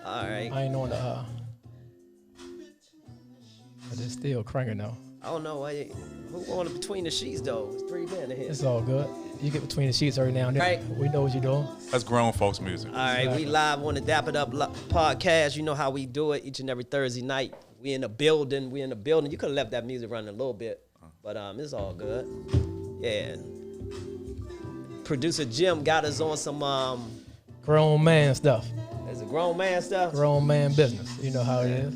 All right. I ain't on the. But it's still cranking though. I don't know who on between the sheets though. It's 3 men in here. It's all good. You get between the sheets every now and then. Right. We know what you're doing. That's grown folks music. All right, we live on the Dap It Up podcast. You know how we do it each and every Thursday night. We in the building. You could have left that music running a little bit, but it's all good. Yeah. Producer Jim got us on some Grown man stuff. Is it grown man stuff? Grown man business. You know how it is.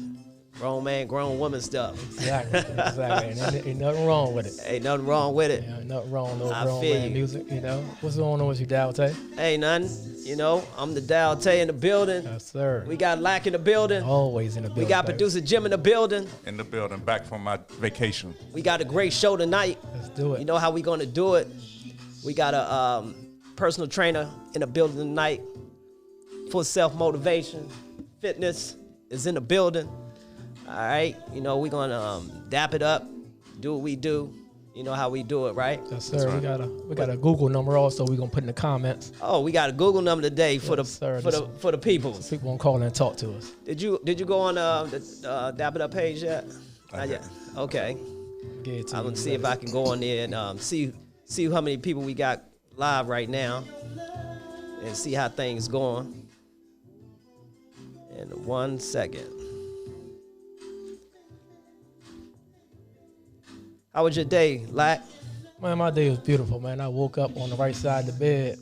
Grown man, grown woman stuff. Exactly. Ain't nothing wrong with it. Ain't nothing wrong with it. Yeah, nothing wrong with no I grown feel man you. music. You know what's going on with you, Dowtay? Ain't nothing. You know, I'm the Dow Tay in the building. Yes, sir. We got Lack in the building. Always in the building. We got producer Jim in the building. In the building, back from my vacation. We got a great show tonight. Let's do it. You know how we gonna do it. We got a personal trainer in the building tonight for self-motivation. Fitness is in the building. All right. You know, we gonna dap it up, do what we do. You know how we do it, right? Yes, sir. Right. We got a Google number also we gonna put in the comments. Oh, we got a Google number today for Yes, sir. for the people. So people won't call in and talk to us. Did you go on the Dap It Up page yet? Not yet. Okay. I'm gonna see if I can go on there and see how many people we got live right now, and see how things going. In 1 second. How was your day, Lack? Man, my day was beautiful, man. I woke up on the right side of the bed.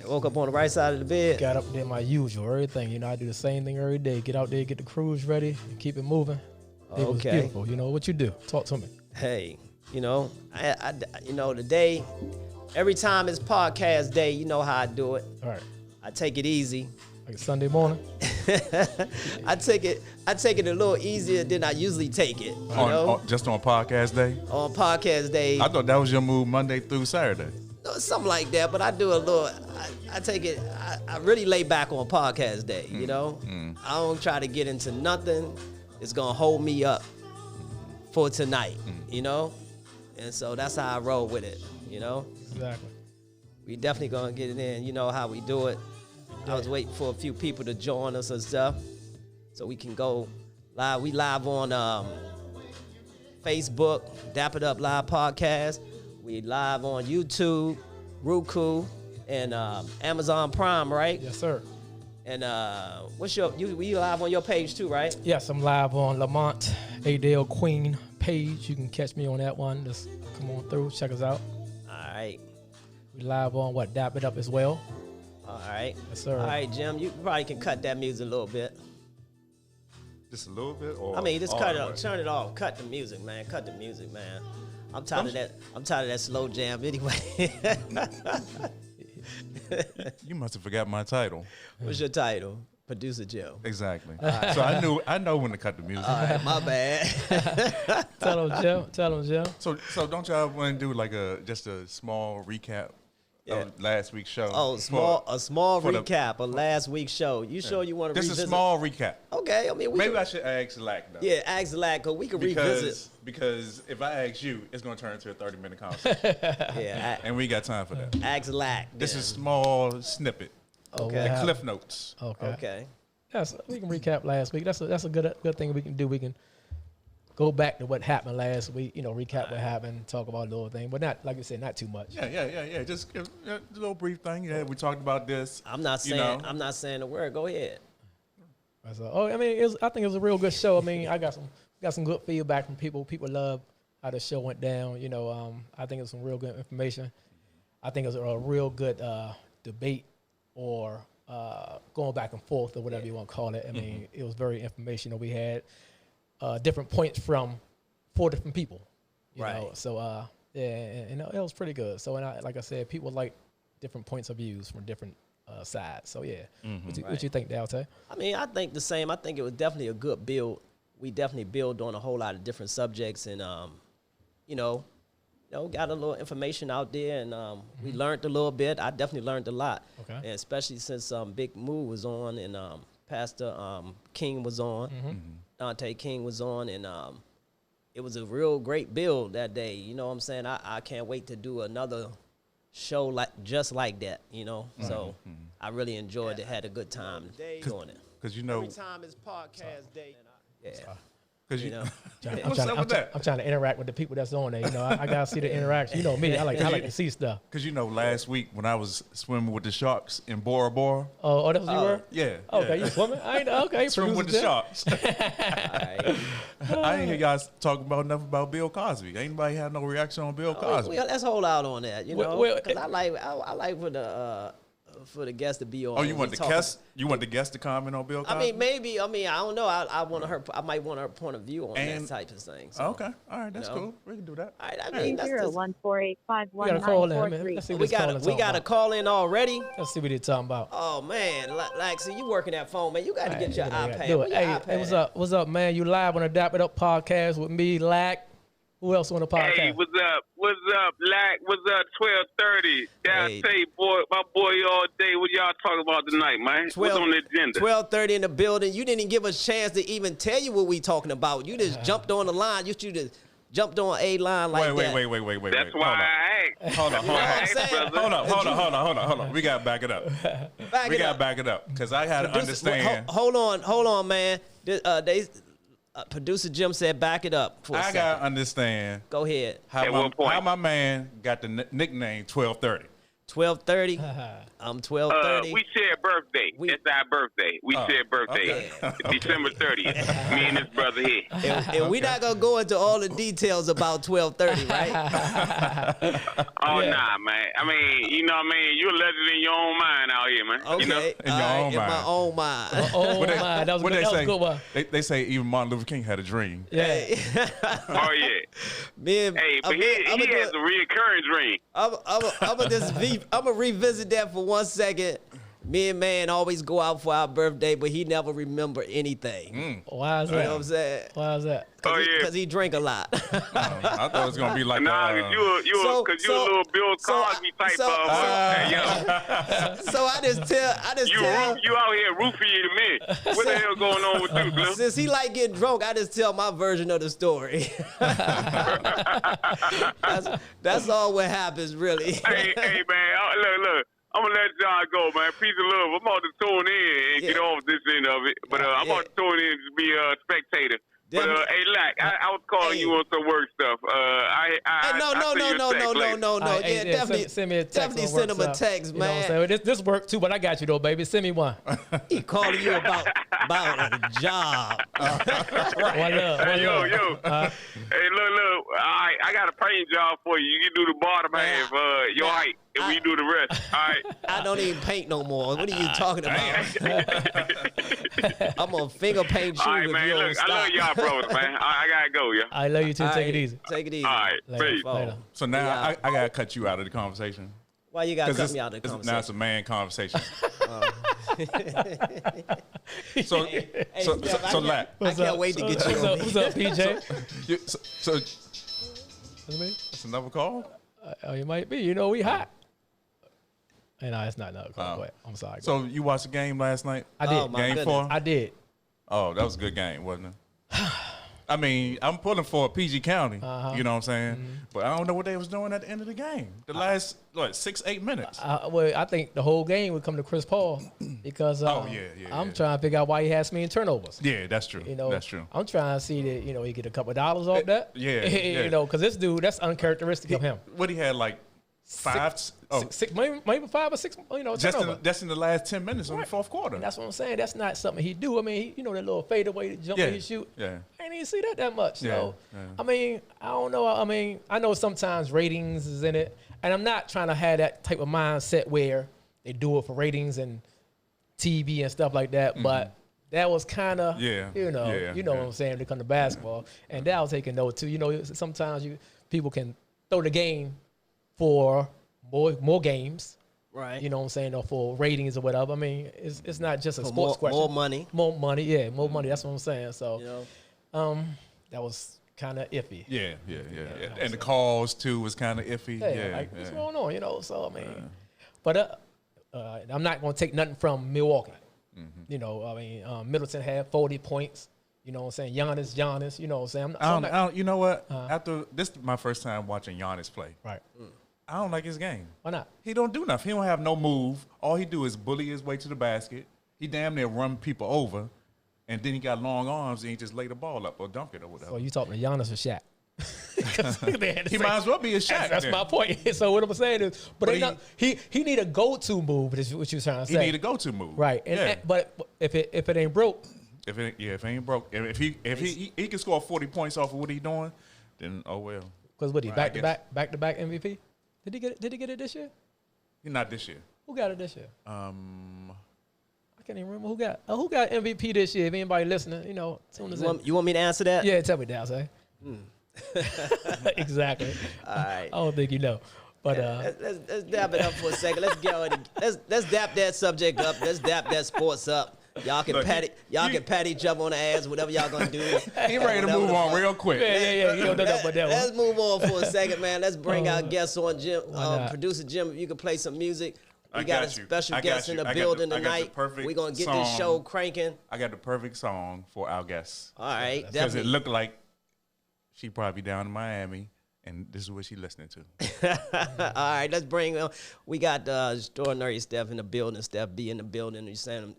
Woke up on the right side of the bed. Got up there, my usual, everything. You know, I do the same thing every day. Get out there, get the cruise ready, and keep it moving. It was beautiful. You know, what you do? Talk to me. Hey, you know, I the day, every time it's podcast day, you know how I do it. All right. I take it easy. Like Sunday morning? I take it a little easier than I usually take it. You know? Just on podcast day? On podcast day. I thought that was your move Monday through Saturday. Something like that, but I do a little, I take it, I really lay back on podcast day, you know? I don't try to get into nothing that's gonna hold me up for tonight, you know? And so that's how I roll with it, you know? Exactly. We definitely gonna get it in, you know how we do it. I was waiting for a few people to join us and stuff so we can go live. We live on Facebook, Dap It Up Live Podcast. We live on YouTube, Roku, and Amazon Prime, right? Yes, sir. And we live on your page too, right? Yes, I'm live on Lamont Adele Queen page. You can catch me on that one. Just come on through, check us out. All right. We live on Dap It Up as well. All right. Yes, sir. All right, Jim, you probably can cut that music a little bit. Just a little bit? Or I mean, just cut it off. Turn it off. Cut the music, man. Cut the music, man. I'm tired of that. I'm tired of that slow jam anyway. You must have forgot my title. What's your title? Producer Joe. Exactly. So I know when to cut the music. All right, my bad. Tell them, Jim. So don't y'all want to do like just a small recap of last week's show? Oh, a small recap of last week's show. You sure you want to revisit? Just a small recap. Okay, I mean maybe I should ask Lack though. Yeah, ask Lack because we can revisit. Because if I ask you, it's gonna turn into a 30-minute conversation. Yeah, and we got time for that. Ask Lack. This is a small snippet. Okay. The Cliff Notes. Okay. Yes, we can recap last week. That's a good thing we can do. We can go back to what happened last week. You know, recap what happened, talk about the little thing, but not like you said, not too much. Yeah. Just give a little brief thing. Yeah, we talked about this. I'm not saying a word. Go ahead. So, I mean, I think it was a real good show. I mean, I got some good feedback from people. People love how the show went down. You know, I think it was some real good information. I think it was a real good debate or going back and forth or whatever you want to call it. I mean, it was very informational. We had different points from 4 different people. You know? So, and it was pretty good. So, like I said, people like different points of views from different sides. So, yeah. What you think, Dalton? I mean, I think the same. I think it was definitely a good build. We definitely build on a whole lot of different subjects and, got a little information out there and we learned a little bit. I definitely learned a lot. Okay. And especially since Big Moo was on and Pastor King was on, Dante King was on, and it was a real great build that day. You know what I'm saying? I can't wait to do another show just like that, you know? So I really enjoyed it, had a good time doing it. because you know. Every time it's podcast day. Yeah. Because You know. what's up with that? I'm trying to interact with the people that's on there. You know, I gotta see the interaction. You know me, I like to see stuff. Because you know, last week when I was swimming with the sharks in Bora Bora. Oh, that's what you were? Yeah. Okay, you swimming? I ain't okay. Swimming with the sharks. Right. I ain't hear y'all talking about enough about Bill Cosby. Anybody had no reaction on Bill Cosby? Well, let's hold out on that, you know, Well, because I like for the guest to be on. Oh, you want the guest? You want the guest to comment on Bill Cosby? I mean, maybe. I mean, I don't know. I might want her point of view on that type of thing. So, okay, all right, that's cool. We can do that. all right, I mean, that's just, 14851. we got a call in already. Let's see what they're talking about. Oh man, Laxi, you working that phone, man? You got to get your iPad. Do it. Where your Hey, iPad what's at? up? What's up, man? You live on the Dap It Up podcast with me, Lack. Who else on the podcast? Hey, what's up? What's up, Lack? What's up, 1230? Yeah, Hey. I tell you, boy, my boy all day. What y'all talking about tonight, man? What's on the agenda? 12:30 in the building. You didn't give us a chance to even tell you what we talking about. You just jumped on the line. You just jumped on a line like that. Wait. That's why I asked. Hold on. Hold on. We gotta back it up. We gotta back it up because I had to understand. Hold on, man. Producer Jim said, "Back it up for a I second." gotta understand Go ahead. At what point? how my man got the nickname 1230. 12:30. I'm 12:30. We share birthday. That's our birthday. We share birthday. okay. December 30th. Me and his brother here. And we're not gonna go into all the details about 12:30, right? Nah, man. I mean, you know what I mean? You're a legend in your own mind out here, man. Okay. You know? In your own in my mind. own mind. Oh, What they- my. That was what good. they That was say? a good one. They say even Martin Luther King had a dream. Yeah. Oh, yeah. Man, Hey, but he has a reoccurring dream. I'm gonna revisit that for 1 second. Me and man always go out for our birthday, but he never remember anything. Why is You know what that? I'm saying? Why is that? Oh, yeah. Because he drink a lot. I thought it was gonna be like Nah, cause you a little Bill Cosby type so- so I just tell. You out here roofing the men. What the hell going on with you, Bill? Since he like getting drunk, I just tell my version of the story. that's all what happens, really. Hey, man, look. I'm gonna let y'all go, man. Peace and love. I'm about to tune in and get off this end of it, but I'm about to tune in to be a spectator. But hey, Lack, I was calling you on some work stuff. No. Yeah, definitely. Send me a text. Definitely send him a text, You know what I'm man. saying? This work too, but I got you though, baby. Send me one. He calling you about a job. One love. Hey, yo. Hey, look. All right, I got a paint job for you. You can do the bottom half, your height, and we do the rest. All right. I don't even paint no more. What are you talking about? I'm gonna finger paint you All right, if man. you don't Look, stop. I love y'all, brothers, man. I gotta go, yeah. I love you too. All Take right, it easy. Take it easy. All right, Later. peace. Later. So now I gotta cut you out of the conversation. Why you gotta cut Because me out of the now it's conversation? a man conversation. Hey, so Steph, Lack. I can't wait to get you on What's me. up, PJ? So That's me? that's another call. Oh, you might be. You know, we hot. And no, it's not another call. Go ahead. I'm sorry. Go So you watched the game last night? I did. Oh, my Game goodness. 4? I did. Oh, that was a good game, wasn't it? I mean, I'm pulling for PG County. You know what I'm saying? But I don't know what they was doing at the end of the game. The last 6-8 minutes. Well, I think the whole game would come to Chris Paul because I'm trying to figure out why he has so many turnovers. Yeah, that's true. You know, that's true. I'm trying to see that he get a couple of dollars off that. Yeah, you know, because this dude, that's uncharacteristic of him. What he had like five, Six, maybe 5 or 6. Turnovers. just in the last 10 minutes of the fourth quarter. And that's what I'm saying. That's not something he do. I mean, that little fadeaway jump that he shoot. Yeah. I ain't even see that much. So, Yeah. I mean, I don't know. I mean, I know sometimes ratings is in it, and I'm not trying to have that type of mindset where they do it for ratings and TV and stuff like that. But that was kind of, what I'm saying, when it comes to basketball. And that I was taking note too. You know, sometimes people can throw the game for more games. Right. You know what I'm saying, or for ratings or whatever. I mean, it's not just a For sports question. More money. More money, more money. That's what I'm saying. So, that was kind of iffy. Yeah. And the calls too was kind of iffy. What's going on? So I mean, but I'm not going to take nothing from Milwaukee. You know, I mean, Middleton had 40 points. You know what I'm saying? Giannis. You know what I'm saying? You know what? After this, is my first time watching Giannis play. Right. I don't like his game. Why not? He don't do nothing. He don't have no move. All he do is bully his way to the basket. He damn near run people over, and then he got long arms and he just lay the ball up or dunk it or whatever. So you talking to Giannis or Shaq? He might as well be a Shaq. That's my point. So what I'm saying is, but he need a go-to move. Is what you're trying to say. He need a go-to move, right? But if it ain't broke, if it ain't broke, if he can score 40 points off of what he doing, then oh well. Because what he back to back MVP? Did he get it this year? Not this year. Who got it this year? I can't even remember who got MVP this year. If anybody listening, soon as you want me to answer that? Yeah, tell me that, say. Exactly. All right. I don't think you know, but let's dap it up for a second. Let's get on. Let's dap that subject up. Let's dap that sports up. Y'all can pat each other on the ass, whatever y'all gonna do. He ready to move on real quick. Yeah. Let's move on for a second, man. Let's bring our guests on, Jim. Producer Jim, if you can play some music. We got a special guest in the building tonight. We're gonna get this show cranking. I got the perfect song for our guests. All right, because it looked like she probably down in Miami, and this is what she listening to. All right, let's bring. We got extraordinary Steph in the building. Steph B in the building. You saying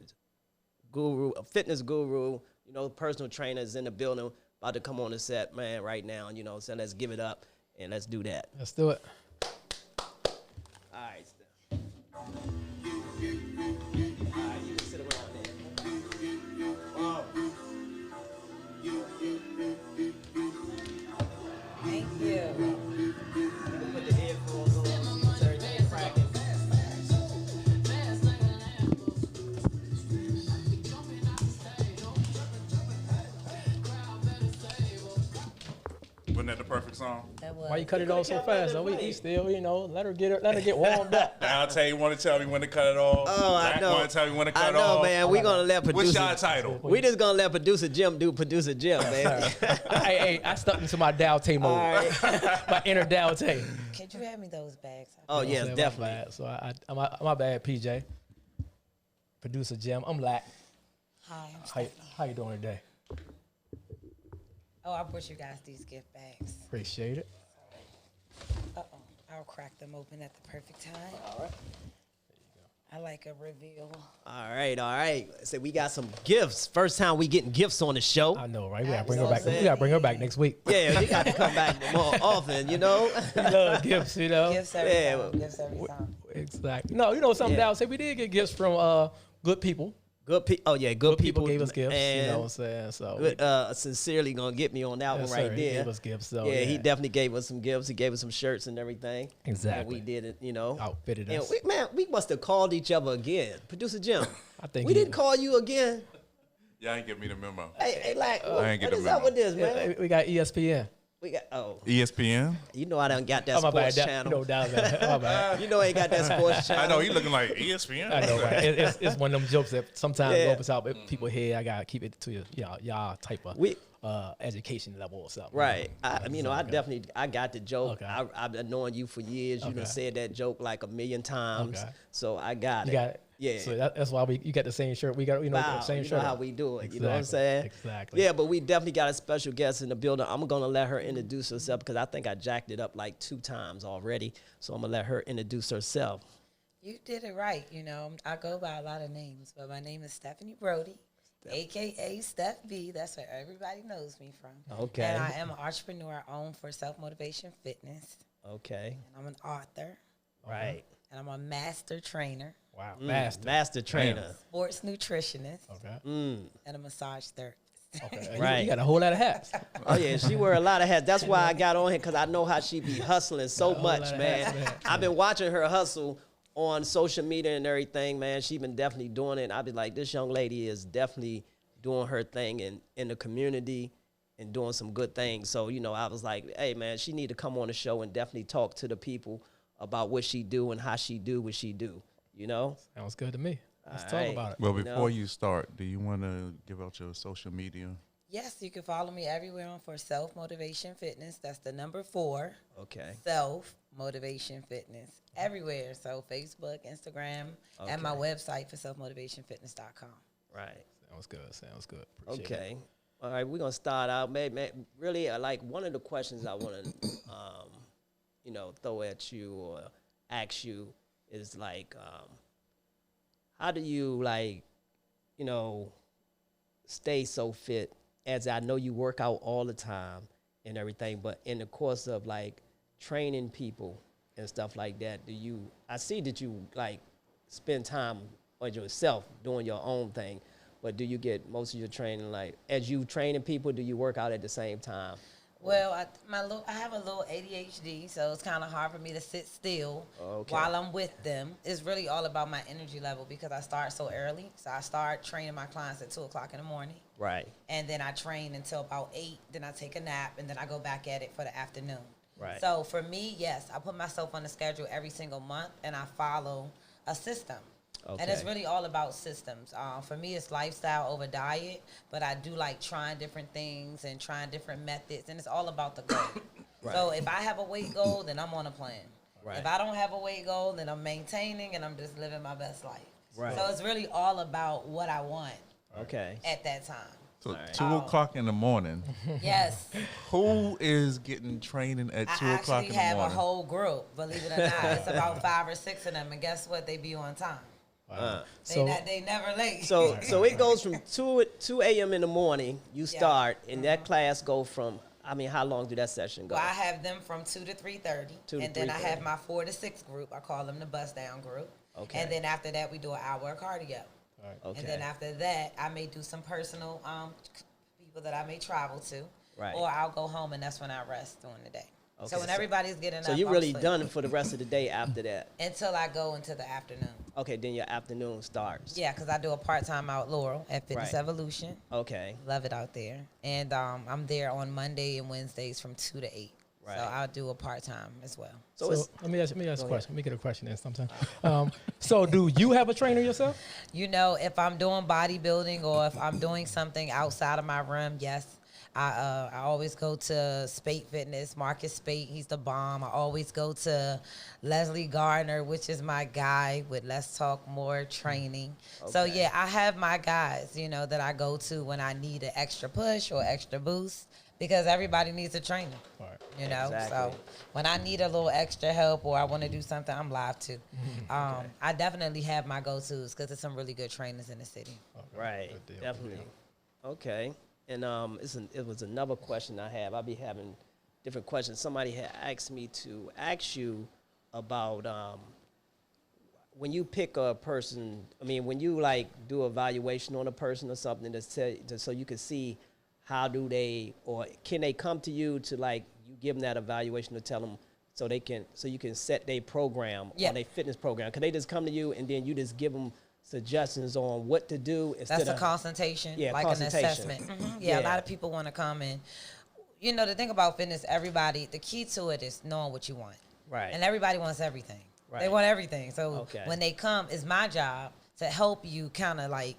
guru, a fitness guru, personal trainer is in the building, about to come on the set, man, right now. So let's give it up and let's do that. Let's do it. All right, Steph. All right, you can sit around there. Wow. Thank you. Put the headphones on, so everything cracking. Wasn't that the perfect song? That was. Why you cut it off so fast? Though we still, let her get warmed up. I'll tell you, want to tell me when to cut it off. Oh, I know. Want to tell me when to cut I it know, off. man. We're gonna let producer. What's your title? We just gonna let producer Jim do producer Jim, man. hey, I stuck into my Dowtay mode. Right. My inner Dowtay. Could you hand me those bags? Oh yes, My definitely. bad. So my bad, PJ. Producer Jim, I'm Lack. Hi, I'm Stephanie. How you doing today? Oh, I brought you guys these gift bags. Appreciate it. Uh-oh. I'll crack them open at the perfect time. All right. I like a reveal. All right. So we got some gifts. First time we getting gifts on the show. I know, right? We gotta bring her back. We gotta bring her back next week. Yeah, you got to come back more often, We love gifts, Gifts every Yeah, time. Gifts every time. Exactly. No, something Yeah. Dowtay. We did get gifts from good people. Good people. Oh yeah, good people gave us gifts. And You know what I'm saying? So good, sincerely gonna get me on that yes, one right sir, he there. gave us gifts. So, Yeah, he definitely gave us some gifts. He gave us some shirts and everything. Exactly. And we did it, Outfitted And us. we must have called each other again. Producer Jim, I think we he- didn't call you again. Y'all ain't give me the memo. Hey, like, I ain't get what the is up memo. with this, man? We got ESPN. We got ESPN. I done got that Oh, my sports bad. channel. No doubt. My bad. I ain't got that sports channel. I know he looking like ESPN. I know, right? It's one of them jokes that sometimes Yeah. opens out people hear. I gotta keep it to y'all type of We- education level or something. Right. I got the joke. Okay. I've been knowing you for years. You done Okay. said that joke like a million times. Okay. So I got You it. got it. Yeah. So you got the same shirt. We got the Wow, same you shirt. know how we do it. Exactly. You know what I'm saying? Exactly. Yeah, but we definitely got a special guest in the building. I'm gonna let her introduce herself because I think I jacked it up like 2 times already. So I'm gonna let her introduce herself. You did it right. I go by a lot of names, but my name is Stephanie Brody, a.k.a. Steph B. That's where everybody knows me from. Okay. And I am an entrepreneur. I own for Self-Motivation Fitness. Okay. And I'm an author. Right. And I'm a master trainer, Wow. Master trainer. sports nutritionist, Okay. and a massage therapist. Okay. Right. You got a whole lot of hats. Oh yeah, she wear a lot of hats. That's why I got on here because I know how she be hustling so whole much, lot of man. hats, man. I've been watching her hustle on social media and everything, man. She been definitely doing it. I be like, this young lady is definitely doing her thing in the community and doing some good things. So I was like, hey man, she need to come on the show and definitely talk to the people about what she do and how she do what she do. Sounds good to me. Let's All talk right. about it. Well, before you start, do you want to give out your social media? Yes, you can follow me everywhere on for Self-Motivation Fitness. That's the number 4. Okay. Self-Motivation Fitness. Everywhere. So Facebook, Instagram, and my website for selfmotivationfitness.com. Right. Sounds good. Appreciate it. Okay. All right, we're gonna start out. Maybe really like one of the questions I want to, throw at you or ask you is like, how do you like you know, stay so fit, as I know you work out all the time and everything, but in the course of like training people and stuff like that, I see that you like spend time on yourself doing your own thing, but do you get most of your training, like as you training people, do you work out at the same time? Well, I have a little ADHD, so it's kind of hard for me to sit still while I'm with them. It's really all about my energy level because I start so early. So I start training my clients at 2 o'clock in the morning. Right. And then I train until about 8. Then I take a nap, and then I go back at it for the afternoon. Right. So for me, yes, I put myself on the schedule every single month, and I follow a system. Okay. And it's really all about systems. For me, it's lifestyle over diet, but I do like trying different things and trying different methods, and it's all about the goal. Right. So if I have a weight goal, then I'm on a plan. Right. If I don't have a weight goal, then I'm maintaining and I'm just living my best life. Right. So it's really all about what I want at that time. So 2 o'clock in the morning. Yes. Who is getting training at 2 o'clock in the morning? I actually have a whole group, believe it or not. It's about 5 or 6 of them, and guess what? They be on time. They never late. So it goes from 2 a.m. in the morning, you start, and that class go from, I mean, how long do that session go? Well, I have them from 2 to 3:30, and then I have my 4 to 6 group. I call them the bust down group. Okay. And then after that, we do an hour of cardio. All right. Okay. And then after that, I may do some personal people that I may travel to, or I'll go home, and that's when I rest during the day. Okay. So when everybody's getting up, so you're really done for the rest of the day after that? Until I go into the afternoon. Okay, then your afternoon starts. Yeah, because I do a part-time out Laurel at Fitness Evolution. Okay. Love it out there. And I'm there on Monday and Wednesdays from 2 to 8. Right. So I'll do a part-time as well. So let me ask a question. Let me get a question in sometime. So do you have a trainer yourself? You know, if I'm doing bodybuilding or if I'm doing something outside of my realm, yes. I always go to Spate Fitness, Marcus Spate. He's the bomb. I always go to Leslie Gardner, which is my guy with Let's Talk More Training. Okay. So, yeah, I have my guys, you know, that I go to when I need an extra push or extra boost because everybody needs a trainer, you know. Exactly. So when I need a little extra help or I want to do something, I'm live too. I definitely have my go-tos because there's some really good trainers in the city. Right, definitely. Okay. And it was another question I have. I'll be having different questions. Somebody had asked me to ask you about when you pick a person, I mean, when you like do evaluation on a person or something so you can see how do they, or can they come to you to like, you give them that evaluation to tell them so you can set their program or their fitness program. Can they just come to you and then you just give them suggestions on what to do instead That's a consultation, like an assessment. Yeah, a lot of people want to come in. You know, the thing about fitness, the key to it is knowing what you want. Right. And everybody wants everything. Right. They want everything. So when they come, it's my job to help you kind of like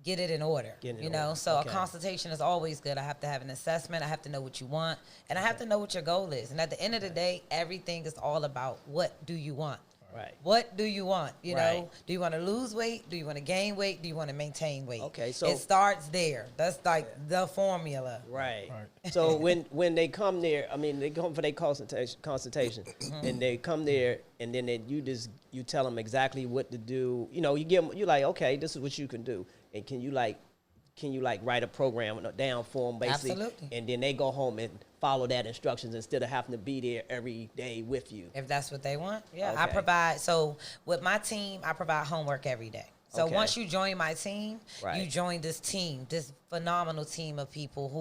get it in order, you know? So a consultation is always good. I have to have an assessment. I have to know what you want. And I have to know what your goal is. And at the end of the day, everything is all about what do you want? Right. What do you want? You know, do you want to lose weight? Do you want to gain weight? Do you want to maintain weight? Okay, so it starts there. That's like the formula. Right. So when they come there, I mean, they come for their consultation, and they come there, and then you tell them exactly what to do. You know, you're like, okay, this is what you can do, and can you write a program down for them, basically? Absolutely. And then they go home and follow that instructions instead of having to be there every day with you. If that's what they want, yeah. Okay. I provide, so with my team, I provide homework every day. So once you join my team, you join this team, this phenomenal team of people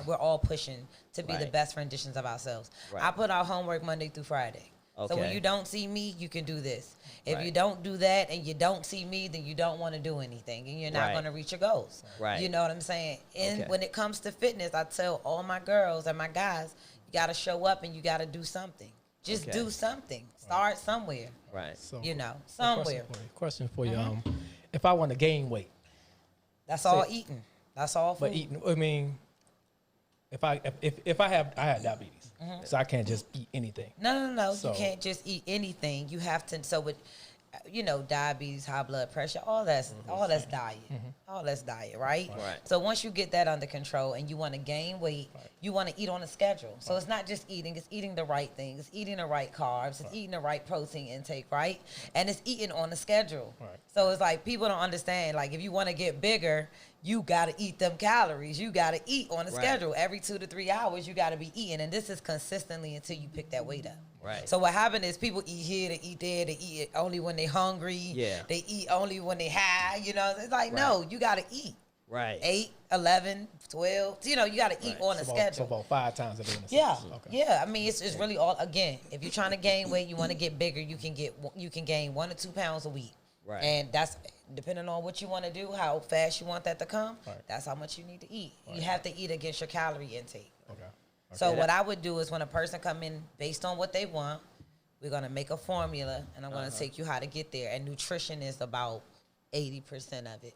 we're all pushing to be the best renditions of ourselves. Right. I put out homework Monday through Friday. Okay. So when you don't see me, you can do this. If you don't do that and you don't see me, then you don't want to do anything and you're not going to reach your goals. Right. You know what I'm saying? And when it comes to fitness, I tell all my girls and my guys, you got to show up and you got to do something. Just do something. Start somewhere. Right. So, you know, somewhere. Question for you. If I want to gain weight. That's all eating. That's all food. But eating, I mean, if I have diabetes, so I can't just eat anything. No. So, you can't just eat anything. You have to. So diabetes, high blood pressure, all that's diet. All that's diet, right? So once you get that under control and you want to gain weight, you want to eat on a schedule. So it's not just eating, it's eating the right things, it's eating the right carbs, it's eating the right protein intake, right? And it's eating on a schedule. So it's like people don't understand, like if you want to get bigger, you got to eat them calories. You got to eat on a schedule. Every 2 to 3 hours, you got to be eating. And this is consistently until you pick that weight up. So what happened is people eat here, they eat there, they eat it only when they hungry. They eat only when they high. It's like, no, you got to eat. 8, 11, 12. You got to eat on a schedule. So about 5 times a day. Yeah. I mean, it's really all, again, if you're trying to gain weight, you want to get bigger, you can gain 1 to 2 pounds a week. And that's depending on what you want to do, how fast you want that to come. That's how much you need to eat. You have to eat against your calorie intake. So what I would do is when a person come in based on what they want, we're going to make a formula, and I'm going to take you how to get there. And nutrition is about 80% of it.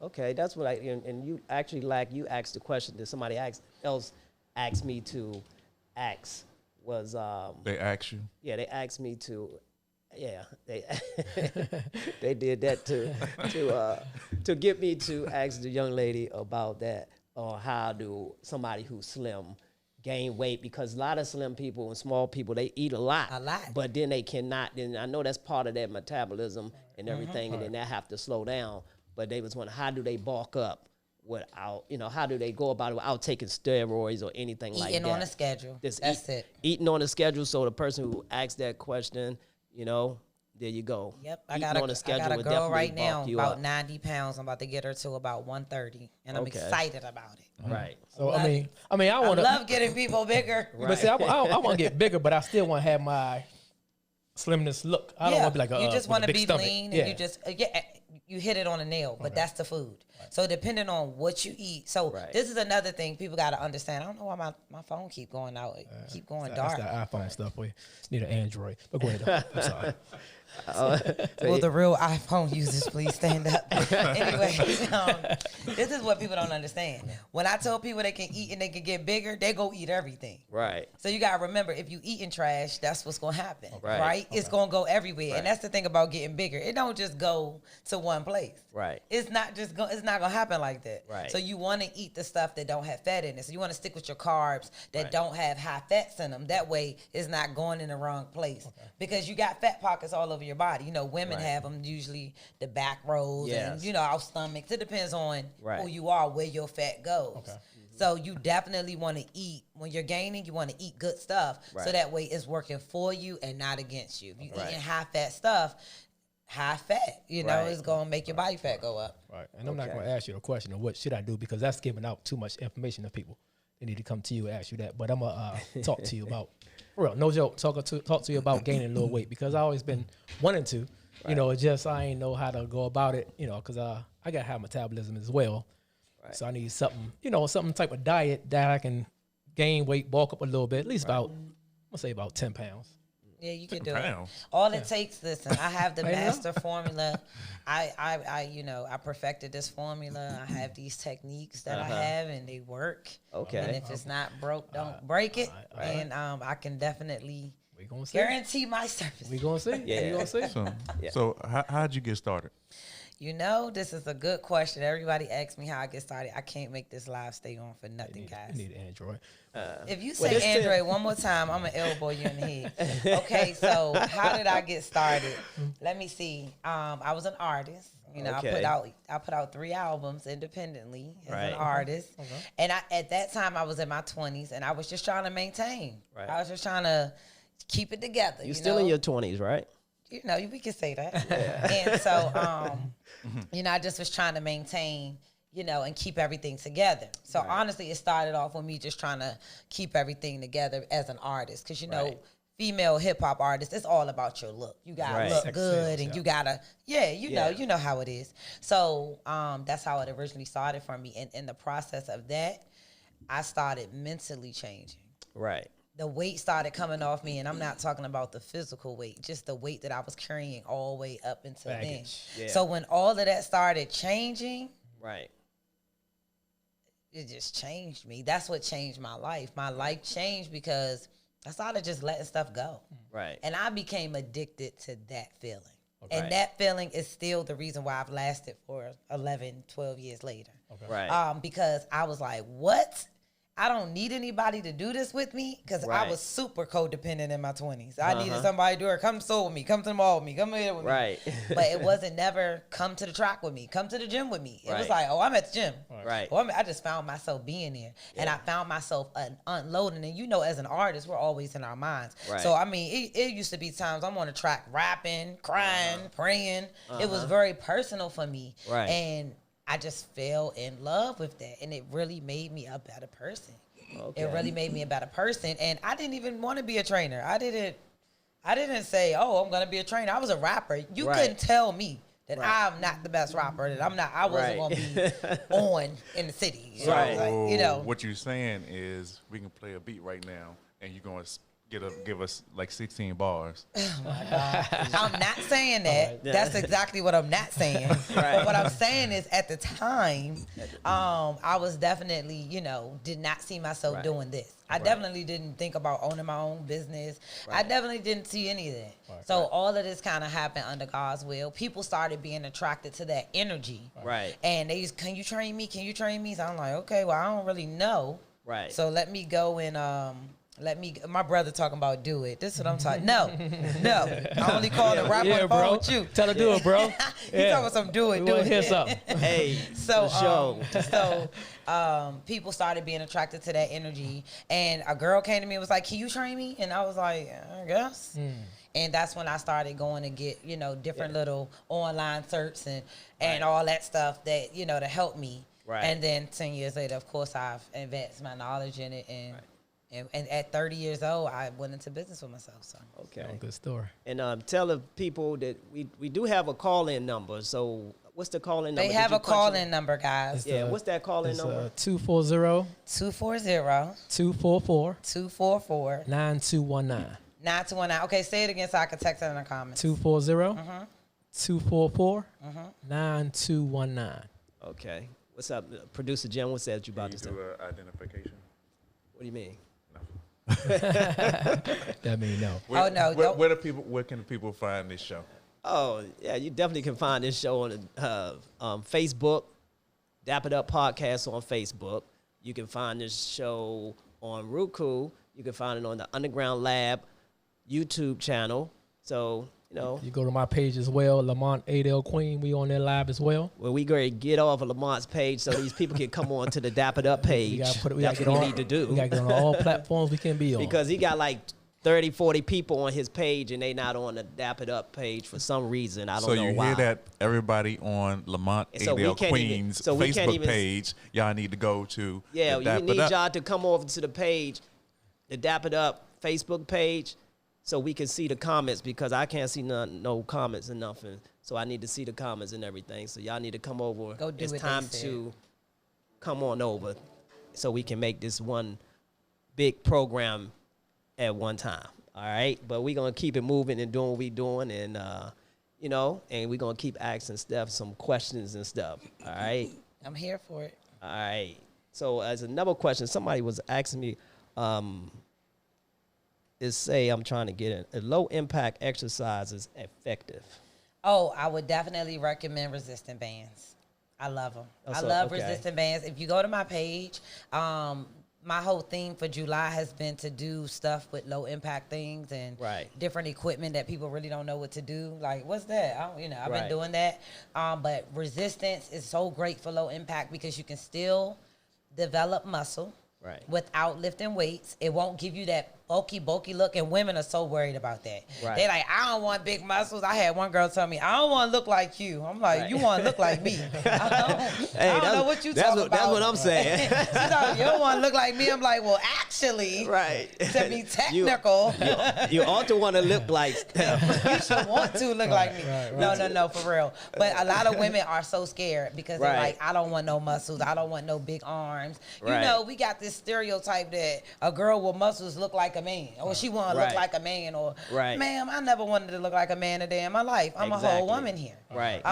Okay, that's what and you actually you asked the question that somebody else asked me to ask was. They asked you? Yeah, they asked me to. Yeah, they they did that to get me to ask the young lady about that, or how do somebody who's slim gain weight, because a lot of slim people and small people, they eat a lot, but then they cannot. Then I know that's part of their metabolism and everything, and then they have to slow down. But they was wondering, how do they bulk up without, how do they go about it without taking steroids or anything like that? Eating on a schedule. That's it. Eating on a schedule. So the person who asked that question, there you go. Yep, I got a girl right now about 90 pounds. I'm about to get her to about 130, and I'm excited about it. So I love getting people bigger. But see, I want to get bigger, but I still want to have my slimness look. I don't want to be like you just want to be stomach. lean, and you just you hit it on the nail. But that's the food. So depending on what you eat. So this is another thing people got to understand. I don't know why my phone keep going out. Keep going dark. That's the iPhone stuff. We need an Android. But go ahead. I'm sorry. Will the real iPhone users please stand up? Anyway, this is what people don't understand. When I tell people they can eat and they can get bigger, they go eat everything. So you got to remember, if you eating trash, that's what's going to happen. It's going to go everywhere. And that's the thing about getting bigger. It don't just go to one place. It's not just it's not going to happen like that. So you want to eat the stuff that don't have fat in it. So you want to stick with your carbs that don't have high fats in them. That way it's not going in the wrong place. Because you got fat pockets all over your body. Women have them, usually the back rows and, our stomachs. It depends on who you are, where your fat goes. So you definitely want to eat. When you're gaining, you want to eat good stuff. So that way it's working for you and not against you. If you're eating high fat stuff, high fat, it's going to make your body fat go up. And I'm not going to ask you a question of what should I do, because that's giving out too much information to people. They need to come to you and ask you that. But I'm going to talk to you about, for real, no joke, talk to you about gaining a little weight, because I always been wanting to, just I ain't know how to go about it, because I got high metabolism as well. So I need something, some type of diet that I can gain weight, bulk up a little bit, at least about, I'll say about 10 pounds. Yeah, you can do it. All it takes, listen, I have the master formula. I perfected this formula. I have these techniques that I have, and they work. And if it's not broke, don't break it. And I can definitely guarantee my service. We gonna see. Yeah, we gonna see. So how'd you get started? This is a good question. Everybody asks me how I get started. I can't make this live stay on for nothing, guys. You need an Android. If you say Android one more time, I'm going to elbow you in the head. Okay, so how did I get started? Let me see. I was an artist. I put out 3 albums independently as an artist. And at that time, I was in my 20s, and I was just trying to maintain. I was just trying to keep it together. You're still in your 20s, right? We can say that. And so, I just was trying to maintain, and keep everything together. So honestly, it started off with me just trying to keep everything together as an artist. Because, female hip hop artists, it's all about your look. You got to look good, and you got to, you know how it is. So that's how it originally started for me. And in the process of that, I started mentally changing. The weight started coming off me, and I'm not talking about the physical weight, just the weight that I was carrying all the way up until then. So when all of that started changing, it just changed me. That's what changed my life. My life changed because I started just letting stuff go. And I became addicted to that feeling. Okay. And that feeling is still the reason why I've lasted for 11, 12 years later. Okay. Right. Because I was like, what? I don't need anybody to do this with me because I was super codependent in my 20s. I needed somebody to do it. Come soul with me. Come to the mall with me. Come here with me. Right. But it wasn't never come to the track with me. Come to the gym with me. It was like, oh, I'm at the gym. Right. Well, I just found myself being there. Yeah. And I found myself unloading. And as an artist, we're always in our minds. Right. So, I mean, it used to be times I'm on the track rapping, crying, praying. It was very personal for me. Right. And I just fell in love with that, and it really made me a better person. Okay. It really made me a better person, and I didn't even want to be a trainer. I didn't say, "Oh, I'm gonna be a trainer." I was a rapper. You couldn't tell me that I'm not the best rapper. That I wasn't gonna be on in the city. So, like, what you're saying is, we can play a beat right now, and you're gonna give us like 16 bars. Oh my God. I'm not saying that. Right. That's exactly what I'm not saying. Right. What I'm saying is at the time, I was definitely, did not see myself doing this. I definitely didn't think about owning my own business. I definitely didn't see any of that. So all of this kind of happened under God's will. People started being attracted to that energy. Right. And they used, can you train me? Can you train me? So I'm like, okay, well, I don't really know. Right. So let me go and my brother talking about do it. This is what I'm talking. No. I only call the rapper on the phone with you. Tell her do it, bro. He talking about some do it. Hear something. Hey, so people started being attracted to that energy, and a girl came to me and was like, "Can you train me?" And I was like, "I guess." And that's when I started going to get different little online certs and all that stuff that to help me. Right. And then 10 years later, of course, I've advanced my knowledge in it and. And at 30 years old, I went into business with myself. So okay, good story. And tell the people that we do have a call-in number. So what's the call-in number? They have a call-in number, guys. What's that call-in number? 240 244 9219. 9219. Okay, say it again so I can text it in the comments. 240 244 9219. Okay. What's up, producer Jim? What's that you about to say? Identification. What do you mean? That means no. Where can people find this show? Oh, yeah, you definitely can find this show on Facebook, Dap It Up Podcast on Facebook. You can find this show on Roku. You can find it on the Underground Lab YouTube channel. So, you go to my page as well, Lamont Adel Queen. We on there live as well. Well, we going to get off of Lamont's page so these people can come on to the Dap It Up page. That's what we need to do. We got to get on all platforms we can be on. Because he got like 30, 40 people on his page, and they not on the Dap It Up page for some reason. I don't know why. So you hear that, everybody on Lamont Adel Queen's Facebook page, y'all need to go to you need y'all to come over to the page, the Dap It Up Facebook page, so we can see the comments, because I can't see no comments and nothing. So I need to see the comments and everything. So y'all need to come over. It's time to come on over so we can make this one big program at one time. All right? But we're going to keep it moving and doing what we're doing. And, and we're going to keep asking Steph some questions and stuff. All right? I'm here for it. All right. So as another question, somebody was asking me, I'm trying to get in. A low impact exercise is effective. Oh, I would definitely recommend resistant bands. I love them. I love resistant bands. If you go to my page, my whole theme for July has been to do stuff with low impact things and different equipment that people really don't know what to do. Like, what's that? I've been doing that. But resistance is so great for low impact because you can still develop muscle without lifting weights. It won't give you that bulky look, and women are so worried about that. They like, I don't want big muscles. I had one girl tell me, I don't want to look like you. I'm like, you want to look like me. I don't know what you talking about. That's what I'm saying. She's like, you don't want to look like me. I'm like, well, actually, to be technical, you ought to want to look like Steph. You should want to look like me. No, for real. But a lot of women are so scared because they're like, I don't want no muscles. I don't want no big arms. We got this stereotype that a girl with muscles look like a man, or she want to look like a man, or ma'am, I never wanted to look like a man a day in my life. I'm a whole woman here. Right.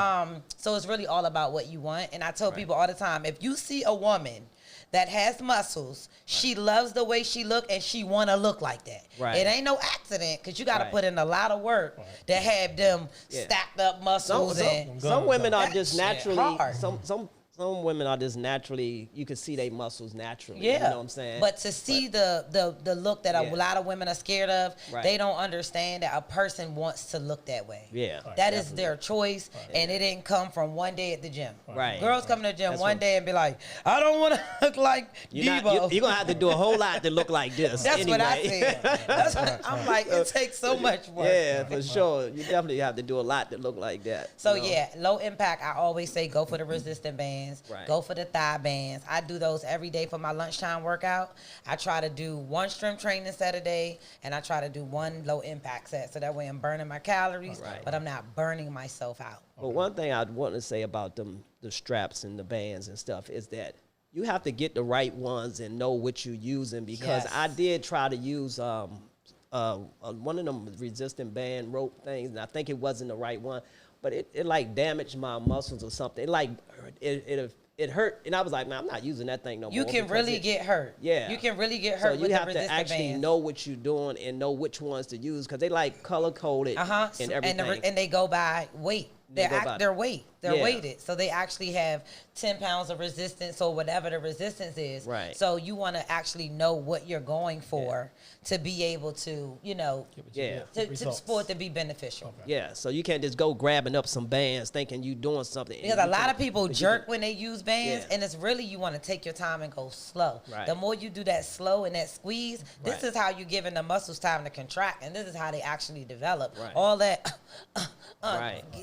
So it's really all about what you want. And I tell people all the time, if you see a woman that has muscles, she loves the way she look, and she want to look like that. Right. It ain't no accident, because you got to put in a lot of work to have them stacked up muscles. Some women are just naturally, some women are just naturally, you can see their muscles naturally. Yeah. You know what I'm saying? But to see the look that a lot of women are scared of, they don't understand that a person wants to look that way. Yeah. That is their choice, and it didn't come from one day at the gym. Right. Girls come to the gym one day and be like, I don't want to look like Debo. You're going to have to do a whole lot to look like this. That's anyway. what I said. I'm like, it takes so much work. Yeah, for sure. You definitely have to do a lot to look like that. So, low impact, I always say go for the resistant bands. Go for the thigh bands. I do those every day for my lunchtime workout. I try to do one strength training set a day, and I try to do one low impact set, so that way I'm burning my calories, but I'm not burning myself out. Well, one thing I'd want to say about the straps and the bands and stuff is that you have to get the right ones and know what you're using, because I did try to use one of them resistant band rope things, and I think it wasn't the right one. But it like damaged my muscles or something. It hurt, and I was like, man, I'm not using that thing no more. You can really get hurt. Yeah. You can really get hurt with the resistant bands. So you have to actually know what you're doing and know which ones to use, because they like color-coded and everything. And they go by weight. They're weight. They're weighted. So they actually have 10 pounds of resistance or whatever the resistance is. Right. So you want to actually know what you're going for to be able to, for it to be beneficial. Okay. Yeah. So you can't just go grabbing up some bands thinking you're doing something. Because a lot of people jerk when they use bands, and it's really you want to take your time and go slow. Right. The more you do that slow and that squeeze, this is how you're giving the muscles time to contract, and this is how they actually develop. Right. All that,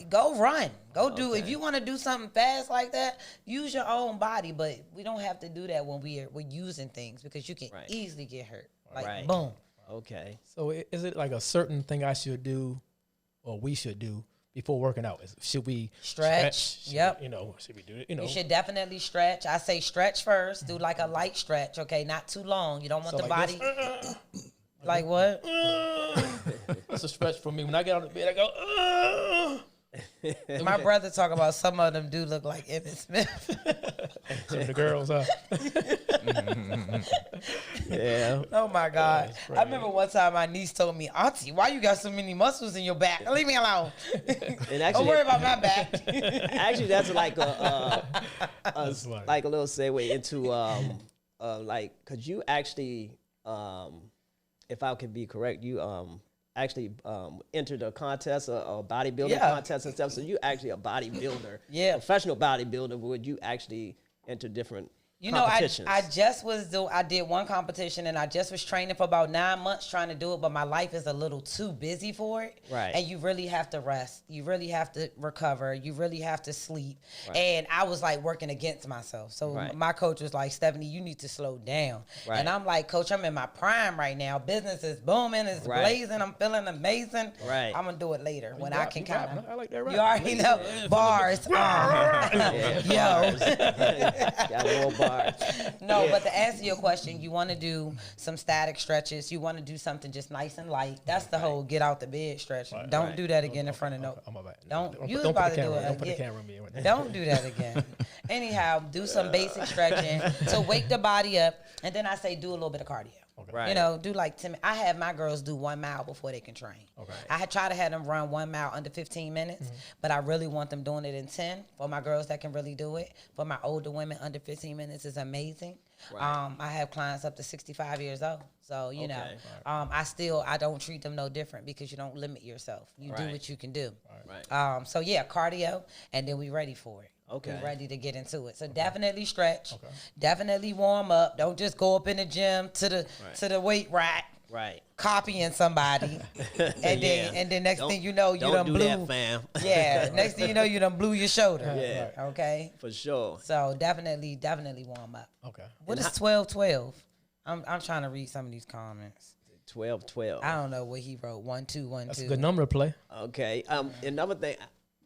go run. Go do, if you want to do something fast like that, use your own body, but we don't have to do that when we're using things, because you can easily get hurt. Like, boom. Okay. So is it like a certain thing I should do or we should do before working out? Should we stretch? Yep. Should we do it? You should definitely stretch. I say stretch first. Do like a light stretch, okay? Not too long. You don't want the body. Like what? That's a stretch for me. When I get out of bed, I go, My brother talk about some of them do look like Emmitt Smith. Some of the girls, huh? Yeah. Oh my God. I remember one time my niece told me, Auntie, why you got so many muscles in your back? Leave me alone. Don't worry about my back. Actually, that's like a little segue into because you actually, if I could be correct, you actually entered a contest, a bodybuilding contest and stuff. So you actually a bodybuilder, professional bodybuilder. Would you actually enter different competitions? I did one competition, and I just was training for about 9 months trying to do it, but my life is a little too busy for it. Right. And you really have to rest. You really have to recover. You really have to sleep. Right. And I was like working against myself. So my coach was like, Stephanie, you need to slow down. Right. And I'm like, Coach, I'm in my prime right now. Business is booming. It's blazing. I'm feeling amazing. Right. I'm going to do it later when I can kind of. I like that. Right. You already know. Bars. Yo. Got a little bar. No, but to answer your question, you want to do some static stretches. You want to do something just nice and light. That's the whole get out the bed stretch. Don't do that again in front of no. Don't put the camera on me. Don't do that again. Anyhow, do some basic stretching to wake the body up, and then I say do a little bit of cardio. Okay. Right. Do like 10. I have my girls do 1 mile before they can train. Okay. I had tried to have them run 1 mile under 15 minutes, but I really want them doing it in 10 for my girls that can really do it. For my older women, under 15 minutes is amazing. Right. I have clients up to 65 years old. So, I don't treat them no different, because you don't limit yourself. You do what you can do. Right. So cardio, and then we ready for it. Okay. We're ready to get into it. So definitely stretch. Okay. Definitely warm up. Don't just go up in the gym to the weight rack. Right. Copying somebody. and then next thing you know, you done blew. Don't do that, fam. Yeah. Next thing you know, you done blew your shoulder. Yeah. Okay. For sure. So definitely warm up. Okay. What is 12-12? I'm trying to read some of these comments. 12-12. I don't know what he wrote. 1-2-1-2. That's a good number to play. Okay. Another thing.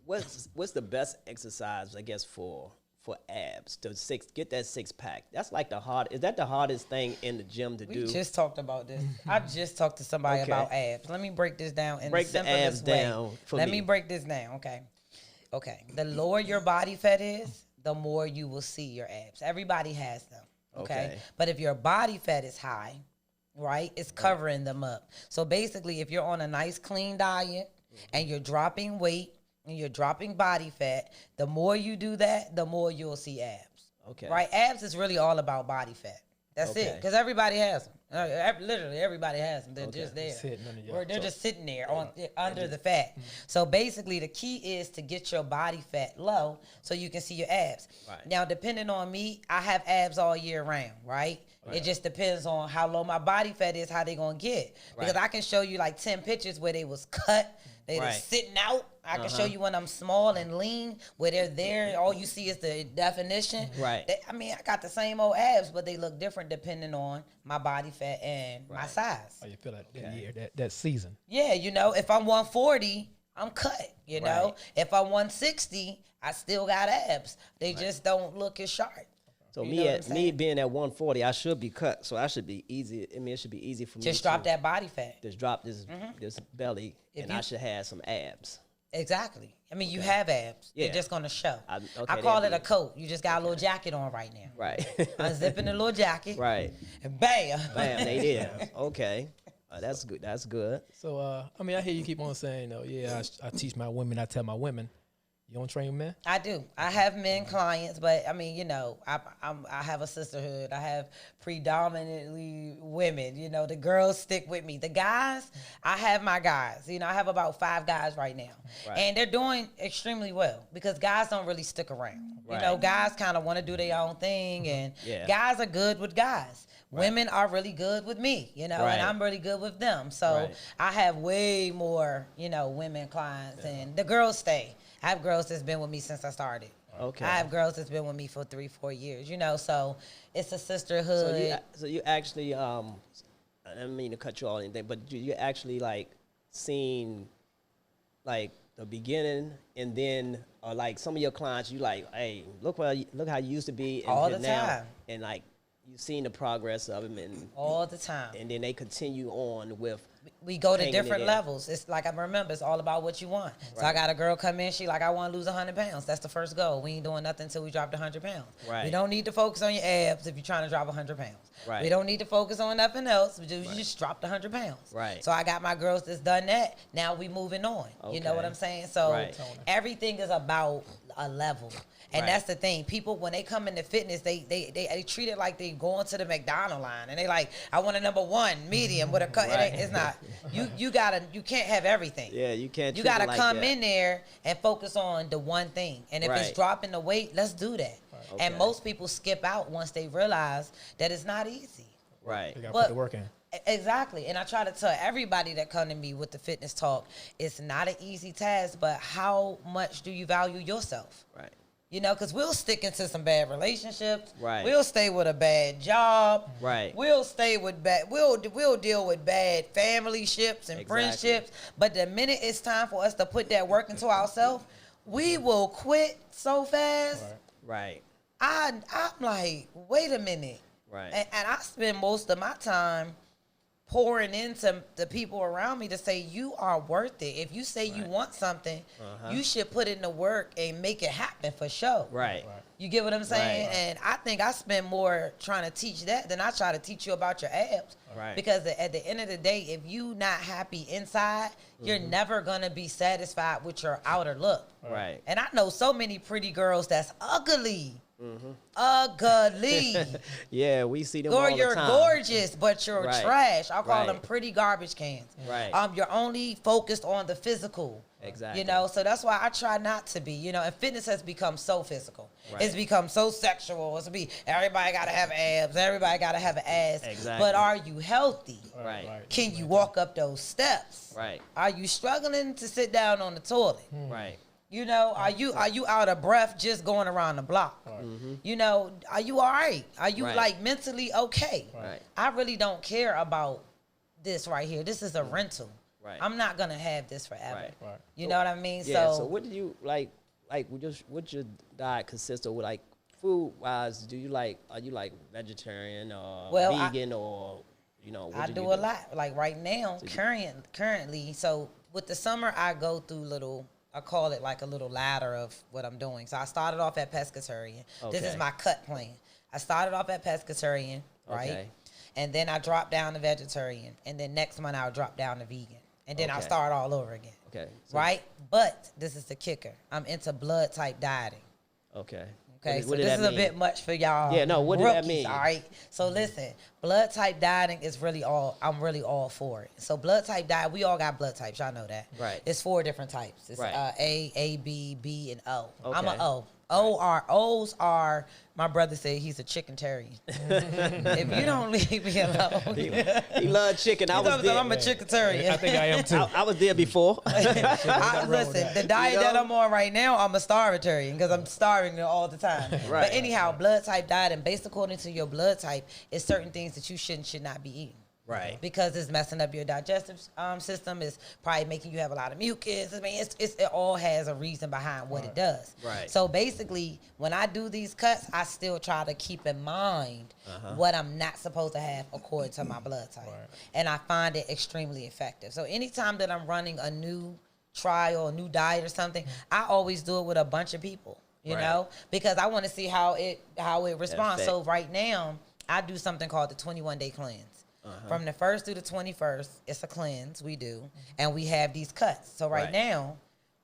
What's the best exercise, I guess, for for abs to get that 6-pack? That's like is that the hardest thing in the gym to do? We just talked about this. I just talked to somebody about abs. Let me break this down in break the the abs simplest way. down for Let me. me break this down, okay. The lower your body fat is, the more you will see your abs. Everybody has them, okay? But if your body fat is high, right, it's covering them up. So basically, if you're on a nice clean diet and you're dropping weight and you're dropping body fat, the more you do that, the more you'll see abs. Okay. Right? Abs is really all about body fat. That's it. Because everybody has them. Literally, everybody has them. They're just there. They're just sitting there under the fat. So basically, the key is to get your body fat low so you can see your abs. Right. Now, depending on me, I have abs all year round, right? It just depends on how low my body fat is, how they going to get. Because I can show you like 10 pictures where they was cut, they was sitting out. I can show you when I'm small and lean, where they're there. All you see is the definition. Right. I got the same old abs, but they look different depending on my body fat and my size. Oh, you feel like that year, that season. Yeah, if I'm 140, I'm cut. If I'm 160, I still got abs. They just don't look as sharp. So me being at 140, I should be cut. So I should be easy. I mean, it should be easy for me. Just drop that body fat. Just drop this belly, I should have some abs. Exactly. I mean, you have abs. Yeah. They're just going to show. I call it a coat. You just got a little jacket on right now. Right. Unzipping the little jacket. Right. And bam. Bam, they did. Okay. That's good. That's good. So, I hear you keep on saying, I teach my women, I tell my women. You don't train men? I do. I have men clients, but I mean, I have a sisterhood. I have predominantly women. The girls stick with me. The guys, I have my guys. I have about 5 guys right now, and they're doing extremely well because guys don't really stick around. Guys kind of want to do their own thing, and guys are good with guys. Women are really good with me, and I'm really good with them. So I have way more, women clients, and the girls stay. I have girls that's been with me since I started. Okay. I have girls that's been with me for 3-4 years, so it's a sisterhood. So you actually, I don't mean to cut you off or anything, but you actually like seen like the beginning and then like some of your clients, you like, hey, look how you used to be. And all the time. And like you've seen the progress of them. And all the time. And then they continue on with. We go to different levels. It's like, I remember, it's all about what you want. Right. So I got a girl come in, she like, I want to lose 100 pounds. That's the first goal. We ain't doing nothing until we drop the 100 pounds. Right. We don't need to focus on your abs if you're trying to drop 100 pounds. Right. We don't need to focus on nothing else. We just drop the 100 pounds. Right. So I got my girls that's done that. Now we moving on. Okay. You know what I'm saying? So everything is about a level. And that's the thing. People, when they come into fitness, they treat it like they going to the McDonald's line, and they like, I want a number 1 medium with a cut. It's not. You can't have everything. Yeah, you can't. You gotta come in there and focus on the one thing. And if it's dropping the weight, let's do that. Okay. And most people skip out once they realize that it's not easy. Right. You gotta put the work in. Exactly. And I try to tell everybody that come to me with the fitness talk, it's not an easy task, but how much do you value yourself? Right. Because we'll stick into some bad relationships. Right. We'll stay with a bad job. Right. We'll stay with we'll deal with bad family ships and friendships. But the minute it's time for us to put that work into ourselves, we will quit so fast. Right. I'm like, wait a minute. Right. And I spend most of my time pouring into the people around me to say, you are worth it. If you say you want something, you should put in the work and make it happen for sure. Right. You get what I'm saying? Right. And I think I spend more trying to teach that than I try to teach you about your abs. Right. Because at the end of the day, if you not happy inside, you're never going to be satisfied with your outer look. Right. And I know so many pretty girls that's ugly. Ugly. Yeah, we see them all the time. You're gorgeous, but you're trash. I call them pretty garbage cans. Right. You're only focused on the physical. Exactly. So that's why I try not to be. And fitness has become so physical. Right. It's become so sexual. Everybody got to have abs. Everybody got to have an ass. Exactly. But are you healthy? Right. Can you walk up those steps? Right. Are you struggling to sit down on the toilet? Right. Are you out of breath just going around the block? Right. Are you all right? Are you like mentally okay? Right. I really don't care about this right here. This is a rental. Right. I'm not gonna have this forever. Right. Right. You know what I mean? Yeah. So what do you like? What your diet consist of? Like food wise, are you like vegetarian or vegan or what I do a lot. Like right now, currently, so with the summer I go through I call it like a little ladder of what I'm doing. So I started off at pescatarian. Okay. This is my cut plan. I started off at pescatarian, right? Okay. And then I dropped down to vegetarian. And then next month I'll drop down to vegan. And then I'll start all over again. Okay. So right? But this is the kicker. I'm into blood type dieting. Okay. Okay, so this is a bit much for y'all. Yeah, no, what does that mean? All right. So listen, blood type dieting is I'm really all for it. So blood type diet, we all got blood types. Y'all know that. Right. It's 4 different types. It's A, B, B, and O. Okay. I'm an O. O's are, my brother said he's a chickentarian. If you don't leave me alone. He loves chicken. I was there. I'm a chickentarian. I think I am too. I was there before. Listen, the diet that I'm on right now, I'm a starvitarian because I'm starving all the time. Right. But anyhow, blood type diet, and based according to your blood type, is certain things that you should not be eating. Right. Because it's messing up your digestive system. It's probably making you have a lot of mucus. I mean, it all has a reason behind what it does. Right. So basically, when I do these cuts, I still try to keep in mind what I'm not supposed to have according to my blood type. Right. And I find it extremely effective. So anytime that I'm running a new trial, a new diet or something, I always do it with a bunch of people, you know, because I want to see how it responds. So right now, I do something called the 21-day cleanse. From the 1st through the 21st, it's a cleanse we do, and we have these cuts. So right now,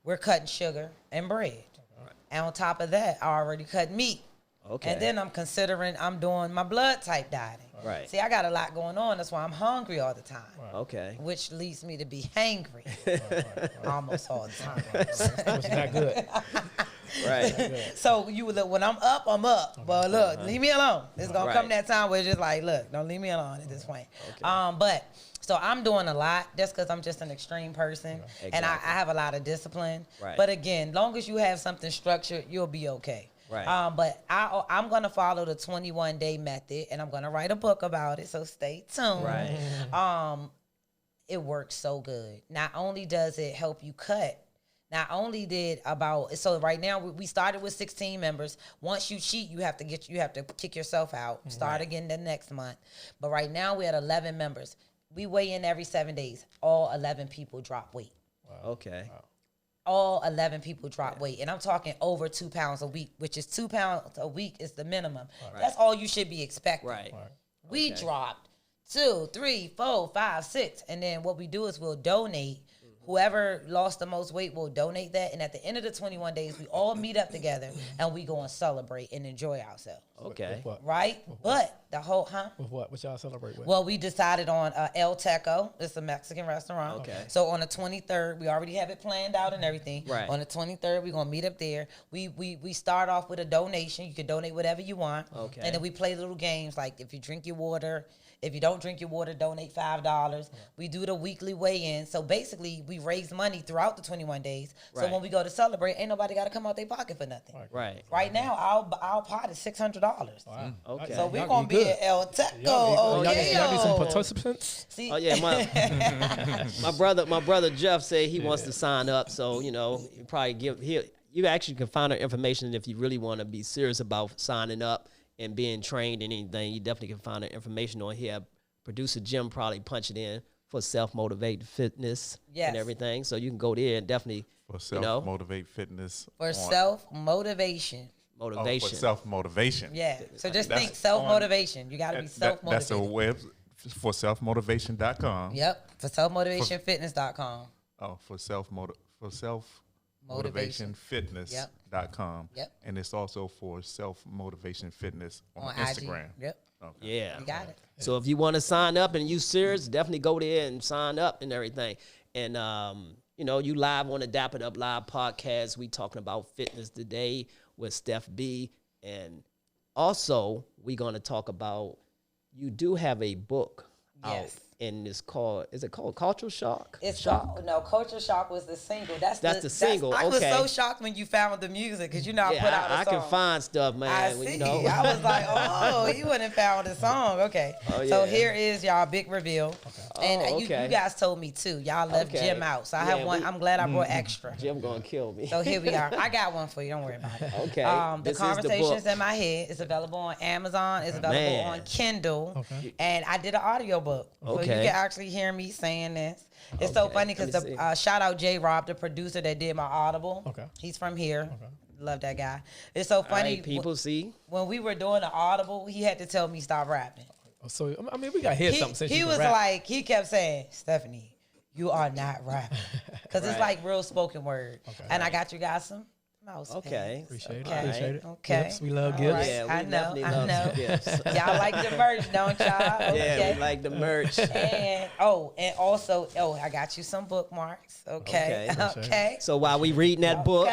we're cutting sugar and bread. And on top of that, I already cut meat. Okay. And then I'm doing my blood type dieting. Right. See, I got a lot going on. That's why I'm hungry all the time. Right. Okay. Which leads me to be hangry. Almost all the time. Which is not good. Right. So when I'm up, I'm up. Okay. But look, leave me alone. It's gonna come that time where it's just like, look, don't leave me alone at this point. Okay. But so I'm doing a lot just because I'm just an extreme person, exactly. And I have a lot of discipline. Right. But again, long as you have something structured, you'll be okay. Right. But I'm gonna follow the 21-day method, and I'm gonna write a book about it. So stay tuned. Right. It works so good. Not only does it help you cut. Not only so right now we started with 16 members. Once you cheat, you have to kick yourself out. Start again the next month. But right now we had 11 members. We weigh in every 7 days. All 11 people drop weight. Wow. Okay. Wow. All 11 people drop weight, and I'm talking over 2 pounds a week, which is 2 pounds a week is the minimum. Right. That's all you should be expecting. Right. We dropped 2, 3, 4, 5, 6, and then what we do is we'll donate. Whoever lost the most weight will donate that. And at the end of the 21 days, we all meet up together and we go and celebrate and enjoy ourselves. Okay. With what? Right? With but the whole, With what? What y'all celebrate with? Well, we decided on El Teco. It's a Mexican restaurant. Okay. So on the 23rd, we already have it planned out and everything. Right. On the 23rd, we're going to meet up there. We start off with a donation. You can donate whatever you want. Okay. And then we play little games like if you drink your water. If you don't drink your water, donate $5. Yeah. We do the weekly weigh-in. So basically, we raise money throughout the 21 days. Right. So when we go to celebrate, ain't nobody got to come out their pocket for nothing. Right now, our pot is $600. Wow. Okay. So we're going to be at El Teco. Y'all need some participants? See? Oh, yeah. My brother Jeff said he wants to sign up. So, you probably you actually can find our information if you really want to be serious about signing up and being trained in anything. You definitely can find the information on here. Producer Jim probably punch it in for self-motivated fitness and everything. So you can go there and definitely, for self-motivate fitness. For self-motivation. Motivation. For self-motivation. Yeah. So just think self-motivation. You got to be self-motivated. That's a web for selfmotivation.com. Yep. For selfmotivationfitness.com. For self-motivationfitness.com. Yep. And it's also for self-motivation fitness on Instagram. IG. Yep. Okay. Yeah. You got it. So if you want to sign up and you serious, definitely go there and sign up and everything. And, you live on the Dap It Up Live podcast. We talking about fitness today with Steph B. And also, we're going to talk about, you do have a book out and it's called, is it called Cultural Shock? It's Shock. No, Culture Shock was the single. That's the single. I was so shocked when you found the music because I put out a song. I can find stuff, man. I see. I was like, oh, you wouldn't have found a song. Okay. Oh, yeah. So here is y'all big reveal. Okay. And you guys told me too. Y'all left Jim out. So I have one. I'm glad I brought extra. Jim gonna kill me. So here we are. I got one for you. Don't worry about it. Okay. The Conversations in My Head is available on Amazon. It's available on Kindle. Okay. And I did an audio book. So you can actually hear me saying this. It's so funny because shout out J Rob, the producer that did my Audible. Okay. He's from here. Okay. Love that guy. It's so funny. Right, people see. When we were doing the Audible, he had to tell me stop rapping. So I mean, we got to hear something. Since he was like, he kept saying, Stephanie, you are not rapping, because it's like real spoken word. Okay. And I got you guys some mouse. Okay. Appreciate it. Okay. Gifts. We love gifts. Right. Yeah, we I know. Love gifts. Y'all like the merch, don't y'all? Okay. Yeah, we like the merch. And also, I got you some bookmarks. Okay. So while we reading that book,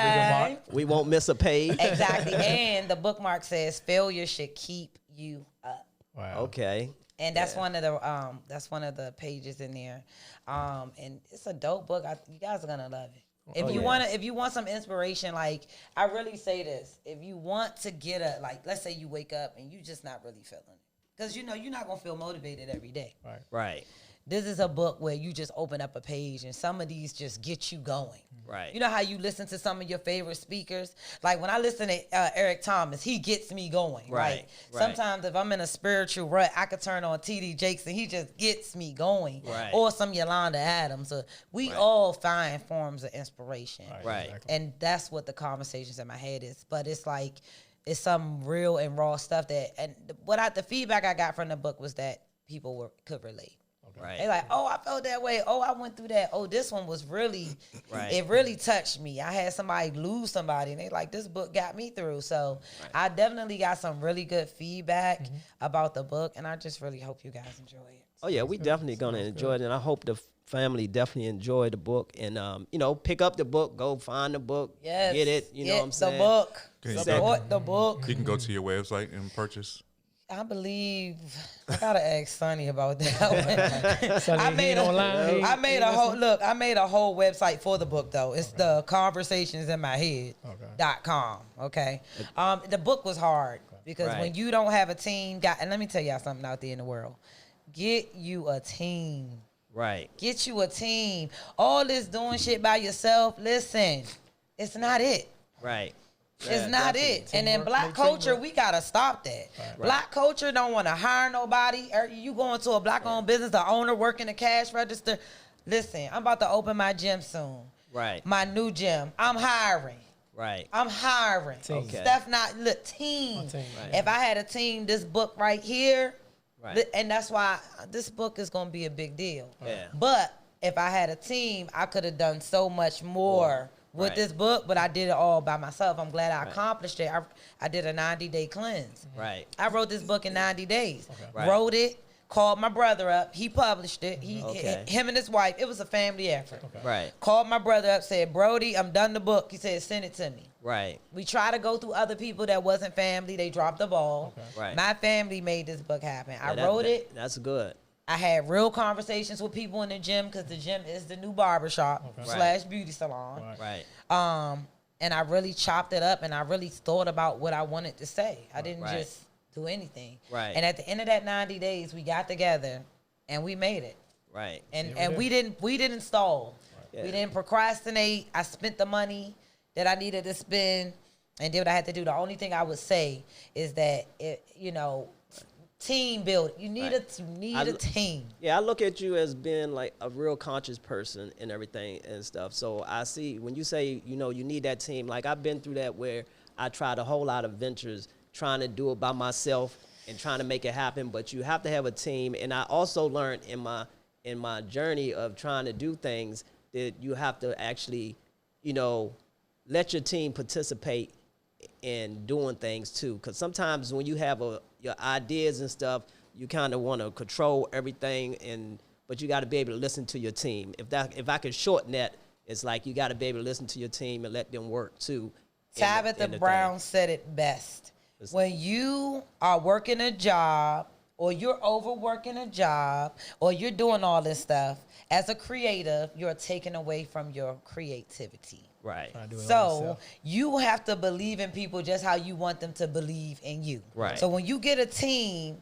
we won't miss a page. Exactly. And the bookmark says, "Failure should keep you up." Wow. Okay. And that's one of the pages in there. And it's a dope book. You guys are gonna love it. If you want some inspiration, like I really say this, if you want to get let's say you wake up and you just not really feeling it, because you're not gonna feel motivated every day. Right. This is a book where you just open up a page and some of these just get you going. Right. You know how you listen to some of your favorite speakers? Like when I listen to Eric Thomas, he gets me going. Right. Sometimes if I'm in a spiritual rut, I could turn on T.D. Jakes and he just gets me going. Right. Or some Yolanda Adams. We all find forms of inspiration. Right. And that's what the Conversations in My Head is. But it's like, it's some real and raw stuff the feedback I got from the book was that people could relate. Right. They like, oh, I felt that way. Oh, I went through that. Oh, this one was really, it really touched me. I had somebody lose somebody, and they like, this book got me through. So I definitely got some really good feedback about the book, and I just really hope you guys enjoy it. Oh, yeah, we definitely going to enjoy it, and I hope the family definitely enjoy the book. And, pick up the book, go find the book, get it, you know what I'm saying? The book. Support the book. You can go to your website and purchase. I believe I gotta ask Sonny about that. I made a whole website for the book though. It's the conversationsinmyhead.com. Okay. The book was hard because when you don't have a team, and let me tell y'all something out there in the world. Get you a team. Right. Get you a team. All this doing shit by yourself, listen, it's not it. Right. It's not it. And in black culture, we got to stop that. Black culture don't want to hire nobody. You go into a black-owned business, the owner working the cash register. Listen, I'm about to open my gym soon. Right. My new gym. I'm hiring. Right. I'm hiring. Okay. Steph team. Right. If I had a team, this book right here, and that's why this book is going to be a big deal. Yeah. But if I had a team, I could have done so much more with this book, but I did it all by myself. I'm glad I accomplished it. I did a 90-day cleanse. Right. I wrote this book in 90 days. Okay. Wrote it, called my brother up. He published it. Him and his wife. It was a family effort. Okay. Right. Called my brother up, said, Brody, I'm done the book. He said, send it to me. Right. We try to go through other people that wasn't family. They dropped the ball. Okay. Right. My family made this book happen. I wrote it. That's good. I had real conversations with people in the gym because the gym is the new barbershop / beauty salon. Right. And I really chopped it up and I really thought about what I wanted to say. I didn't just do anything. Right. And at the end of that 90 days, we got together and we made it. Right. And we didn't stall. Right. Yeah. We didn't procrastinate. I spent the money that I needed to spend and did what I had to do. The only thing I would say is that team building. You need a team. Yeah, I look at you as being like a real conscious person and everything and stuff. So I see when you say, you need that team, like I've been through that where I tried a whole lot of ventures trying to do it by myself and trying to make it happen, but you have to have a team. And I also learned in my journey of trying to do things that you have to actually, let your team participate in doing things too. Because sometimes when you have your ideas and stuff, you kind of want to control everything, but you got to be able to listen to your team. If I could shorten that, it's like you got to be able to listen to your team and let them work too. Tabitha Brown said it best. When you are working a job or you're overworking a job, or you're doing all this stuff, as a creative, you're taking away from your creativity. Right. So you have to believe in people just how you want them to believe in you. Right. So when you get a team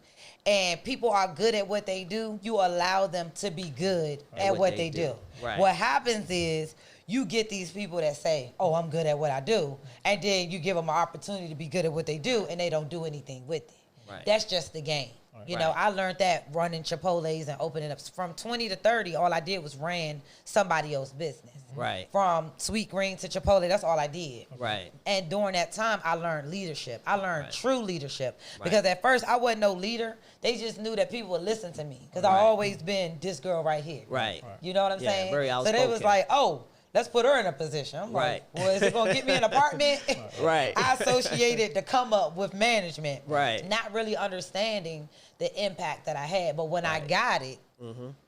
and people are good at what they do, you allow them to be good at what they do. Right. What happens is you get these people that say, oh, I'm good at what I do. And then you give them an opportunity to be good at what they do, and they don't do anything with it. Right. That's just the game. You know, I learned that running Chipotle's and opening up. From 20 to 30, all I did was ran somebody else's business. Right. From Sweet Green to Chipotle, that's all I did. Right. And during that time, I learned leadership. I learned true leadership. Because at first, I wasn't no leader. They just knew that people would listen to me. Because I always been this girl right here. Right. You know what I'm saying? Very outspoken. So they was like, oh, let's put her in a position. I'm like, well, is it going to get me an apartment? Right. I associated the come up with management. Right. Not really understanding the impact that I had. But when I got it,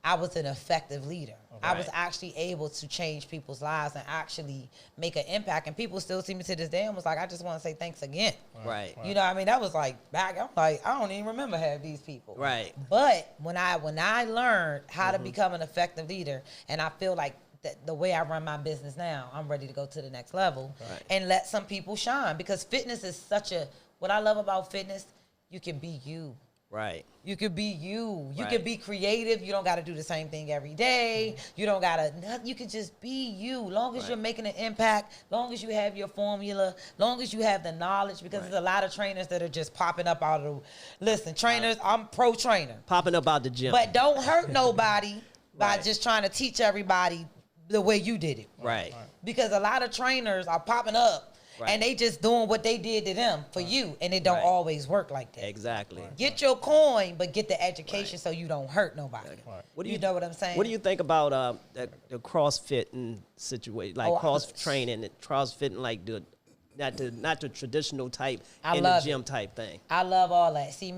I was an effective leader. I was actually able to change people's lives and actually make an impact. And people still see me to this day and was like, I just want to say thanks again. Right. You know what I mean? That was like back, I'm like, I don't even remember half these people. Right. But when I learned how to become an effective leader, and I feel like the way I run my business now, I'm ready to go to the next level and let some people shine. Because fitness is what I love about fitness, you can be you. Right. You could be you. You could be creative. You don't got to do the same thing every day. You don't got to, you can just be you. Long as you're making an impact, long as you have your formula, long as you have the knowledge, because there's a lot of trainers that are just popping up out of listen, trainers, I'm pro trainer. Popping up out the gym. But don't hurt nobody by just trying to teach everybody the way you did it. Right. Because a lot of trainers are popping up and they just doing what they did to them for you, and it don't always work like that. Exactly. Get your coin, but get the education so you don't hurt nobody. What do you know what I'm saying? What do you think about the CrossFitting situation, like cross training, CrossFitting, like not the traditional type in the gym type thing? I love all that. See,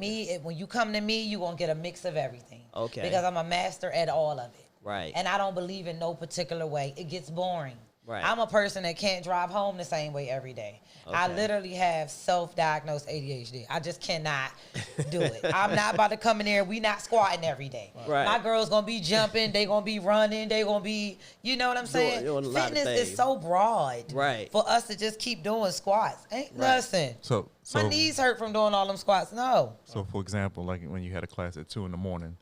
when you come to me, you gonna get a mix of everything. Okay. Because I'm a master at all of it. Right. And I don't believe in no particular way. It gets boring. Right. I'm a person that can't drive home the same way every day. Okay. I literally have self-diagnosed ADHD. I just cannot do it. I'm not about to come in there. We not squatting every day. Right. My girl's going to be jumping. They going to be running. They going to be, you know what I'm saying? Doing Fitness is so broad for us to just keep doing squats. Ain't nothing. So my knees hurt from doing all them squats. No. So, for example, like when you had a class at 2 a.m,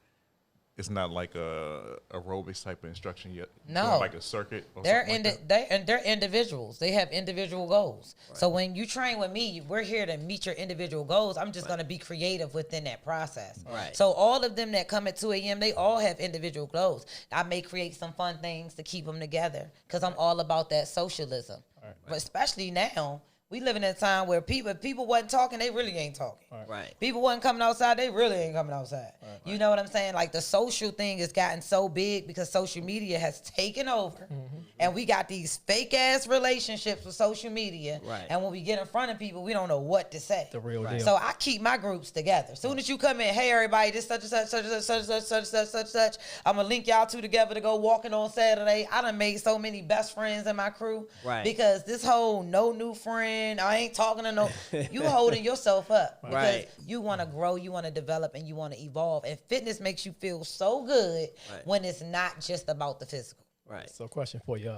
it's not like a aerobics type of instruction yet. No, like a circuit. Or they're they're individuals. They have individual goals. Right. So when you train with me, we're here to meet your individual goals. I'm just going to be creative within that process. Right. So all of them that come at 2 a.m., they all have individual goals. I may create some fun things to keep them together because I'm all about that socialism. Right. But especially now. We live in a time where people wasn't talking, they really ain't talking. Right. People wasn't coming outside, they really ain't coming outside. Right. You know what I'm saying? Like the social thing has gotten so big because social media has taken over. And we got these fake ass relationships with social media. Right. And when we get in front of people, we don't know what to say. The real deal. So I keep my groups together. As soon as you come in, hey everybody, this such and such, such and such, such and such, such and such. I'm gonna link y'all two together to go walking on Saturday. I done made so many best friends in my crew. Right. Because this whole no new friend, I ain't talking to no. You holding yourself up because you want to grow, you want to develop, and you want to evolve. And fitness makes you feel so good when it's not just about the physical. Right. So, question for you: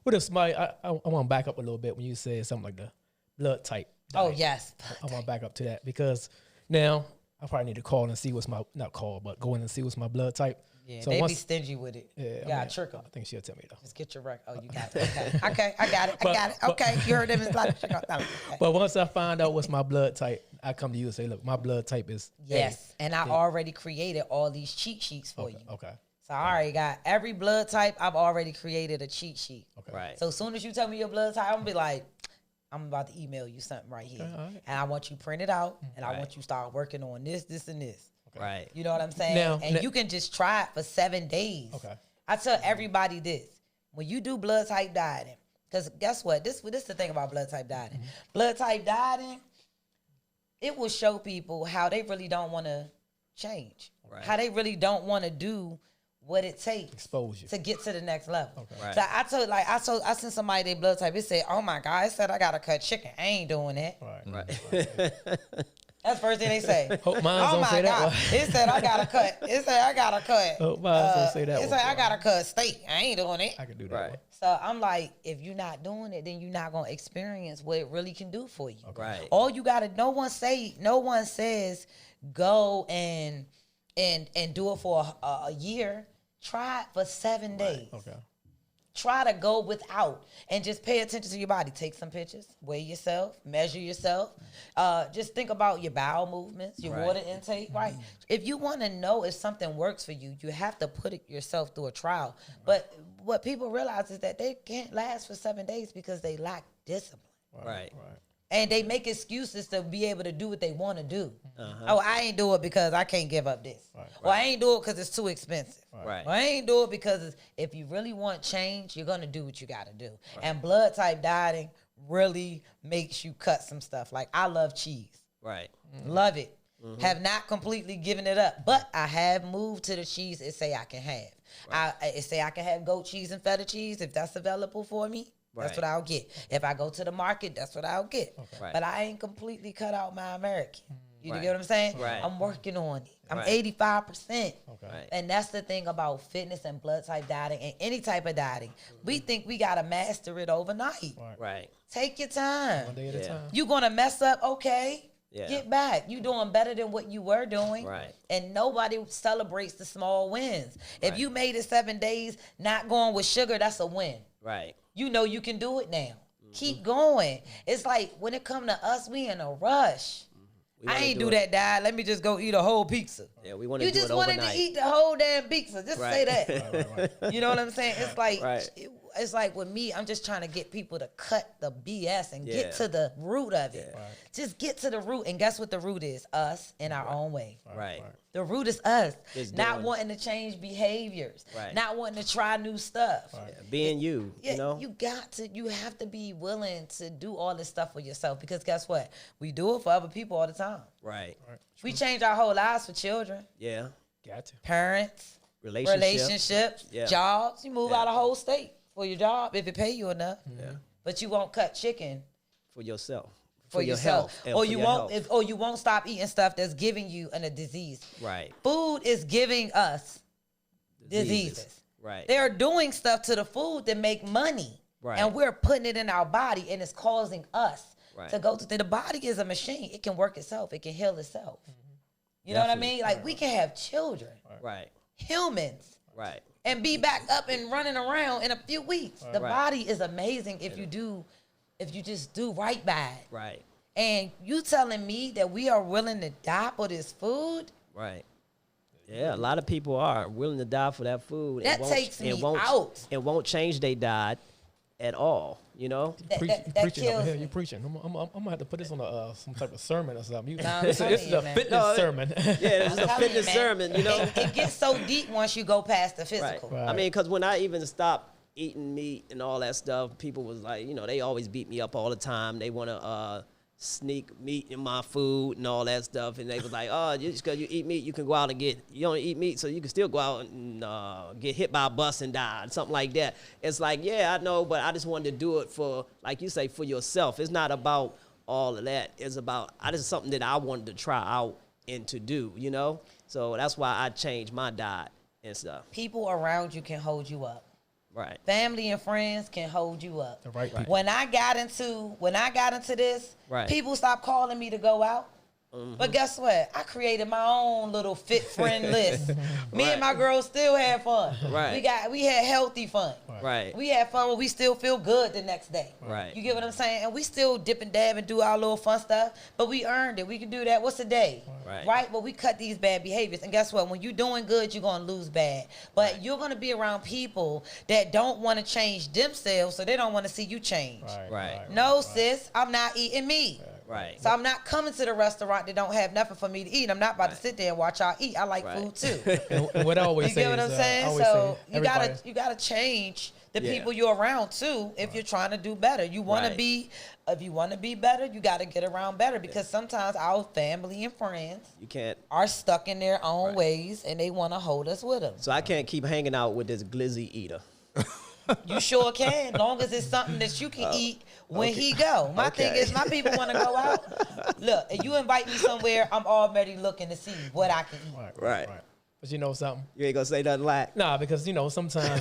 what if somebody? I want to back up a little bit when you said something like the blood type. Oh yes. I want to back up to that because now I probably need to call and see what's my go in and see what's my blood type. Yeah, so they be stingy with it. Yeah, you gotta trick them. I think she'll tell me though. Just get your record. Oh, you got it. Okay, I got it. Okay, you heard them. But once I find out what's my blood type, I come to you and say, look, my blood type is yes, and I already created all these cheat sheets for you. Okay. So I already got every blood type. I've already created a cheat sheet. Okay. Right. So as soon as you tell me your blood type, I'm gonna be like, I'm about to email you something right here, and I want you to print it out, and I want you to start working on this, and this. Right. You know what I'm saying? Now, you can just try it for 7 days. Okay. I tell everybody this. When you do blood type dieting, because guess what? This is the thing about blood type dieting. Blood type dieting, it will show people how they really don't want to change. Right. How they really don't want to do what it takes exposure to get to the next level. Okay. Right. So I sent somebody their blood type. It said, oh my God, it said I got to cut chicken. I ain't doing that. Right. That's the first thing they say. Hope mine don't say that one. It said I gotta cut. It said I gotta cut. Hope mine don't say that one. It said I gotta cut steak. I ain't doing it. I can do that one. So I'm like, if you're not doing it, then you're not gonna experience what it really can do for you. Okay. Right. All you gotta, no one says go and do it for a year. Try it for 7 days. Okay. Try to go without and just pay attention to your body. Take some pictures, weigh yourself, measure yourself. Just think about your bowel movements, your water intake, right? If you want to know if something works for you, you have to put it yourself through a trial. But what people realize is that they can't last for 7 days because they lack discipline. Right. And they make excuses to be able to do what they want to do. Oh, I ain't do it because I can't give up this. Or I ain't do it because it's too expensive. Or I ain't do it because if you really want change, you're going to do what you got to do. And blood type dieting really makes you cut some stuff. Like, I love cheese. Right. Love it. Have not completely given it up. But I have moved to the cheese it say I can have. It say I can have goat cheese and feta cheese if that's available for me. That's what I'll get. If I go to the market, that's what I'll get. But I ain't completely cut out my American. You get what I'm saying? I'm working on it. I'm 85%. And that's the thing about fitness and blood type dieting and any type of dieting. We think we got to master it overnight. Take your time. One day at a time. You going to mess up, okay. Get back. You doing better than what you were doing. And nobody celebrates the small wins. If you made it 7 days not going with sugar, that's a win. You know you can do it now. Keep going. It's like when it come to us, we in a rush. I ain't do that diet. Let me just go eat a whole pizza. Yeah, we want to do it You just overnight. wanted to eat the whole damn pizza. Just say that. You know what I'm saying? It's like it's like with me, I'm just trying to get people to cut the BS and get to the root of it. Just get to the root. And guess what the root is? Us in our own way. The root is us. Not wanting to change behaviors. Not wanting to try new stuff. Being you, you know? You have to be willing to do all this stuff for yourself because guess what? We do it for other people all the time. We change our whole lives for children. Got to. Parents. Relationships. Jobs. You move out of whole state for your job if it pay you enough. But you won't cut chicken. For yourself. For your yourself. health. Or you won't stop eating stuff that's giving you a disease. Food is giving us diseases. They're doing stuff to the food that make money. And we're putting it in our body and it's causing us to go through. The body is a machine. It can work itself. It can heal itself. You know what I mean? Like we can have children. Humans. And be back up and running around in a few weeks. The body is amazing if you just do right by it. And you telling me that we are willing to die for this food? Yeah, a lot of people are willing to die for that food. That takes me out. It won't change their diet at all, you know? That preaching over here. You preaching. I'm gonna have to put this on some type of sermon or something. This is a fitness sermon. Yeah, this is a fitness sermon, you know? It gets so deep once you go past the physical. I mean, because when I even stopped eating meat and all that stuff, people was like, you know, they always beat me up all the time. They want to sneak meat in my food and all that stuff. And they was like, oh, just because you eat meat, you can go out and you don't eat meat, so you can still go out and get hit by a bus and die, something like that. It's like, yeah, I know, but I just wanted to do it for, like you say, for yourself. It's not about all of that. It's about, this is something that I wanted to try out and to do, you know? So that's why I changed my diet and stuff. People around you can hold you up. Family and friends can hold you up. The right people. When I got into this, people stopped calling me to go out. But guess what? I created my own little fit friend list. Me and my girls still had fun. We had healthy fun. We had fun where we still feel good the next day. You get what I'm saying? And we still dip and dab and do our little fun stuff, but we earned it. We can do that. What's a day? Right? But we cut these bad behaviors. And guess what? When you're doing good, you're going to lose bad. But you're going to be around people that don't want to change themselves, so they don't want to see you change. No, sis, I'm not eating meat. So I'm not coming to the restaurant that don't have nothing for me to eat. I'm not about to sit there and watch y'all eat. I like food too. And what I always you say get what is, I'm saying? So you gotta change the people you're around too if you're trying to do better. You want to be, if you want to be better, you got to get around better because sometimes our family and friends are stuck in their own ways and they want to hold us with them. So I can't keep hanging out with this glizzy eater. You sure can, long as it's something that you can eat when he go. My thing is, my people want to go out. Look, if you invite me somewhere, I'm already looking to see what I can eat. Right. But you know something? You ain't gonna say nothing like. Nah, because sometimes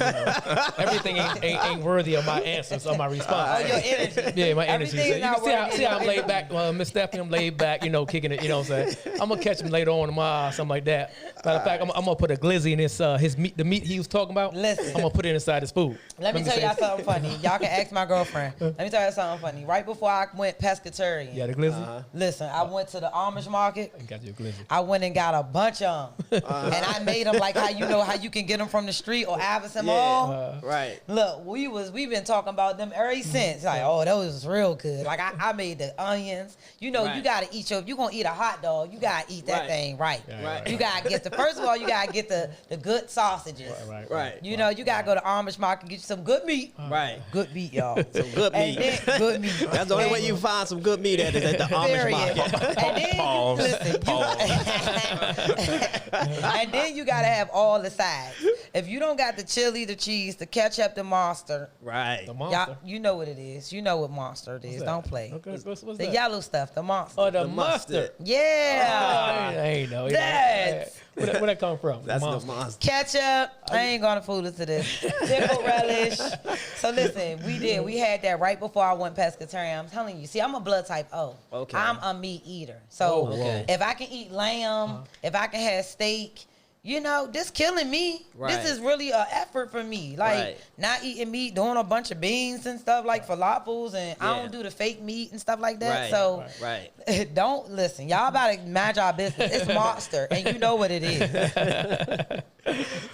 everything ain't worthy of my answers or my response. Oh, your energy. Yeah, my energy. Everything is not See how I'm laid back. Miss Stephanie, I'm laid back. Kicking it. You know what I'm saying? I'm gonna catch him later on tomorrow, something like that. Matter of fact, I'm gonna put a glizzy in his meat. The meat he was talking about. Listen, I'm gonna put it inside his food. Let me tell y'all something funny. Y'all can ask my girlfriend. Let me tell you something funny. Right before I went pescatarian. Yeah, the glizzy. Listen, I went to the Amish market. You got your glizzy. I went and got a bunch of them, and I made them like how how you can get them from the street or Addison Mall. Right. Look, we've been talking about them ever since. Like, oh, those was real good. Like I made the onions. You gotta eat if you gonna eat a hot dog, you gotta eat that thing right. Right. You gotta get first of all, you gotta get the good sausages. Right. You gotta go to Amish market and get you some good meat. Right. Good meat, y'all. Some good meat. Good meat. That's the only way you find some good meat at is at the Amish market. And then, and then you gotta have all the sides. If you don't got the chili, the cheese, the ketchup, the monster, right? The monster. You know what it is. You know what monster it is. Don't play. Okay, what's the that? yellow stuff, the monster. Oh, the mustard. Yeah. I ain't know. That's Where that come from? That's the monster. Ketchup. I ain't gonna fool us to this. Pickle relish. So listen, we had that right before I went pescatarian. I'm telling you. See, I'm a blood type O. Okay. I'm a meat eater. So okay. if I can eat lamb, if I can have steak, this killing me. Right. This is really an effort for me. Like not eating meat, doing a bunch of beans and stuff like falafels, and I don't do the fake meat and stuff like that. Right. So don't listen. Y'all about to manage our business. It's monster, and you know what it is.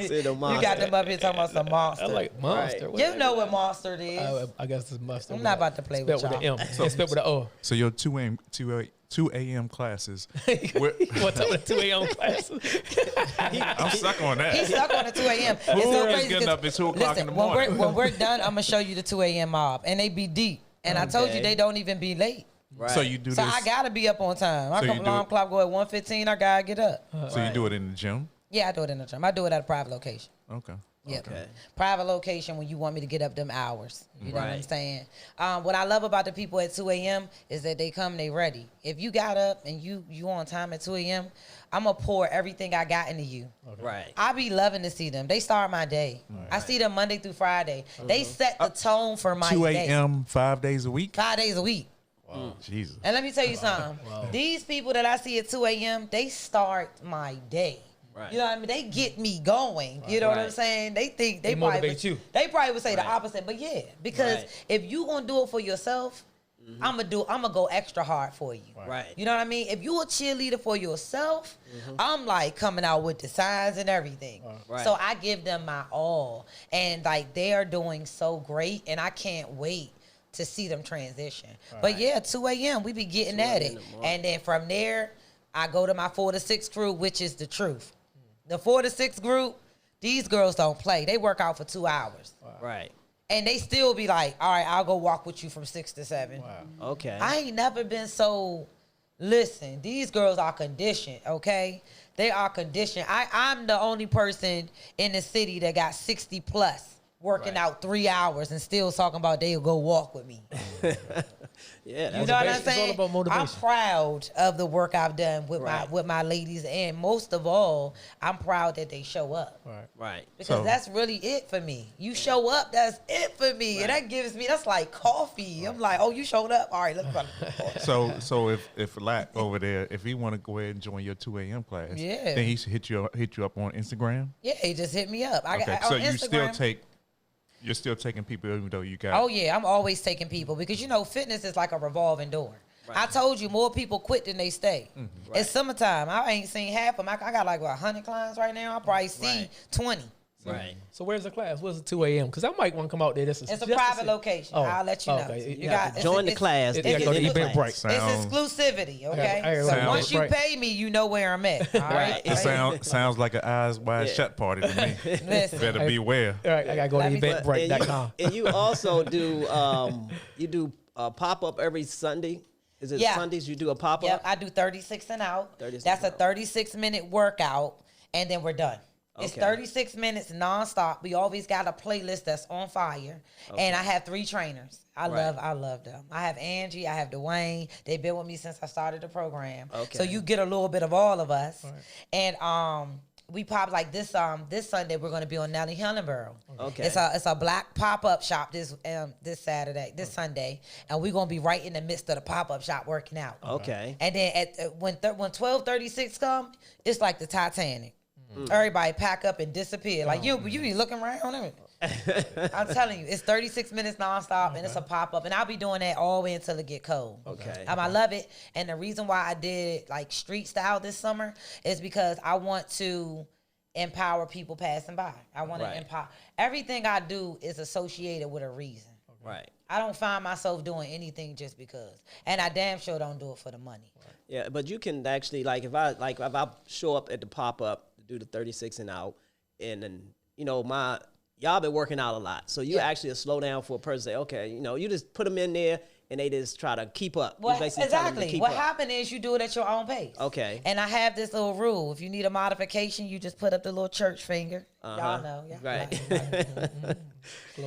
See the monster. You got them up here talking about some monster. I like monster. Right. You know what monster it is. I guess it's mustard. I'm not about to play with y'all. Spelled with an M. Spelled with an O. So your 2 a.m. classes. What's up with the 2 a.m. classes? I'm stuck on that. He's stuck on the 2 a.m. Who It's so is crazy. getting up at 2 o'clock in the morning? When we're done, I'm going to show you the 2 a.m. mob. And they be deep. And I told you they don't even be late. Right. So you do So this. I got to be up on time. My So you do alarm it- clock go at 1:15. I got to get up. So you do it in the gym? Yeah, I do it in the gym. I do it at a private location. Okay. Yep. Okay. Private location when you want me to get up them hours. You know what I'm Right. saying? What I love about the people at 2 a.m. is that they come, they ready. If you got up and you on time at 2 a.m., I'm going to pour everything I got into you. Okay. Right. I be loving to see them. They start my day. I see them Monday through Friday. They set the tone for my 2 day. a.m. 5 days a week? 5 days a week. Wow. Jesus. And let me tell you something. These people that I see at 2 a.m., they start my day. Right. You know what I mean? They get me going. You know what I'm Right. saying? They think They probably motivate you. They probably would say the Right. opposite, but yeah, because Right. if you gonna do it for yourself, I'm gonna go extra hard for you. Right. You know what I mean? If you a cheerleader for yourself, I'm like coming out with the signs and everything. Right. So I give them my all, and like they are doing so great, and I can't wait to see them transition. But yeah, 2 a.m. we be getting 2 at a.m. it, in the morning. and then from there, I go to my 4 to 6 crew, which is the truth. The 4 to 6 group, these girls don't play. They work out for 2 hours. Right. And they still be like, all right, I'll go walk with you from 6 to 7. Wow. Okay. I ain't never been so, listen, these girls are conditioned, okay? They are conditioned. I'm the only person in the city that got 60 plus working out 3 hours and still talking about they'll go walk with me. Yeah. You know what I'm It's all saying? about motivation. I'm proud of the work I've done with Right. my ladies, and most of all, I'm proud that they show up. Right. Right. Because So- that's really it for me. You show up, that's it for me. And that gives me, that's like coffee. I'm like, oh, you showed up? All right, let's go. So if Lack over there, if he want to go ahead and join your 2 a.m. class, Yeah. then he should hit you up on Instagram. Yeah, he just hit me up. Okay. On So you Instagram, you're still taking people even though you got. oh, yeah, I'm always taking people because, fitness is like a revolving door. I told you, more people quit than they stay. It's summertime. I ain't seen half of them. I got like 100 clients right now. I probably see 20. Right. So where's the class? What's the 2 a.m.? Because I might want to come out there. It's a private location. Oh, I'll let you know. okay. You got Join the class. You Get got to go to in the Eventbrite. class. Sounds- It's exclusivity, okay? I So heard once you Eventbrite. pay me, you know where I'm at. All right. It sounds like an eyes wide shut party to me. Listen. Better beware. All right, I got to go to Let me- eventbrite.com. And you also do pop up every Sunday. Is it Yeah. Sundays you do a pop up? Yep, I do 36 and out. 36 That's and a out. 36-minute workout, and then we're done. It's 36 minutes nonstop. We always got a playlist that's on fire. And I have 3 trainers. I love them. I have Angie, I have Dwayne. They've been with me since I started the program. So you get a little bit of all of us. And we pop like this Sunday we're gonna be on Nelly Hillenborough. It's a black pop-up shop this Sunday, and we're gonna be right in the midst of the pop-up shop working out. And then when 12:36 come, it's like the Titanic. Everybody pack up and disappear. Like you be looking around. I'm telling you, it's 36 minutes nonstop, and it's a pop-up, and I'll be doing that all the way until it get cold. I love it, and the reason why I did like street style this summer is because I want to empower people passing by. I want to empower. Everything I do is associated with a reason. I don't find myself doing anything just because, and I damn sure don't do it for the money. Yeah, but you can actually if I show up at the pop-up, do the 36 and out, and then y'all been working out a lot, so you actually slow down for a person. Say, okay, you just put them in there, and they just try to keep up. Well, exactly. What happened is you do it at your own pace. And I have this little rule: if you need a modification, you just put up the little church finger. Y'all know,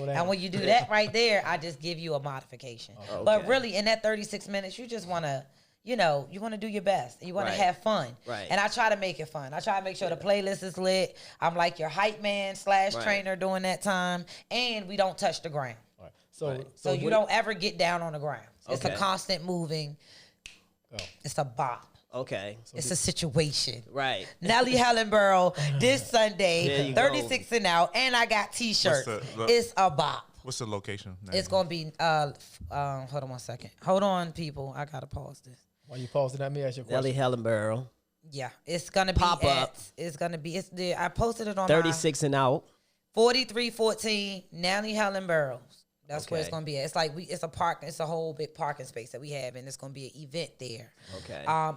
And when you do that right there, I just give you a modification. But really, in that 36 minutes, you just want to. You want to do your best. You want to have fun. And I try to make it fun. I try to make sure the playlist is lit. I'm like your hype man / trainer during that time. And we don't touch the ground. So you don't ever get down on the ground. It's a constant moving. It's a bop. It's a situation. Nelly Hillenborough this Sunday, 36 and out. And I got T-shirts. It's a bop. What's the location? It's going to be, hold on 1 second. Hold on, people. I got to pause this. While you pause it, let me ask you a question. Nelly Hillenborough. Yeah, it's going to be pop up. It's going to be, I posted it on 36 and out. 4314 Nelly Hillenborough. That's where it's going to be at. It's like it's a park. It's a whole big parking space that we have, and it's going to be an event there.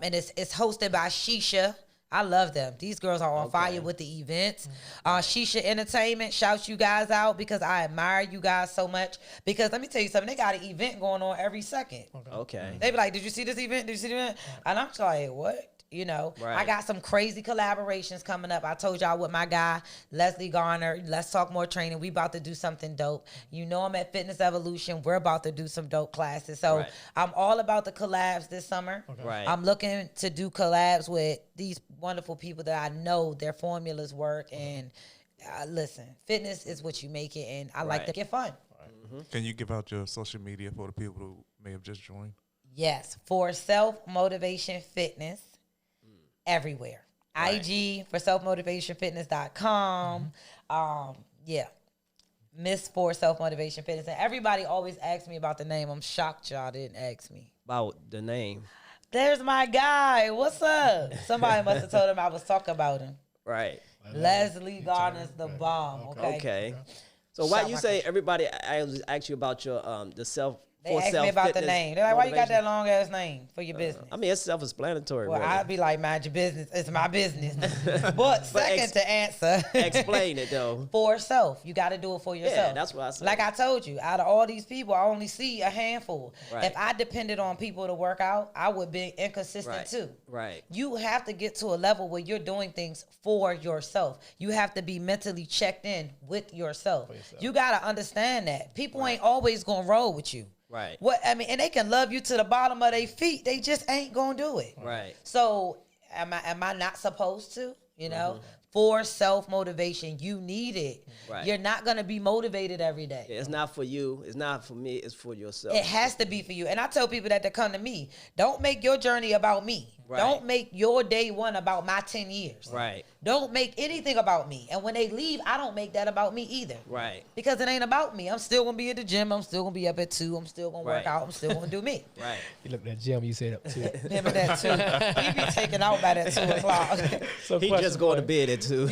And it's hosted by Shisha. I love them. These girls are on fire with the events. Shisha Entertainment, shout you guys out because I admire you guys so much. Because let me tell you something, they got an event going on every second. They be like, did you see this event? Did you see the event? And I'm like, what? I got some crazy collaborations coming up. I told y'all with my guy, Leslie Garner, Let's Talk More Training. We about to do something dope. I'm at Fitness Evolution. We're about to do some dope classes. So I'm all about the collabs this summer. I'm looking to do collabs with these wonderful people that I know their formulas work. And listen, fitness is what you make it. And I like to get fun. Can you give out your social media for the people who may have just joined? Yes, for Self-Motivation Fitness. Everywhere. IG for selfmotivationfitness.com. Miss for Self-Motivation Fitness. And everybody always asks me about the name. I'm shocked y'all didn't ask me. About the name. There's my guy. What's up? Somebody must have told him I was talking about him. Leslie Garner's the bomb. Okay. So why you say everybody ask you about your the self They ask me about the name. They're like, why you got that long ass name for your business? I mean, it's self-explanatory. Well, I'd be like, mind your business. It's my business. But second to answer. Explain it though. For self. You got to do it for yourself. Yeah, that's what I said. Like I told you, out of all these people, I only see a handful. If I depended on people to work out, I would be inconsistent too. You have to get to a level where you're doing things for yourself. You have to be mentally checked in with yourself. You got to understand that. People ain't always going to roll with you. What I mean, and they can love you to the bottom of their feet. They just ain't gonna do it. So am I not supposed to? For self-motivation, you need it. You're not gonna be motivated every day. It's not for you. It's not for me. It's for yourself. It has to be for you. And I tell people that come to me, don't make your journey about me. Don't make your day one about my 10 years. Don't make anything about me. And when they leave, I don't make that about me either. Because it ain't about me. I'm still going to be at the gym. I'm still going to be up at 2. I'm still going to work out. I'm still going to do me. You look at that gym, you said up 2. Him at that 2. He be taken out by that 2 o'clock. So he just going to bed at 2.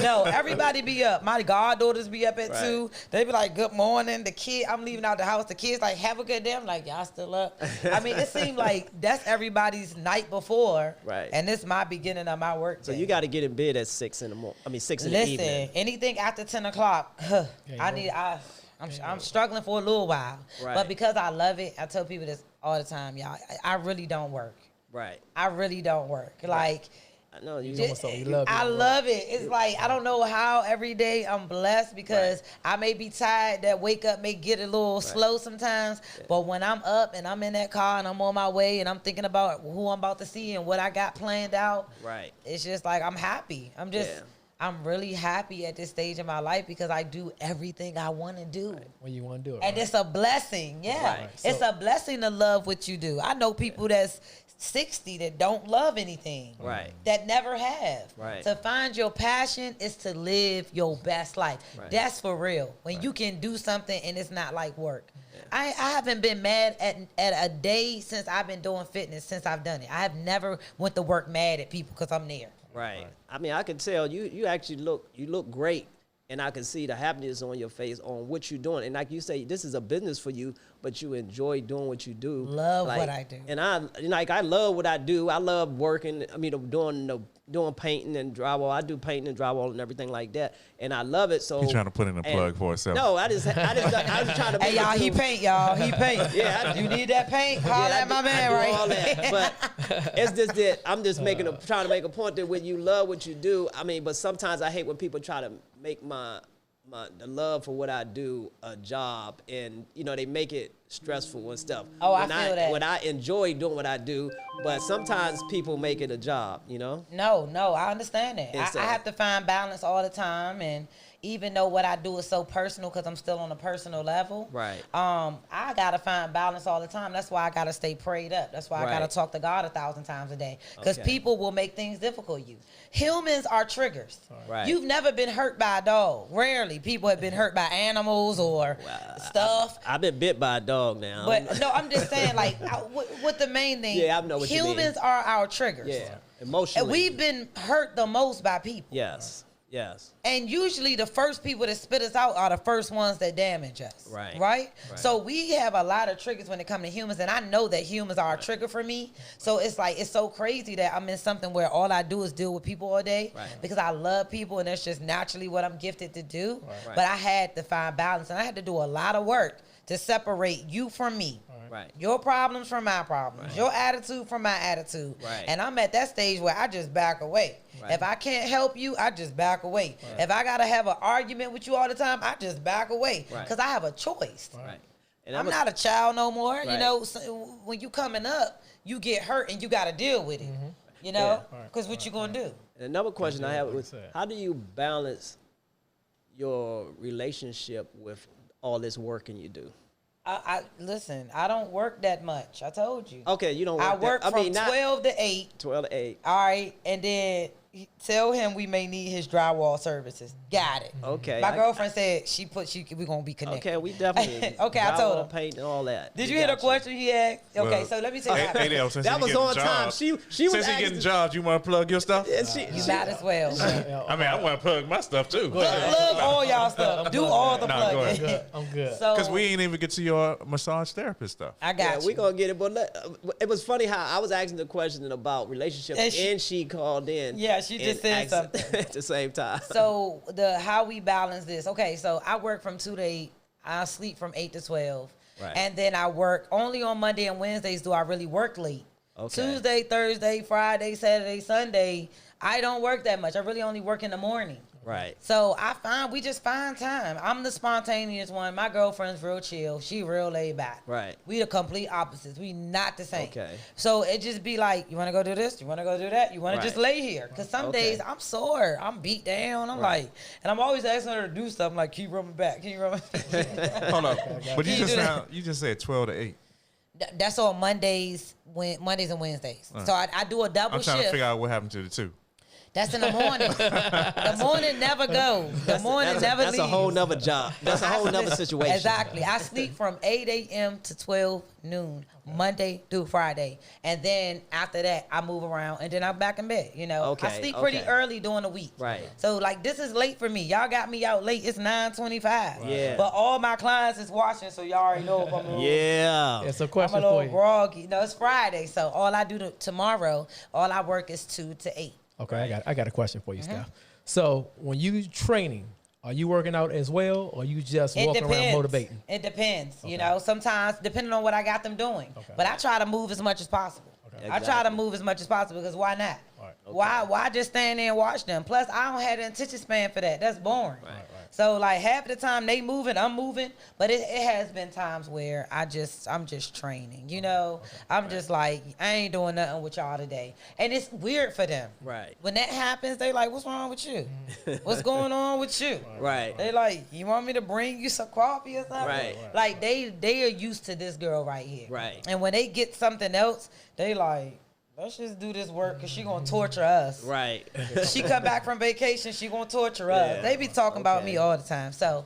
No, everybody be up. My goddaughters be up at 2. They be like, good morning. The kid, I'm leaving out the house. The kids like, have a good day. I'm like, y'all still up? I mean, it seemed like that's everybody's night before. And this is my beginning of my work day. So you got to get in bed at 6 in the morning. I mean, 6 in the evening. Listen, anything after 10 o'clock, I'm struggling for a little while. But because I love it, I tell people this all the time, y'all. I really don't work. I really don't work. Like, I know you. I love it. It's like I don't know how every day I'm blessed because I may be tired. That wake up may get a little slow sometimes. Yeah. But when I'm up and I'm in that car and I'm on my way and I'm thinking about who I'm about to see and what I got planned out, it's just like I'm happy. I'm really happy at this stage of my life because I do everything I want to do. When you want to do it. And it's a blessing. Yeah. It's a blessing to love what you do. I know people that's 60 that don't love anything. That never have. To find your passion is to live your best life. That's for real. When you can do something and it's not like work. I haven't been mad at a day since I've been doing fitness, since I've done it. I have never went to work mad at people because I'm there. I mean, I can tell you actually look great, and I can see the happiness on your face on what you're doing. And like you say, this is a business for you, but you enjoy doing what you do. Love what I do. And I love what I do. I love working. I mean, doing painting and drywall. I do painting and drywall and everything like that, and I love it. So he's trying to put in a plug for himself. No, I was trying to. Hey, y'all, he paint, y'all. He paint. Yeah, you need that paint? Holler at my man, right? All that. But it's just that I'm just trying to make a point that when you love what you do, I mean, but sometimes I hate when people try to make the love for what I do a job, and they make it stressful and stuff. Oh, I feel that. When I enjoy doing what I do, but sometimes people make it a job, No, I understand that. I have to find balance all the time, and even though what I do is so personal because I'm still on a personal level, I gotta find balance all the time. That's why I gotta stay prayed up. That's why I gotta talk to God 1,000 times a day, because people will make things difficult for you. Humans are triggers. You've never been hurt by a dog. Rarely people have been hurt by animals or stuff. I've been bit by a dog now. But no, I'm just saying, like, what the main thing. Yeah, I know what you mean. Humans are our triggers. Yeah, emotionally. And we've been hurt the most by people. Yes. And usually the first people that spit us out are the first ones that damage us. Right? So we have a lot of triggers when it comes to humans, and I know that humans are a trigger for me. So it's like, it's so crazy that I'm in something where all I do is deal with people all day because I love people, and that's just naturally what I'm gifted to do. But I had to find balance, and I had to do a lot of work to separate you from me. Your problems from my problems. Your attitude from my attitude. And I'm at that stage where I just back away. If I can't help you, I just back away. If I got to have an argument with you all the time, I just back away because I have a choice. And I'm not a child no more. So when you coming up, you get hurt and you got to deal with it. Because what you going to do? And another question I have was, how do you balance your relationship with all this working you do? Listen, I don't work that much. I told you. Okay, you don't work I work from 12 to 8. 12 to 8. All right, and then tell him we may need his drywall services. Got it. Okay. My girlfriend said we're going to be connected. Okay, we definitely. Okay, I told him. Paint and all that. Did you hear the question he asked? Okay, so let me tell you. That was on time. She was since he getting jobs, you want to plug your stuff? You might as well. I mean, I want to plug my stuff too. Plug all y'all stuff. Do all the plugging. I'm good. Because we ain't even get to your massage therapist stuff. I got you. We're going to get it. But it was funny how I was asking the question about relationships, and she called in. Yeah, she just said something. At the same time. So how we balance this. Okay, so I work from 2 to 8. I sleep from 8 to 12. And then I work only on Monday and Wednesdays do I really work late. Tuesday, Thursday, Friday, Saturday, Sunday, I don't work that much. I really only work in the morning. So we just find time. I'm the spontaneous one. My girlfriend's real chill. She real laid back. We the complete opposites. We not the same. So it just be like, you want to go do this? You want to go do that? You want to just lay here? Because some days I'm sore. I'm beat down. I'm like, and I'm always asking her to do stuff. I'm like, keep rubbing back. Can you rub back? Hold up. But you just said 12 to 8. That's on Mondays and Wednesdays. So I do a double shift. I'm trying to figure out what happened to the 2. That's in the morning. The morning never goes. The morning never leaves. That's a whole nother job. That's a whole nother situation. Exactly. I sleep from 8 a.m. to 12 noon, Monday through Friday. And then after that, I move around, and then I'm back in bed. I sleep pretty early during the week. So, like, this is late for me. Y'all got me out late. It's 9:25. But all my clients is watching, so y'all already know if I'm a little, It's a question I'm a little groggy. No, it's Friday. So all I do tomorrow, all I work is 2 to 8. Okay, I got a question for you, Steph. So when you training, are you working out as well, or you just walking around motivating? It depends. Sometimes depending on what I got them doing. But I try to move as much as possible. I try to move as much as possible because why not? Okay. Why just stand there and watch them? Plus, I don't have the attention span for that. That's boring. Right. So like half the time they moving, I'm moving, but it has been times where I'm just training. You know, I'm just like, I ain't doing nothing with y'all today, and it's weird for them. Right. When that happens, they like, what's wrong with you? What's going on with you? Right. They like, you want me to bring you some coffee or something? Right. Like they are used to this girl right here. Right. And when they get something else, they like, let's just do this work because she gonna torture us. Right. She come back from vacation, she gonna torture us. They be talking about me all the time. So,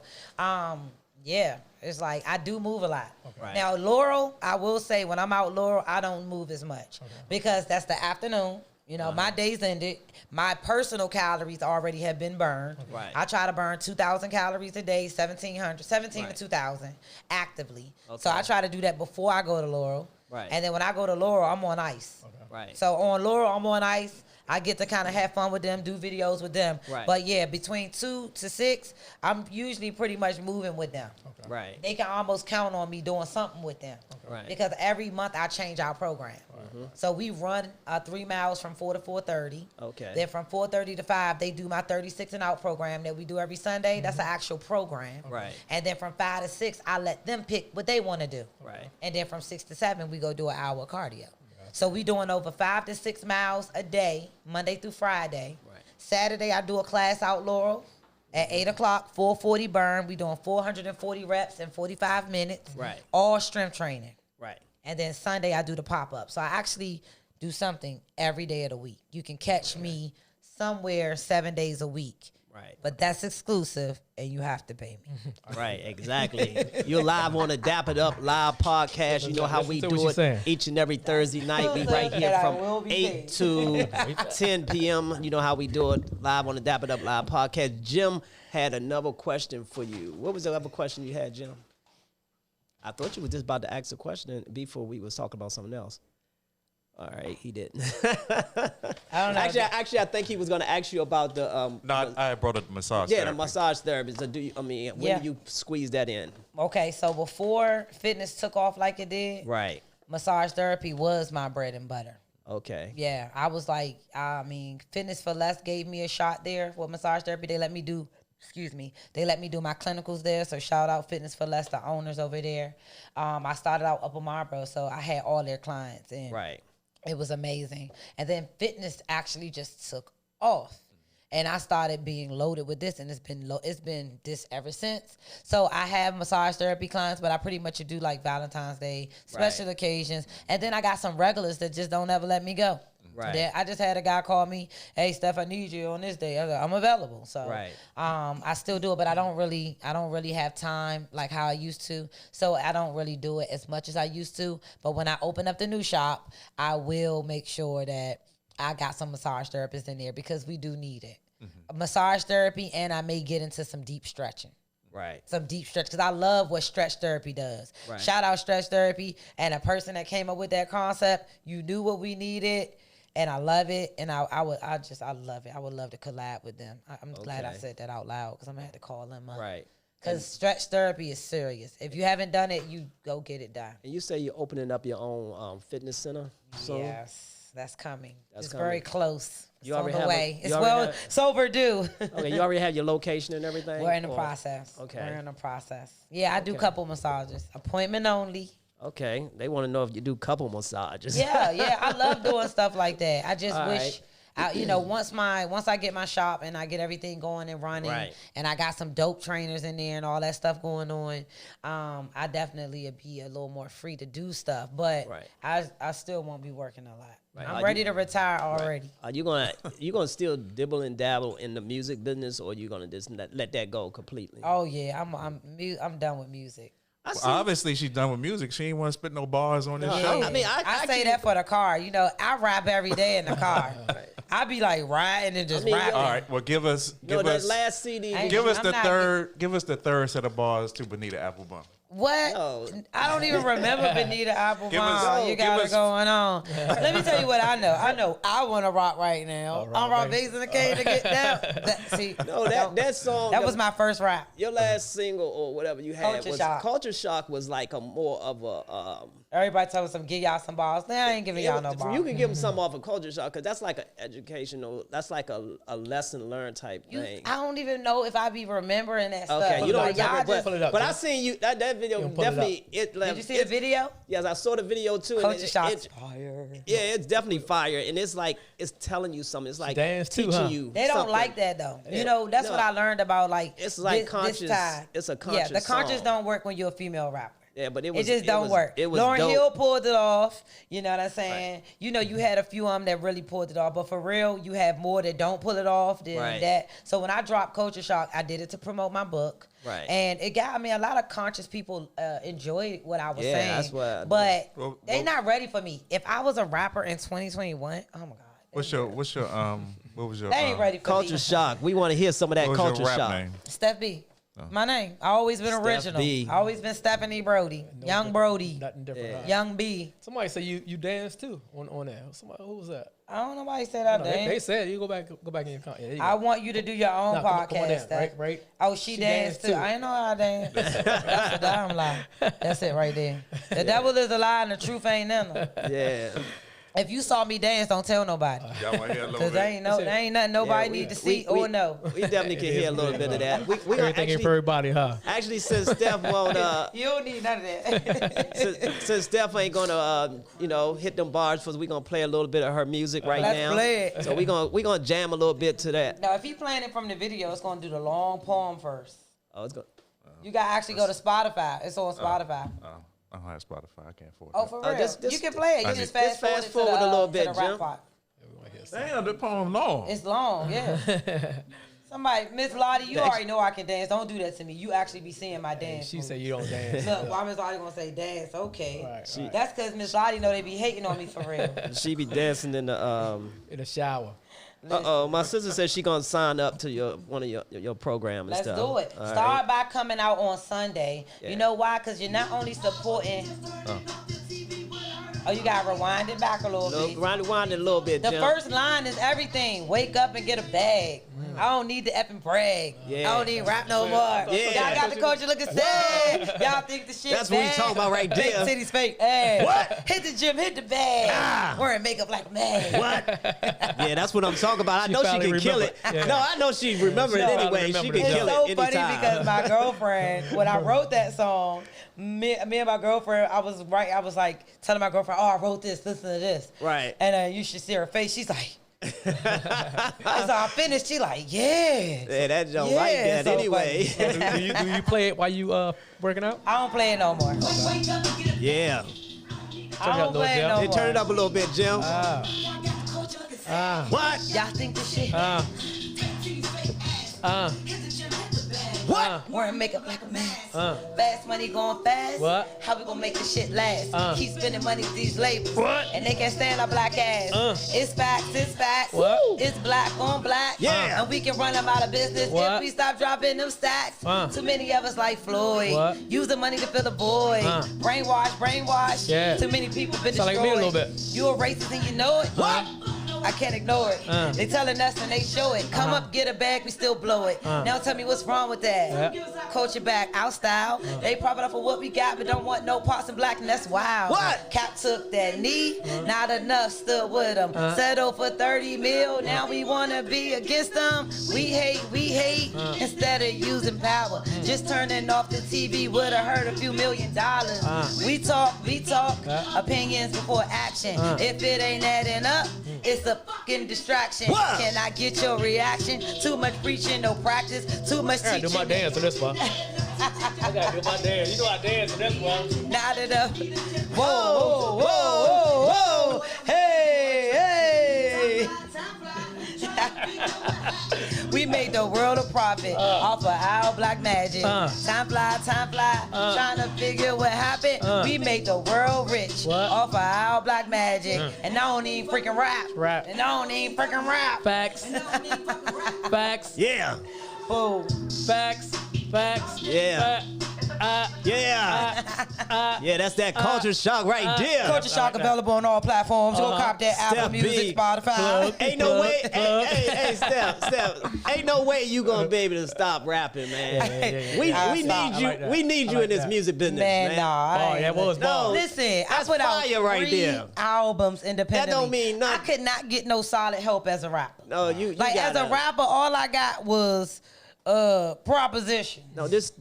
yeah, it's like I do move a lot. Right. Now, Laurel, I will say when I'm out Laurel, I don't move as much because that's the afternoon. You know, my day's ended. My personal calories already have been burned. Right. I try to burn 2,000 calories a day, 17 to 2,000 actively. Okay. So I try to do that before I go to Laurel. Right. And then when I go to Laurel, I'm on ice. Okay. Right. So on Laurel, I'm on ice. I get to kind of have fun with them, do videos with them. Right. But yeah, between 2 to 6, I'm usually pretty much moving with them. Okay. Right. They can almost count on me doing something with them. Okay. Right. Because every month I change our program. Mm-hmm. So we run 3 miles from 4 to 4:30. Okay. Then from 4:30 to 5, they do my 36 and out program that we do every Sunday. Mm-hmm. That's an actual program. Right. And then from 5 to 6, I let them pick what they want to do. Right. And then from 6 to 7, we go do an hour cardio. So we doing over 5 to 6 miles a day, Monday through Friday. Right. Saturday, I do a class out Laurel at 8 o'clock, 440 burn. We doing 440 reps in 45 minutes. Right. All strength training. Right. And then Sunday, I do the pop-up. So I actually do something every day of the week. You can catch me somewhere 7 days a week. Right. But that's exclusive, and you have to pay me. Right, exactly. You're live on the Dap It Up live podcast. You know how we do it each and every Thursday night. We right here from 8 to 10 p.m. You know how we do it live on the Dap It Up live podcast. Jim had another question for you. What was the other question you had, Jim? I thought you were just about to ask a question before we was talking about something else. All right, he didn't. I don't know. Actually, I think he was going to ask you about the. No, I brought up the massage. Yeah, therapy. The massage therapy. So when do you squeeze that in? Okay, so before fitness took off like it did, right? Massage therapy was my bread and butter. Okay. Yeah, I was like, Fitness for Less gave me a shot there with massage therapy. They let me do. They let me do my clinicals there. So shout out Fitness for Less, the owners over there. I started out Upper Marlboro, so I had all their clients and right. It was amazing. And then fitness actually just took off. And I started being loaded with this, and it's been this ever since. So I have massage therapy clients, but I pretty much do like Valentine's Day, special occasions. And then I got some regulars that just don't ever let me go. Right. I just had a guy call me, hey, Steph, I need you on this day. I'm available. So right. I still do it, but I don't really have time like how I used to. So I don't really do it as much as I used to. But when I open up the new shop, I will make sure that I got some massage therapists in there because we do need it. Mm-hmm. Massage therapy, and I may get into some deep stretching. Right. Some deep stretch, because I love what stretch therapy does. Right. Shout out stretch therapy, and a person that came up with that concept, you knew what we needed. And I love it, and I love it. I would love to collab with them. I'm glad I said that out loud because I'm gonna have to call them up. Right. Because stretch therapy is serious. If you haven't done it, you go get it done. And you say you're opening up your own fitness center soon? Yes, that's coming. It's very close. It's on the way. It's overdue. Okay, you already have your location and everything? We're in the process. Okay. We're in the process. Yeah, I do couple massages. Appointment only. Okay, they want to know if you do couple massages. Yeah, I love doing stuff like that. I just wish, once I get my shop and I get everything going and running, and I got some dope trainers in there and all that stuff going on, I definitely would be a little more free to do stuff. But I still won't be working a lot. Right. I'm ready to retire already. Are you gonna still dibble and dabble in the music business, or are you gonna just let that go completely? Oh yeah, I'm done with music. Well, obviously, she's done with music. She ain't want to spit no bars on this show. I mean, I say that for the car. I rap every day in the car. I be like riding and just rapping. All right, well, give us that last CD. Give us the third set of bars to Benita Applebum. What? No. I don't even remember Benita Applebum. You got it going on. Let me tell you what I know. I want to rock right now. I'm rock bass in the cave to get down. That song. That was my first rap. Your last single or whatever you had Culture Shock was like a more of a Everybody tell us some, give y'all some balls. Nah, I ain't giving y'all no balls. You can give them some off a Culture Shock because that's like an educational, that's like a lesson learned type thing. I don't even know if I be remembering that stuff. Okay, you don't remember, pull it up, but I seen you, that video definitely, Did you see the video? Yes, I saw the video too. Culture Shock's fire. Yeah, it's definitely fire. And it's like, it's telling you something. It's like teaching you They don't like that though. Yeah. You know, that's what I learned about like it's like conscious. This time. It's a conscious the conscious song. Don't work when you're a female rapper. Yeah, but it just don't work. It was Lauryn dope. Hill pulled it off. You know what I'm saying? Right. You know, you had a few of them that really pulled it off, but for real, you have more that don't pull it off than that. So when I dropped Culture Shock, I did it to promote my book. Right. And it got, I mean, a lot of conscious people enjoyed what I was saying. That's what. But they not ready for me. If I was a rapper in 2021, oh my God. What was your They ain't ready for Culture me. Shock. We want to hear some of that Culture Shock. Name? Steph B. My name. I always been original. I always been Stephanie Brody. Young Brody. Nothing different. Young B. Somebody said you dance too on that. Somebody, who was that? I don't know why he said I dance. They said you go back in your comment. Yeah, I want you to do your own podcast. Down, right? Oh, she danced too. I ain't know how I dance. That's a damn lie. That's it right there. The devil is a lie and the truth ain't in them. Yeah. If you saw me dance, don't tell nobody. Because there ain't nothing nobody need to see or know. We definitely can hear a little bit of that. We everything ain't for everybody, huh? Actually, since Steph won't, you don't need none of that. since Steph ain't gonna, hit them bars, for we gonna play a little bit of her music right now. Let's play it. So we gonna jam a little bit to that. Now, if he playing it from the video, it's gonna do the long poem first. Oh, it's good. You gotta actually go to Spotify. It's on Spotify. I don't have Spotify. I can't afford it. Oh, for real? You can play it. You just fast forward a little bit, Jim. Damn, the poem long. It's long, yeah. Somebody, Miss Lottie, you already know I can dance. Don't do that to me. You actually be seeing my dance. She said you don't dance. Look, why Miss Lottie gonna say dance? Okay. Right. That's because Miss Lottie know they be hating on me for real. She be dancing in the shower. My sister said she gonna sign up to one of your program and Let's stuff. do it. Start by coming out on Sunday. Yeah. You know why? Because you're not only supporting. Oh, you gotta rewind it back a little bit. Rewind it a little bit. The Jim. first line is everything. Wake up and get a bag. I don't need to effing brag. Yeah. I don't need rap no more. Yeah. Y'all got the culture looking sad. Y'all think the shit That's bad. what we talking about right there. Big city's fake. Hey. What? Hit the gym, hit the bag. Wearing makeup like a man. What? Yeah, that's what I'm talking about. I know she can kill it. Yeah. No, I know she remember it anyway. She can kill it anytime. It's so funny because my girlfriend, when I wrote that song, me and my girlfriend, I was like telling my girlfriend, oh, I wrote this, listen to this. Right. And you should see her face. She's like, as I finished, she like, yeah. Yeah, that don't like that so anyway. do you play it while you working out? I don't play it no more. Yeah. I don't play it no more. Turn it up a little bit, Jim. What? Y'all think this shit? What? Wearing makeup like a mask. Fast money going fast. What? How we gonna make this shit last? Keep spending money with these labels. What? And they can't stand our black ass. It's facts, it's facts. What? It's black on black. Yeah. And we can run them out of business What? if we stop dropping them stacks. Too many of us like Floyd. What? Use the money to fill the void. Brainwash. Yeah. Too many people been Sound destroyed. like me a little bit. You a racist and you know it. What? I can't ignore it. They telling us and they show it. Come up, get a bag, we still blow it. Now tell me what's wrong with that. Culture back, our style. They propping up for what we got, but don't want no parts in black, and that's wild. What? Cap took that knee, not enough, stood with them. Settle for 30 mil, now we wanna be against them. We hate, instead of using power. Just turning off the TV would've hurt a few $1 million. We talk, opinions before action. If it ain't adding up, it's a fucking distraction. What? Can I get your reaction? Too much preaching, no practice. Too much teaching. I gotta do my dance on this one. I gotta do my dance. You know I dance on this one. Not enough. Whoa, whoa, whoa, whoa, whoa. Hey, hey. We made the world a profit off of our black magic. Time fly, trying to figure what happened. We made the world rich off of our black magic. And I don't even freaking rap. And I don't even freaking rap. Facts. Facts. Yeah. Boom. Facts. Yeah. Yeah, that's that culture shock right there. Culture Shock available on all platforms. Go cop that Apple Step Music, B. Spotify. Ain't no way. Hey, Steph. Ain't no way you gonna be able to stop rapping, man. We need you. We need you in this music business, man. Nah, that was ball. Listen, That's I put out fire right 3 there. albums independently. That don't mean nothing. I could not get no solid help as a rapper. No, you like as a rapper, all I got was proposition. No, just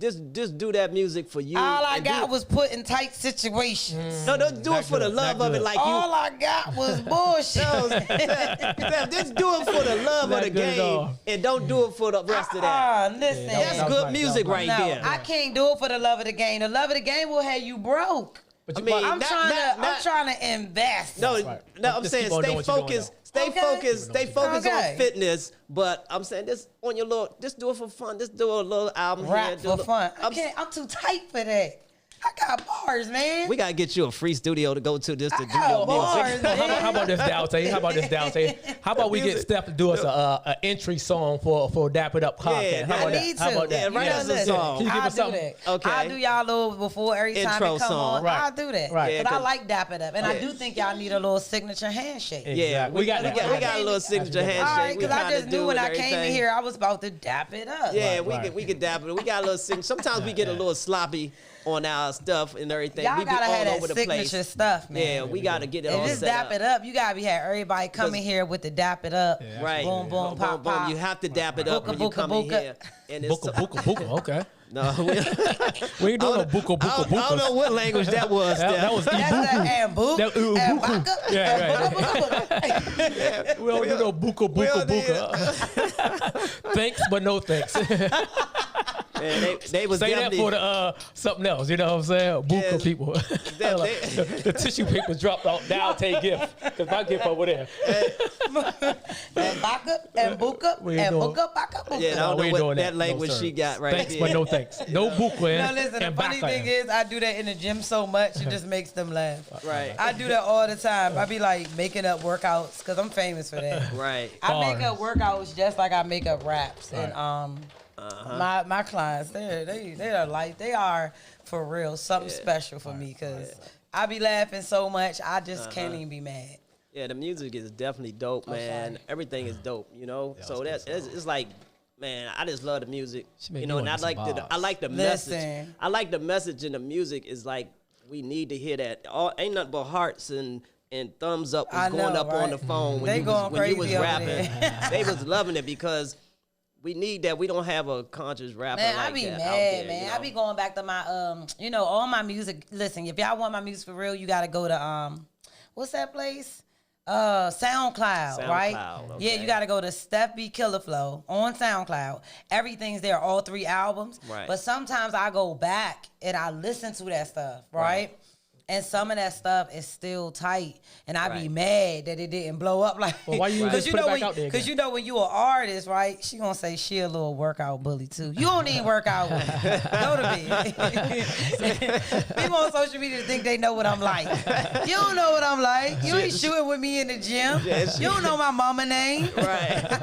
do that music for you. All I got was put in tight situations. No, don't do it for the love of it, like all I got was bullshit. Steph, just do it for the love of the game, and don't do it for the rest of that. Listen, that's good music right there. I can't do it for the love of the game. The love of the game will have you broke. But I'm trying to invest. No, I'm saying stay focused. Stay focused on fitness. But I'm saying just on your little, just do it for fun. Just do a little album rap here. for fun. I'm too tight for that. I got bars, man. We gotta get you a free studio to go to just to do your bars, music. How about this, Dowty? How about we get Steph to do us an entry song for Dap It Up podcast? Yeah, how about I need that? to. Yeah, write us a song. Can you give us something? That. Okay. I'll do y'all a little before every time Intro it come song. on. Right. I'll do that. Right. But I like Dap It Up. And I do think y'all need a little signature handshake. Yeah, we got a little signature handshake. All right, because I just knew when I came in here, I was about to dap it up. Yeah, we could dap it. We got a little signature. Sometimes we get a little sloppy on our stuff and everything. Y'all we be gotta all have that over the signature place. stuff, man. Yeah, we gotta get it all If it's set Dap up. It Up, you gotta have everybody coming here with the Dap It Up. Yeah, Right. Boom, boom, pop, boom. pop. You have to dap it up when you come in here. And it's Buka. Okay. No, We ain't doing no buka. I don't know what language that was. That was That's the and book. That- And buku. baka. Yeah. We don't do no buka. Thanks, but no thanks. Man, they was Say that definitely for the something else. You know what I'm saying? Buka Yes. people. The tissue paper dropped out. Now I'll take gift because my gift over there. And baka and buka We ain't and doing- buka baka buka. Yeah, I we don't ain't know doing what that that. language No, sir. she got right Thanks, there. but no thanks. No buka No, listen, the and funny baka. thing is I do that in the gym so much, it just makes them laugh. Right. I do that all the time. I be like making up workouts because I'm famous for that. Right. I make up workouts just like I make up raps. Right. And my clients, they are for real something special for me because I be laughing so much I just can't even be mad. Yeah, the music is definitely dope, man. sorry. Everything is dope, you know. So it's like, man, I just love the music, make you know. me And I want some like the bars. message. Listen. I like the message in the music is like we need to hear that. Ain't nothing but hearts and thumbs up was I going know, up on right? the phone They when going you was crazy over rapping. there. They was loving it because we need that. We don't have a conscious rapper Man, like I be that mad, out there, man. you I know? be going back to my all my music. Listen, if y'all want my music for real, you gotta go to what's that place? SoundCloud, right? SoundCloud, Yeah, okay. you gotta go to Steph B Killer Flow on SoundCloud. Everything's there, all 3 albums. Right. But sometimes I go back and I listen to that stuff, right? And some of that stuff is still tight, and I be Right. mad that it didn't blow up like. Well, why you Because just put it back out there Because again? you know when you an artist, right? She gonna say she a little workout bully too. You don't even work out with me. Go to me. People on social media think they know what I'm like. You don't know what I'm like. You ain't shooting with me in the gym. You don't know my mama name. Right.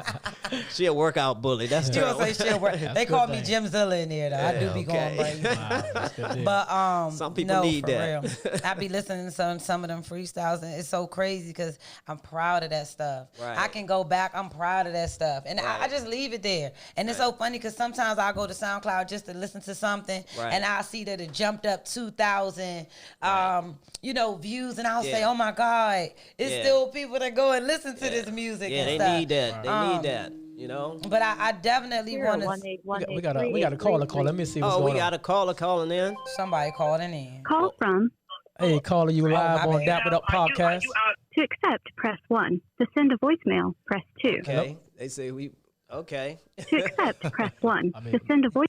She a workout bully. That's You true. gonna say she work. They call me Jimzilla in there though. I do be going crazy. Wow, that's good deal. But Some people no, need for that. real. I be listening to some of them freestyles, and it's so crazy because I'm proud of that stuff. Right. I can go back. I'm proud of that stuff, and I just leave it there. And it's so funny because sometimes I go to SoundCloud just to listen to something, Right. and I see that it jumped up 2,000, views, and I'll say, Yeah. "Oh my God, it's Yeah. still people that go and listen to this music." Yeah, and they stuff. need that. They need that. You know. But I definitely want to. we got a caller. Let me see what's Oh, going we got on. a caller calling in. Somebody calling in. Call from. Hey, caller, you live my on bad. Dap It Up podcast. To accept, press 1. To send a voicemail, press 2. Okay. They say we. Okay. To accept, press 1. I mean- To send a voice.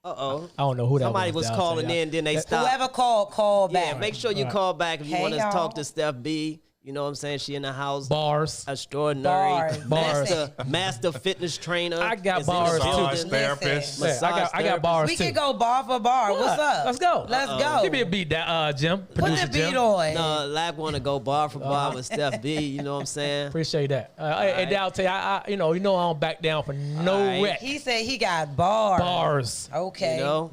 Uh-oh. I don't know who that Somebody was. was I'll calling tell ya. in, then they stopped. Whoever call Yeah, back. make sure you call back if you Hey, want to y'all. talk to Steph B. You know what I'm saying? She in the house. Bars. Extraordinary. Bars. Master fitness trainer. I got bars too. Massage therapist. I got bars We too. can go bar for bar. What's up? Let's go. Let's go. Give me a beat, Jim. Put Producer the beat Jim. on. No, Lack want to go bar for bar with Steph B. You know what I'm saying? Appreciate that. And I'll tell you, I don't back down for no wreck. He said he got bars. Bars. Okay. You know?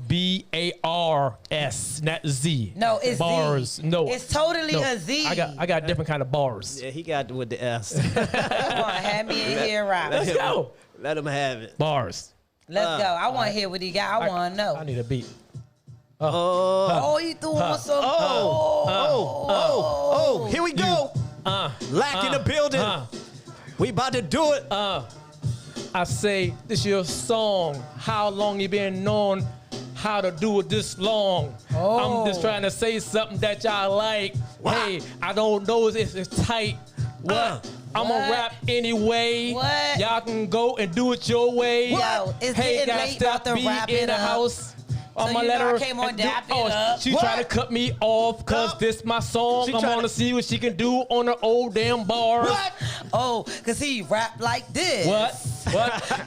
BARS, not Z. No, it's bars. Z. No, it's totally a Z. I got different kind of bars. Yeah, he got with the S. Come on, have me in here, right? Let's go. Let him have it. Bars. Let's go. I want to hear what he got. I want to know. I need a beat. Oh, he threw on some. Oh, here we go. Lack in the building. We about to do it. I say, this your song. How long you been known how to do it this long? I'm just trying to say something that y'all like. Wow. Hey, I don't know if it's tight. What? I'm gonna rap anyway. What? Y'all can go and do it your way. Yo, it's hey, getting got late, about Steph to B wrap in it the up. house. So you know I came on Dap It Up. She trying to cut me off because this my song. She I'm tryna- gonna see what she can do on her old damn bars. What? Oh, because he rap like this. What?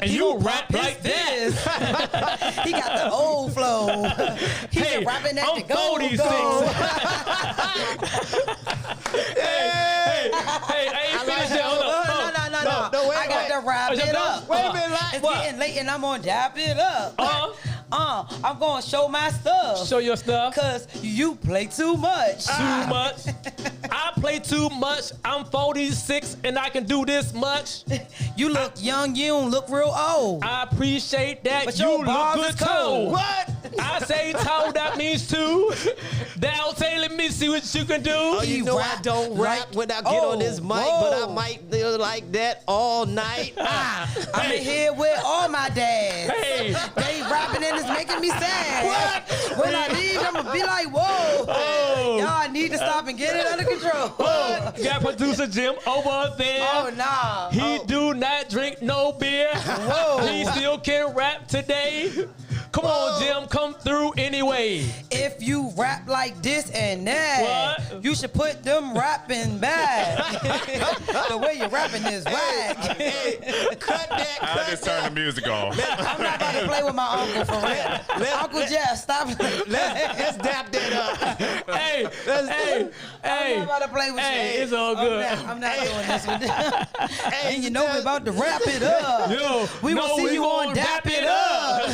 And He you gonna rap his like this. He got the old flow. He Hey, been rapping at I'm the go 46. Hey, I ain't finished yet. Hold on. No, wait, I got wait. to wrap Is it it done? up. Wait a minute, like It's what? getting late and I'm gonna dap it up. I'm gonna show my stuff. Show your stuff. Cause you play too much. Too much. I play too much. I'm 46 and I can do this much. You look young, you don't look real old. I appreciate that. But You your look bars good is cold. too. What? I say toe, that means two. Down, Taylor, let me see what you can do. Oh, you know I rap don't like- rap when I get on this mic, but I might do like that all night. I'm in here with all my dads. Hey. They rapping and it's making me sad. What? When I leave, I'm gonna be like, whoa. Oh. Y'all need to stop and get it under control. Got producer Jim over there. Oh, nah. He do not drink no beer. Whoa. He still can rap today. Come on, Jim, come through anyway. If you rap like this and that, What? you should put them rapping back. The way you're rapping is whack. Hey, cut that. I just turned the music off. I'm not about to play with my uncle for real. Uncle Jeff, stop. Let's dap that up. Hey, I'm not about to play with you. Hey, it's all good. I'm not doing this with them. And you know Steph. we're about to wrap it up. Yo, We will see you on Dap It Up.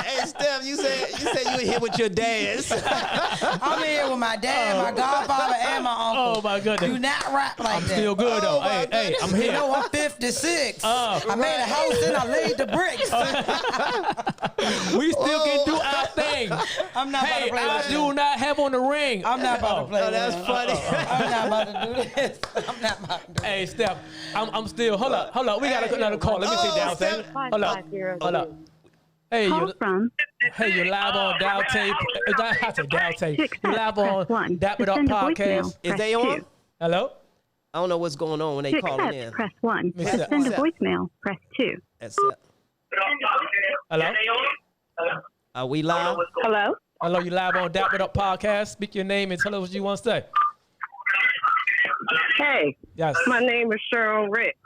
Hey, Steph, you said you were here with your dads. I'm here with my dad, my godfather, and my uncle. Oh my goodness. Do not rap like I'm that. still good though. Oh, my Hey, I'm You here. know I'm 56. Oh. I made a house and I laid the bricks. We still can do our thing. I'm not Hey, about to play I with do you. not have on the ring. I'm not about to play Oh, with that's him. funny. I'm not about to do this. I'm not about to do Hey, Steph, I'm still. Hold up. We got another call. Let me sit down, Steph. Taylor. Hold up. Hey, Call from you live on Dow Tape. I said Dow Tape. You live press one. on Dap It To Up send a podcast. voicemail, Is press they on? two. Hello. I don't know what's going on when they To calling accept, in. press 1. Miss To Steph. send a voicemail, press 2. That's it. Hello. Are we live? Hello? Hello. You live on Dap It Up podcast. Speak your name and tell us what you want to say. Hey, Yes. my name is Cheryl Rick.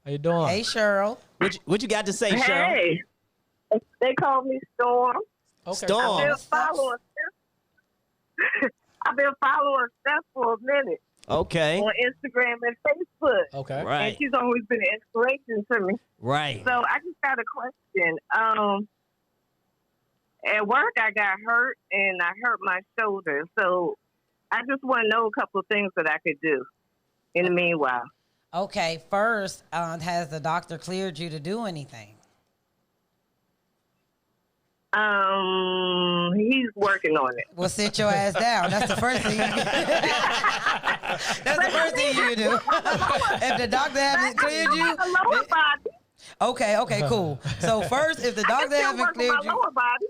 How you doing? Hey, Cheryl. What you got to say, Cheryl? Hey, they call me Storm. Okay. Storm. I've been following Steph for a minute Okay. on Instagram and Facebook. Okay. Right. And she's always been an inspiration to me. Right. So I just got a question. At work, I got hurt and I hurt my shoulder. So I just want to know a couple of things that I could do in the meanwhile. Okay, first, has the doctor cleared you to do anything? He's working on it. Well, sit your ass down. That's the first thing. That's the first thing you do. If the doctor hasn't cleared you, Okay, cool. So first, if the doctor haven't cleared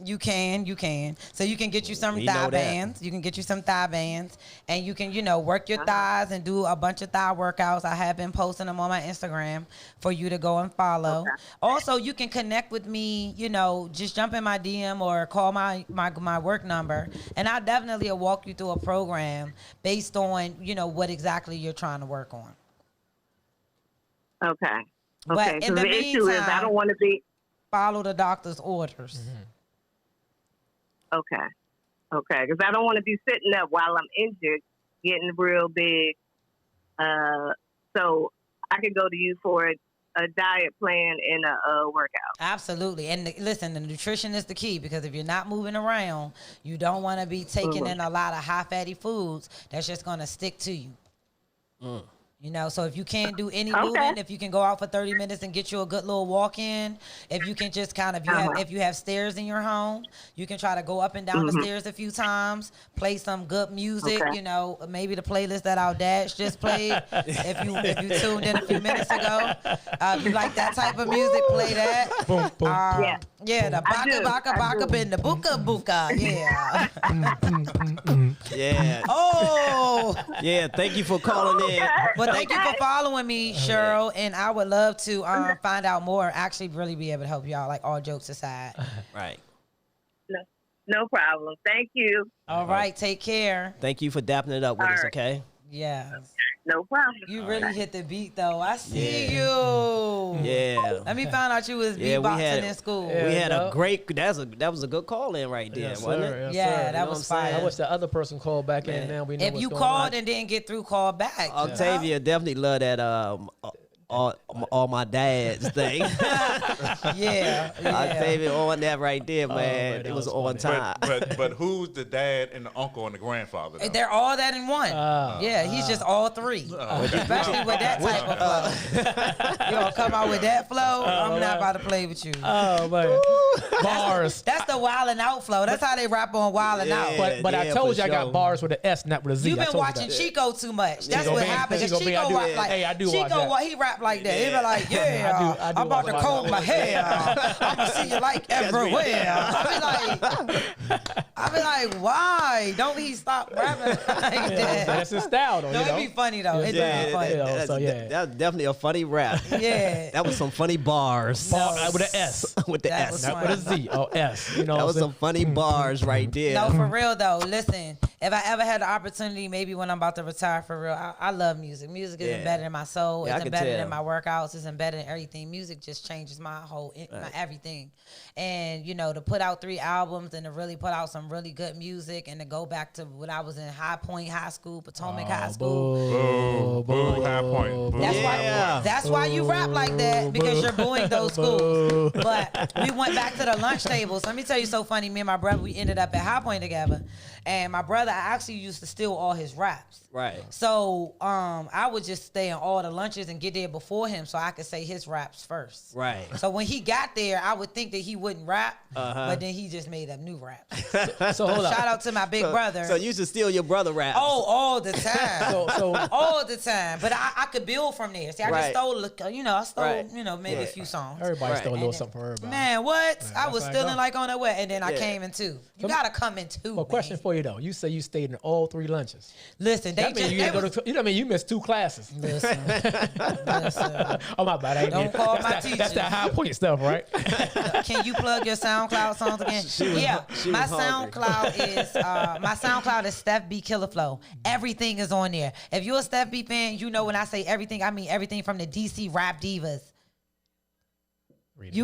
you can. So you can get you some thigh bands. You can get you some thigh bands, and you can, work your thighs and do a bunch of thigh workouts. I have been posting them on my Instagram for you to go and follow. Okay. Also, you can connect with me. Just jump in my DM or call my work number, and I definitely will walk you through a program based on what exactly you're trying to work on. Okay. But in the issue is I don't want to be follow the doctor's orders. Mm-hmm. Okay, because I don't want to be sitting up while I'm injured, getting real big. So I could go to you for a diet plan and a workout. Absolutely. And listen, the nutrition is the key, because if you're not moving around, you don't want to be taking in a lot of high fatty foods that's just going to stick to you. So if you can't do any movement, if you can go out for 30 minutes and get you a good little walk in, if you can just kind of, if you have stairs in your home, you can try to go up and down the stairs a few times, play some good music, maybe the playlist that our dads just played. If you tuned in a few minutes ago, if you like that type of music, play that. Boom, boom, yeah, the baka bin the buka, yeah. Yeah. Oh. Yeah, thank you for calling in. But thank you for following me, Cheryl, and I would love to find out more, actually really be able to help y'all, like all jokes aside. Right. No problem. Thank you. All right, take care. Thank you for dapping it up with us, okay? Yes. No problem. You really hit the beat, though. I see you. Yeah. Let me find out you was beatboxing in school. We had a great. That was a good call in right there, wasn't it? Yeah, that was fire. I wish the other person called back in. Now we know if you called and didn't get through, call back. Octavia definitely love that. All my dad's thing. yeah. Octavia on that right there, man. Man, it was on time. But who's the dad and the uncle and the grandfather? Though? They're all that in one. He's just all three. Especially with that type of flow. You gonna come out with that flow? I'm not about to play with you. Oh man, bars. That's the wildin' out flow. That's how they rap on wildin' out. But I told you I got bars with an S, not with a Z. You've been watching Chico too much. That's what happens. Chico rap like Chico. He rap like that. He be like, I'm about to comb my hair. I'm gonna see you like everywhere. I be like, why don't he stop rapping like that? That's his style, though. No, it'd be funny though. It'd be funny. That's definitely a funny rap. Yeah, that was some funny bars. With an S. With the S, not with a Z. Oh, S. That was some funny bars right there. No, for real though. Listen, if I ever had the opportunity, maybe when I'm about to retire for real, I love music. Music is embedded in my soul. It's embedded in my workouts. Is embedded in everything. Music just changes my whole my everything. And to put out 3 albums and to really put out some really good music and to go back to when I was in High Point High School, Potomac High School. Boo, High Point. That's why you rap like that, because you're booing those schools. But we went back to the lunch tables. Let me tell you, so funny. Me and my brother, we ended up at High Point together. And my brother actually used to steal all his raps. Right. So I would just stay in all the lunches and get there before him so I could say his raps first. Right. So when he got there, I would think that he wouldn't rap, but then he just made up new raps. So hold up. Shout out to my big brother. So you used to steal your brother raps. Oh, all the time. All the time. But I could build from there. See, I just stole, maybe a few songs. Everybody stole a little something from everybody. Man, what? I was stealing like on the way, and then I came in 2. You gotta come in 2. Well, question for you though. You say you stayed in all 3 lunches. Listen, you missed 2 classes. Listen. Oh my bad. Don't call my teacher. That's that High Point stuff, right? Can you plug your SoundCloud songs again? My SoundCloud is Steph B Killer Flow. Everything is on there. If you're a Steph B fan, you know when I say everything, I mean everything from the DC Rap Divas. Lord.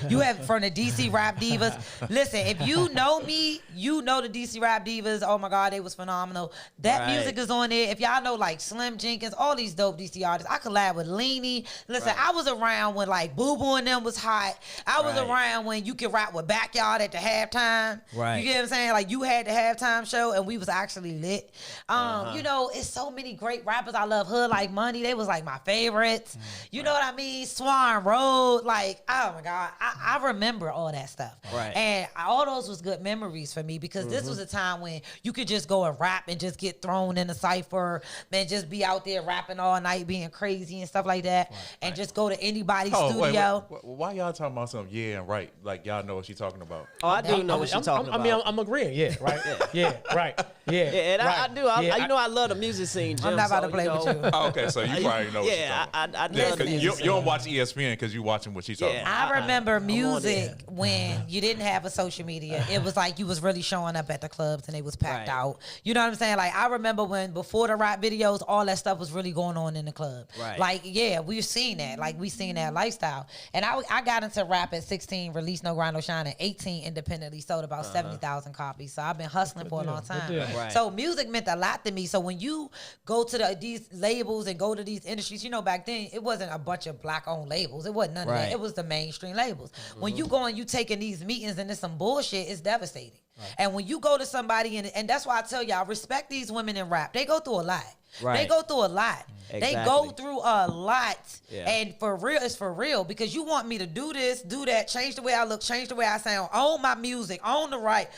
You have from the DC Rap Divas. Listen, if you know me, you know the DC Rap Divas. Oh my God, they was phenomenal. That music is on there. If y'all know like Slim Jenkins, all these dope DC artists, I collab with Leanie. Listen, I was around when like Boo Boo and them was hot. I was around when you could rap with Backyard at the halftime. Right. You get what I'm saying? Like you had the halftime show and we was actually lit. It's so many great rappers. I love Hood Like Money. They was like my favorites. You know what I mean? Swan Road. Like like, oh my God, I remember all that stuff. Right. And all those was good memories for me because this was a time when you could just go and rap and just get thrown in a cypher and just be out there rapping all night, being crazy and stuff like that, and just go to anybody's studio. Wait. Why y'all talking about something? Yeah, and right. Like y'all know what she's talking about. Oh, I do know what she's talking about. I mean, I'm agreeing. Yeah, right. Yeah, right. Yeah, and right. I do. I love the music scene, Jim. I'm not about to play with you. Oh, okay, so you probably know what she's Yeah, talking about. I love the music You scene. don't watch ESPN because you're watching what she's talking about. I remember music when you didn't have a social media. It was like you was really showing up at the clubs and they was packed out. You know what I'm saying? Like I remember when before the rap videos, all that stuff was really going on in the club. Right. Like we've seen that. Like we seen that lifestyle. And I got into rap at 16, released No Grind No Shine at 18 independently, sold about 70,000 copies. So I've been hustling for a long time. Right. So music meant a lot to me. So when you go to these labels and go to these industries, you know, back then it wasn't a bunch of black owned labels. It wasn't none of that. It was the mainstream labels. When you go and you taking these meetings and it's some bullshit, it's devastating. Right. And when you go to somebody and that's why I tell y'all, respect these women in rap. They go through a lot. Right. They go through a lot. Exactly. They go through a lot. Yeah. And for real, it's for real because you want me to do this, do that, change the way I look, change the way I sound, own my music, own the right.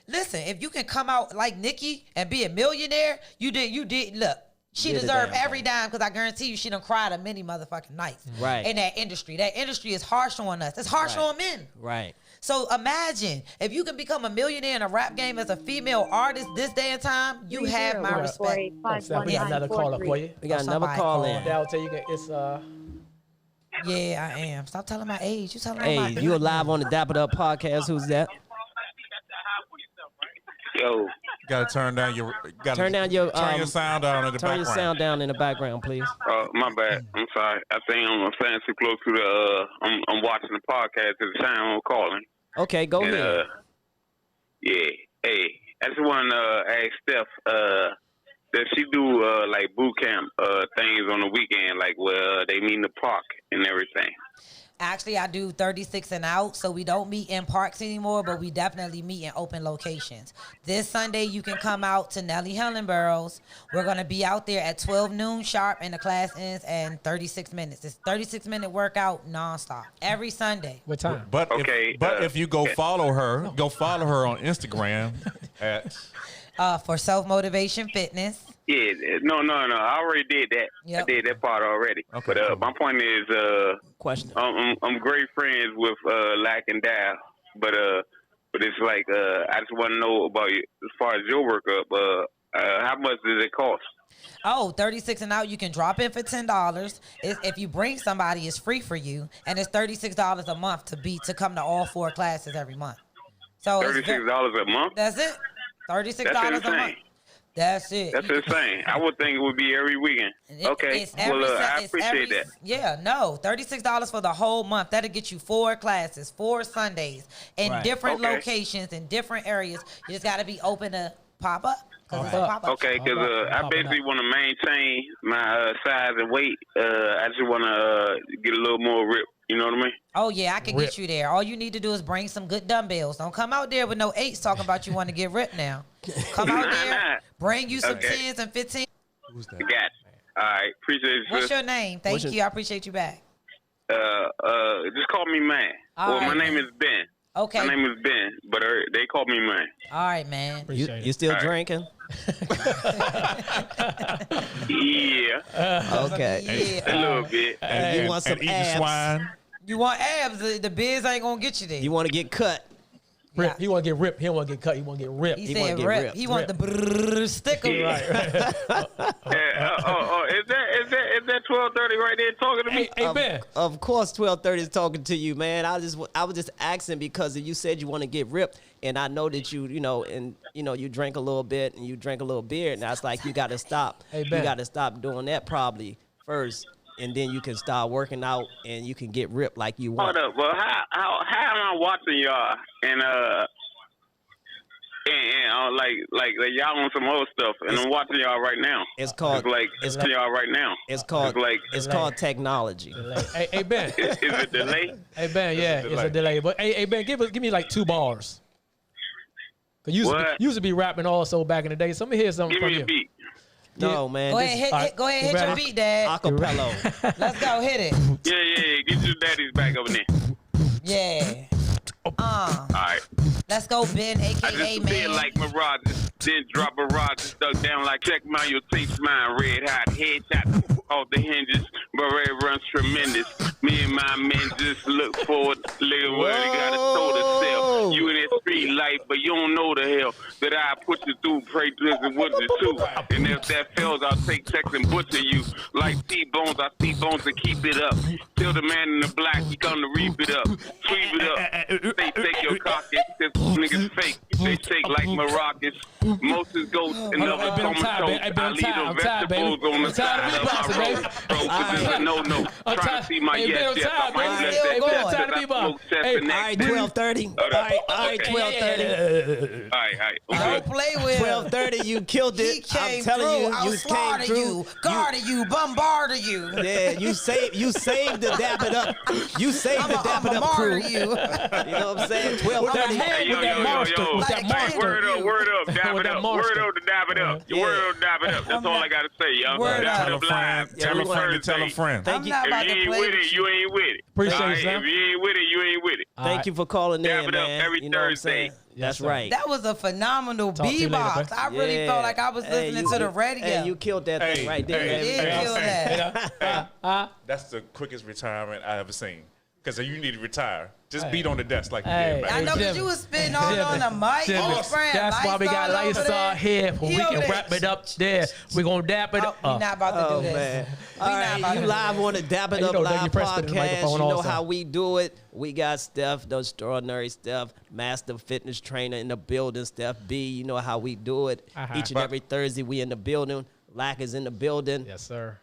Listen, if you can come out like Nicki and be a millionaire, you did. Look, she deserved every dime because I guarantee you she done cried a many motherfucking nights. Right. In that industry. That industry is harsh on us. It's harsh on men. Right. So imagine if you can become a millionaire in a rap game as a female artist this day and time, you have my respect. We got another caller for you. We got another call in. I'll tell you, it's Yeah, I am. Stop telling my age. You telling my age. Hey, you are live on the Dap It Up podcast. Who's that? Yo. Gotta turn down your sound down in the background. Turn your sound down in the background, please. My bad. I'm sorry. I think I'm staying too close to the. I'm watching the podcast at the time I'm calling. Okay, go ahead. Yeah. Hey, I just want to ask Steph. Does she do like boot camp things on the weekend, like where they meet in the park and everything? Actually, I do 36 and out, so we don't meet in parks anymore, but we definitely meet in open locations. This Sunday, you can come out to Nellie Hellenberg's. We're going to be out there at 12 noon sharp, and the class ends in 36 minutes. It's 36-minute workout nonstop every Sunday. What time? But if you go follow her on Instagram at for Self-Motivation Fitness. Yeah, no. I already did that. Yep. I did that part already. Okay. But my point is, Question. I'm great friends with Lack and Dow, but it's like I just want to know about you as far as your workup. How much does it cost? Oh, 36 and out, you can drop in for $10. If you bring somebody, it's free for you, and it's $36 a month to come to all 4 classes every month. So $36 a month? That's it. $36 a month. That's it. That's insane. I would think it would be every weekend. Okay. I appreciate that. Yeah, no. $36 for the whole month. That'll get you 4 classes, 4 Sundays in different locations, in different areas. You just got to be open to pop up. Okay, because I basically want to maintain my size and weight. I just want to get a little more rip. You know what I mean? Oh, yeah, I can get you there. All you need to do is bring some good dumbbells. Don't come out there with no 8s talking about you want to get ripped now. Come out there, bring you some 10s and 15s. Who's that? Got it. All right, appreciate it. What's your name? Thank you. I appreciate you back. Just call me Man. My name is Ben. Okay. My name is Ben, but they call me Man. All right, man. You still drinking? Yeah. Okay. A little bit. You want some abs? Swine. You want abs? The biz ain't gonna get you there. You want to get cut? Rip. He want to get ripped. He don't want to get cut. He want to get ripped. He said rip. He want the sticker. Right. Is that 12:30 right there talking to me? Hey, Ben. Of course, 12:30 is talking to you, man. I was just asking because you said you want to get ripped, and I know that you drink a little bit and you drink a little beer, and that's like you got to stop. Hey, Ben. You got to stop doing that probably first, and then you can start working out and you can get ripped like you want. Hold up. Well, how am I watching y'all and like y'all on some other stuff, and I'm watching y'all right now. It's called y'all right now. It's called technology. Hey, Ben. Is it delay? Hey, Ben. Yeah, it's a delay. But hey, Ben, give me like 2 bars. Cause you used to be rapping also back in the day. So let me hear something Give from me you. a beat. No, man. Go ahead, hit your beat, Dad. Acapello. Let's go, hit it. Yeah. Get your daddy's back over there. Yeah. All right. Let's go, Ben, I a.k.a. just feel like mirages, then drop a rod stuck down like check mine, your taste mine, red hot, headshot off the hinges, but red runs tremendous. Me and my men just look forward, little word, you gotta told herself. You in that street life, but you don't know the hell that I put you through, pray drizzle with the too. And if that fails, I'll take sex and butcher you. Like T-bones, I see bones to keep it up. Till the man in the black, he come to reap it up, sweep it up. They take your carcass, this niggas fake. They shake like maracas. Most is ghosts and others comatose. I leave the vegetables on the side of my road. Bro, this is a no-no. Try to see my yes. I might let that death. I smoke cess and All right, 12:30. All right, 12:30. All right. Don't play with 12:30. You killed it. He came I'm telling through. you, I'll you slaughter came through. you, guard you, bombard you. Yeah, you saved the Dap It Up. You saved the Dap It Up crew. You. You know what I'm saying? 12:30. Word up, Dap It Up. Word up to Dap It Up. Word up to Dap It Up. That's all I gotta say, y'all. Dap It Up live. Tell a friend. Thank you. If you ain't with it, you ain't with it. Appreciate it, If you ain't with it, you ain't with it. Thank you for calling Dap in, It Up man. every You know what I'm Thursday. saying? That's right. That was a phenomenal Talk to you later, beatbox. man. I really felt like I was listening to the radio. Hey, you killed that thing right there. You did kill that. That's the quickest retirement I ever seen. Because you need to retire. Just beat on the desk like you Hey. did back I know then. because you was spitting all on the mic. That's why we got Lysol here. When we can wrap it up there. We're going to dap it up. We're not about to do this. Man. All right, you live on the Dap It You Up know, Live you press the podcast. microphone You know also. how we do it. We got Steph, the extraordinary Steph, master fitness trainer in the building, Steph B. You know how we do it. Each and every Thursday, we in the building. Lack is in the building. Yes, sir.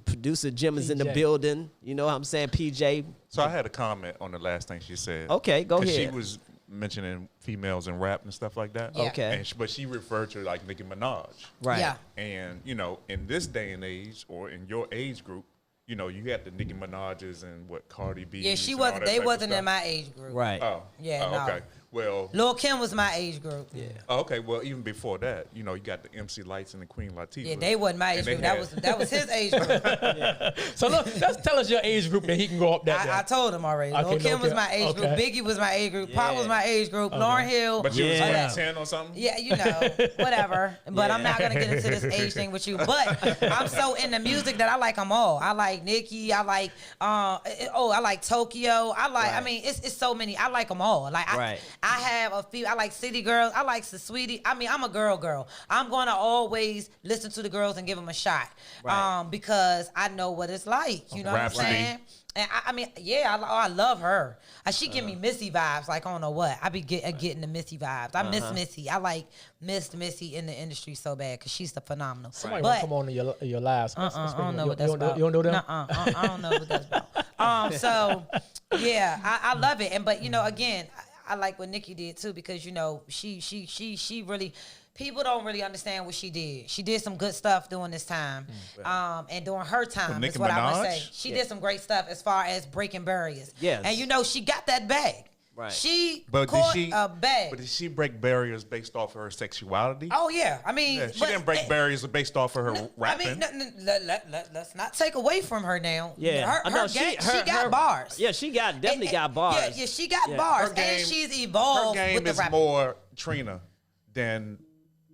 Producer Jim is in the building. You know what I'm saying? PJ. So I had a comment on the last thing she said. Okay, go ahead. She was mentioning females in rap and stuff like that. Yeah. Okay. And but she referred to like Nicki Minaj. Right. Yeah. And, you know, in this day and age or in your age group, you know, you got the Nicki Minaj's and what Cardi B. Yeah, she wasn't. They wasn't in my age group. Right. Oh. Yeah, Oh, no. okay. Well. Lil' Kim was my age group. Yeah. Oh, okay. Well, even before that, you know, you got the MC Lights and the Queen Latifah. Yeah, they wasn't my age group. That was his age group. So look, let's tell us your age group that he can go up that I told him already. Okay, Lil' Kim Lil' was Kim. my age group. Biggie was my age group. Pop was my age group. Lauryn Hill. But you was Yeah. like 10 or something? Yeah, you know, whatever. But I'm not gonna get into this age thing with you. But I'm so into music that I like them all. I like Nicki. I like I like Tokyo. I like. I mean, it's so many. I like them all. Like I have a few. I like City Girls. I like Sweetie. I mean, I'm a girl. I'm gonna always listen to the girls and give them a shot. Because I know what it's like. You know what I'm saying? And I mean, yeah, I love her. She give me Missy vibes. Like, I don't know what. I be getting the Missy vibes. I miss Missy. I like missed Missy in the industry so bad because she's the phenomenal. Somebody want to come on to your live. I don't know what that's about. You don't know that? I don't know what that's about. So, yeah, I love it. But, you know, again, I like what Nicki did, too, because, you know, she really... People don't really understand what she did. She did some good stuff during this time. And during her time, is what I would say. She did some great stuff as far as breaking barriers. Yes. And, you know, she got that bag. Right. She caught a bag. But did she break barriers based off of her sexuality? Oh, yeah. I mean... she didn't break barriers based off of her rapping. I mean, let's not take away from her now. Yeah. She got bars. Yeah, she definitely got bars. Yeah, she got bars. And she's evolved her game with the is rap. more Trina than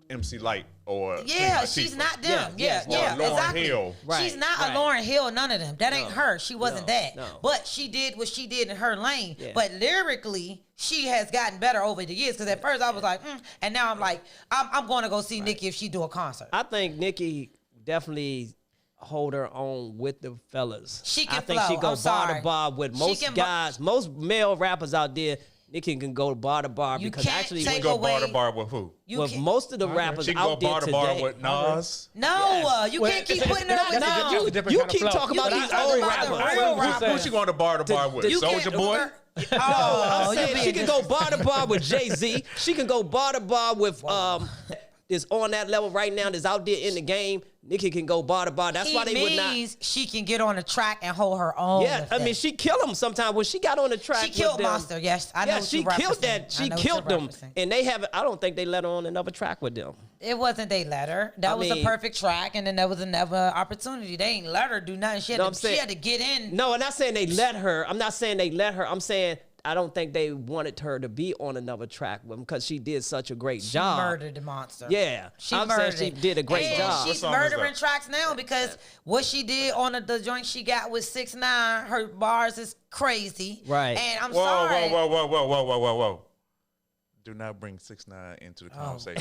MC Light or she's not them. Yeah, Lauryn exactly. Hill. Right, she's not a Lauryn Hill, none of them. That ain't her. She wasn't that. No. But she did what she did in her lane. Yeah. But lyrically, she has gotten better over the years. Because at first I was like, and now I'm like, I'm going to go see Nicki if she do a concert. I think Nicki definitely hold her own with the fellas. She can I think flow. she go bar to bar with most guys, most male rappers out there. Nicki can go bar to bar because actually she can go bar to bar with who? With most of the rappers out there today. She can go bar to bar with Nas. No, you can't keep putting her with Nas. You keep talking about these old rappers. Who she going to bar with? Soulja Boy? I'm saying she can go bar to bar with Jay-Z. She can go bar to bar with is on that level right now that's out there in the game. Nicki can go bar to bar. That's why they would not. She can get on the track and hold her own. Yeah, I mean, she killed them sometimes. When she got on the track, she killed Monster. Yes, I know. Yeah, she killed that. She killed them, and they haven't. I don't think they let her on another track with them. It wasn't they let her. That was a perfect track, and then there was another opportunity. They ain't let her do nothing. She had to get in. No, I'm not saying they let her. I'm not saying they let her. I'm saying I don't think they wanted her to be on another track with them because she did such a great job. She murdered the monster. Yeah. She did a great job. She's murdering tracks now because what she did on the joint she got with 6ix9ine, her bars is crazy. Right. And I'm sorry. Whoa. Do not bring 6ix9ine into the conversation.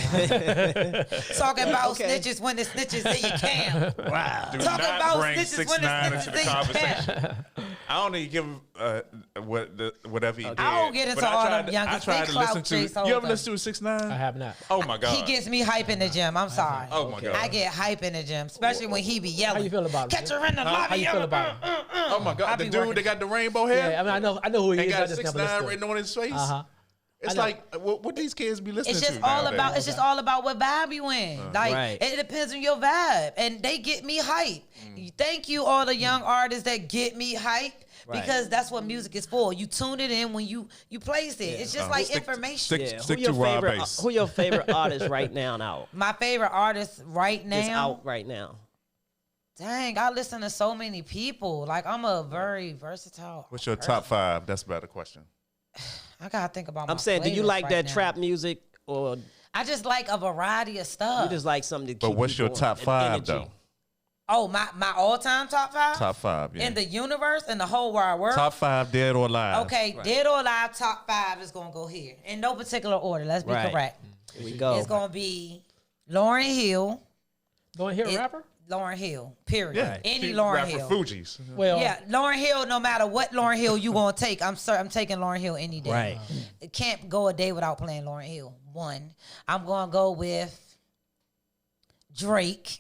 Talking about snitches when the snitches in your camp. Wow. Do not bring 6ix9ine into the conversation. I don't even give him whatever he did. I don't get into all them youngest. I tried to listen to. You ever listen to 6ix9ine? I have not. Oh my God. He gets me hype in the gym. I'm sorry. Oh my God. I get hype in the gym, especially when he be yelling. How you feel about him? Catch her in the lobby. How you feel about him? Oh my God. The dude that got the rainbow hair? Yeah, I mean, I know who he is. Got 6ix9ine written on his face? It's like what these kids be listening to. It's just all about what vibe you in. It depends on your vibe, and they get me hype. Thank you, all the young artists that get me hype. Because that's what music is for. You tune it in when you place it. It's just like information. Stick to raw bass. Who your favorite artist right now? My favorite artist right now? Is out right now. Dang, I listen to so many people. Like, I'm a very versatile What's your top 5? That's a better question. I gotta think about. I'm saying, do you like that trap music or? I just like a variety of stuff. You just like something to keep. But what's your top 5 though? Oh, my all-time top 5? Top 5, yeah. In the universe, in the whole wide world? Top 5, dead or alive. Okay, dead or alive, top 5 is going to go here. In no particular order. Let's be correct. Here we go. It's going to be Lauryn Hill. Lauryn Hill, rapper? Lauryn Hill, period. Yeah. Any Lauryn Hill. Fugees. Well, yeah, Lauryn Hill, no matter what Lauryn Hill you going to take, I'm taking Lauryn Hill any day. Right. It can't go a day without playing Lauryn Hill. 1. I'm going to go with Drake.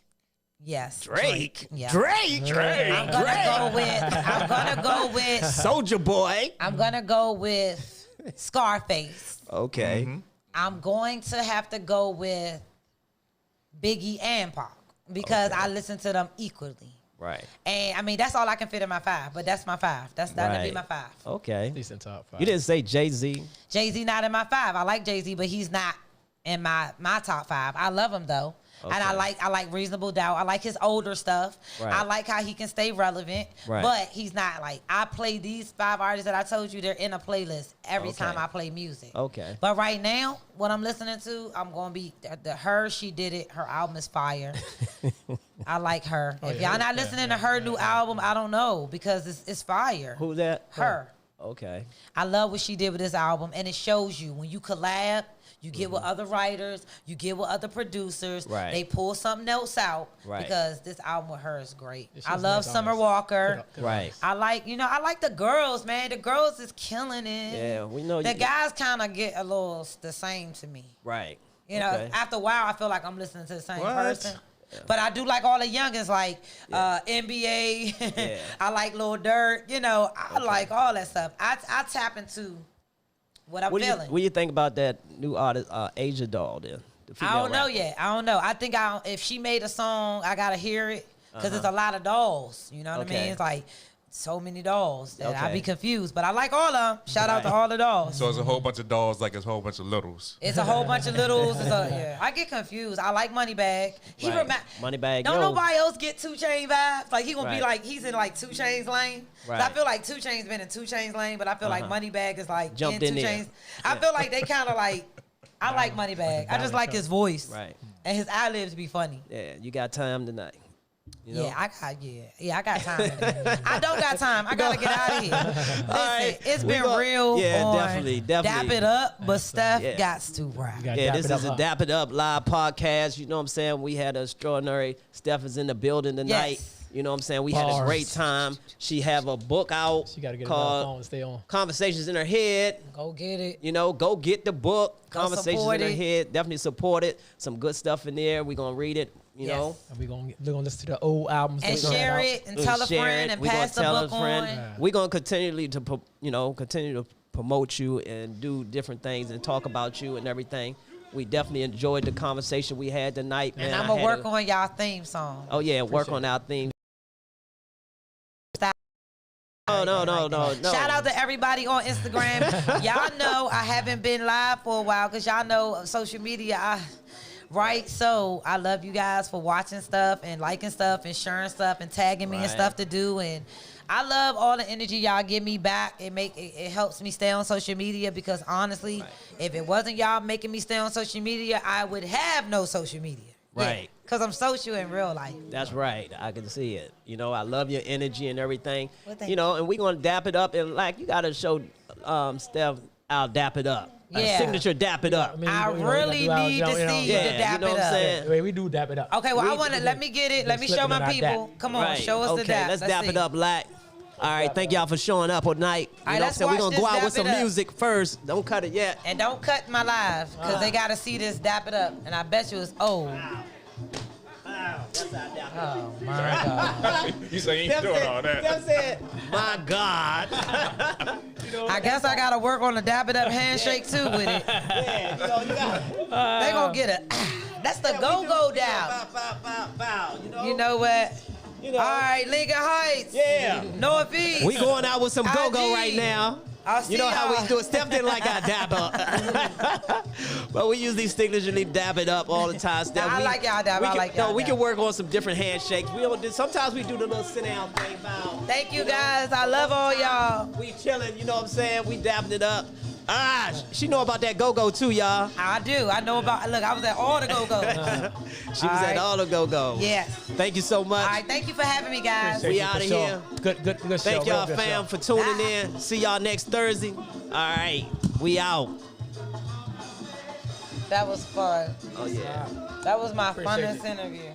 Yes. Drake. Yeah. Drake. I'm gonna go with Soulja Boy. I'm gonna go with Scarface. Okay. I'm going to have to go with Biggie and Pac because I listen to them equally. Right. And I mean that's all I can fit in my 5, but that's my 5. That'll be my 5. Okay. Decent top 5. You didn't say Jay-Z. Jay-Z not in my 5. I like Jay-Z, but he's not in my top 5. I love him though. Okay. And I like Reasonable Doubt. I like his older stuff. Right. I like how he can stay relevant. Right. But he's not like, I play these 5 artists that I told you, they're in a playlist every time I play music. Okay. But right now, what I'm listening to, I'm going to be, she did it. Her album is fire. I like her. If y'all not listening to her new album, I don't know because it's fire. Who's that? Her. Okay. I love what she did with this album. And it shows you when you collab, you get with other writers, you get with other producers. Right. They pull something else out because this album with her is great. I love Summer Walker. Right. I like the girls, man. The girls is killing it. Yeah, we know. The guys kind of get a little the same to me. Right. You know, after a while, I feel like I'm listening to the same person. Yeah. But I do like all the youngins, like NBA. I like Lil Durk. You know, I like all that stuff. I tap into what I'm feeling. What do you think about that new artist, Asia Doll? Then I don't know yet. I don't know. I think if she made a song, I gotta hear it because it's a lot of dolls. You know what I mean? It's like so many dolls that I be confused. But I like all of them. Shout out to all the dolls. So it's a whole bunch of dolls, like it's a whole bunch of littles. It's a whole bunch of littles. I get confused. I like Moneybag. Moneybag. Don't nobody else get 2 Chainz vibes? Like he gonna be like he's in like 2 Chainz lane. Right. I feel like 2 Chainz been in 2 Chainz lane, but I feel like Moneybag is like jumped in 2 in Chainz. I feel like they kind of like. I like Moneybag. I just like his voice. Right. And his ad-libs be funny. Yeah, you got time tonight. You know? I got time. I don't got time. I gotta get out of here. Listen, it's been real. Yeah, on definitely. Dap It Up, but Steph gots to rap. Yeah, this is a Dap It Up live podcast. You know what I'm saying? We had an extraordinary. Steph is in the building tonight. Yes. You know what I'm saying? We had a great time. She have a book out called stay on. Conversations in Her Head. Go get it. You know, go get the book. Conversations in Her it. Head. Definitely support it. Some good stuff in there. We're going to read it. You know, and we're gonna listen to the old albums and share it and tell a friend and pass the book on. We're gonna continue to promote you and do different things and talk about you and everything. We definitely enjoyed the conversation we had tonight, man. And I'm gonna work on y'all theme song. Oh yeah, work on our theme. No. Shout out to everybody on Instagram. Y'all know I haven't been live for a while because y'all know social media. right? So I love you guys for watching stuff and liking stuff and sharing stuff and tagging me and stuff to do. And I love all the energy y'all give me back. It helps me stay on social media because honestly, if it wasn't y'all making me stay on social media, I would have no social media. Right. Because I'm social in real life. That's right. I can see it. You know, I love your energy and everything. Well, you know, and we're going to dap it up. And, like, you got to show Steph our Dap It Up. Yeah. Signature Dap It Up. I really need to see you to Dap you know It what I'm up. saying? Yeah, we do Dap It Up. Okay, well, I want to, let me get it. Let me show my people. Come on, show us the dap. Let's dap it up, Lack. All right, thank y'all for showing up tonight. You know what I'm saying? We're going to go out with some music first. Don't cut it yet. And don't cut my live, because they got to see this Dap It Up. And I bet you it's old. Wow. That's our Dap It Up. Oh, my God. You say you ain't doing all that. That's it. My God. I guess I got to work on the Dap It Up handshake, too, with it. Yeah, you know, you got They going to get it. That's the go-go down. Bow, You know what? You know. All right, Lincoln Heights. Yeah. Northeast. We going out with some go-go IG. right now. I'll see You know how y'all. we do it. Steph didn't like our dap up. But we usually signaturally dap it up all the time. Steph, I like y'all dap. I like y'all No, we dap. can work on some different handshakes. We don't do, sometimes we do the little sit-down thing. Bow. Thank you, guys. I love all y'all. We chilling, you know what I'm saying? We dapping it up. She know about that go-go too, y'all. I do. I know about, look, I was at all the go-go's. She was at all the go-go's. Yes. Thank you so much. All right, thank you for having me, guys. We out of here. Good show. Thank y'all, Real good fam, show. for tuning in. See y'all next Thursday. All right, we out. That was fun. Oh, yeah. That was my Appreciate funnest it. interview.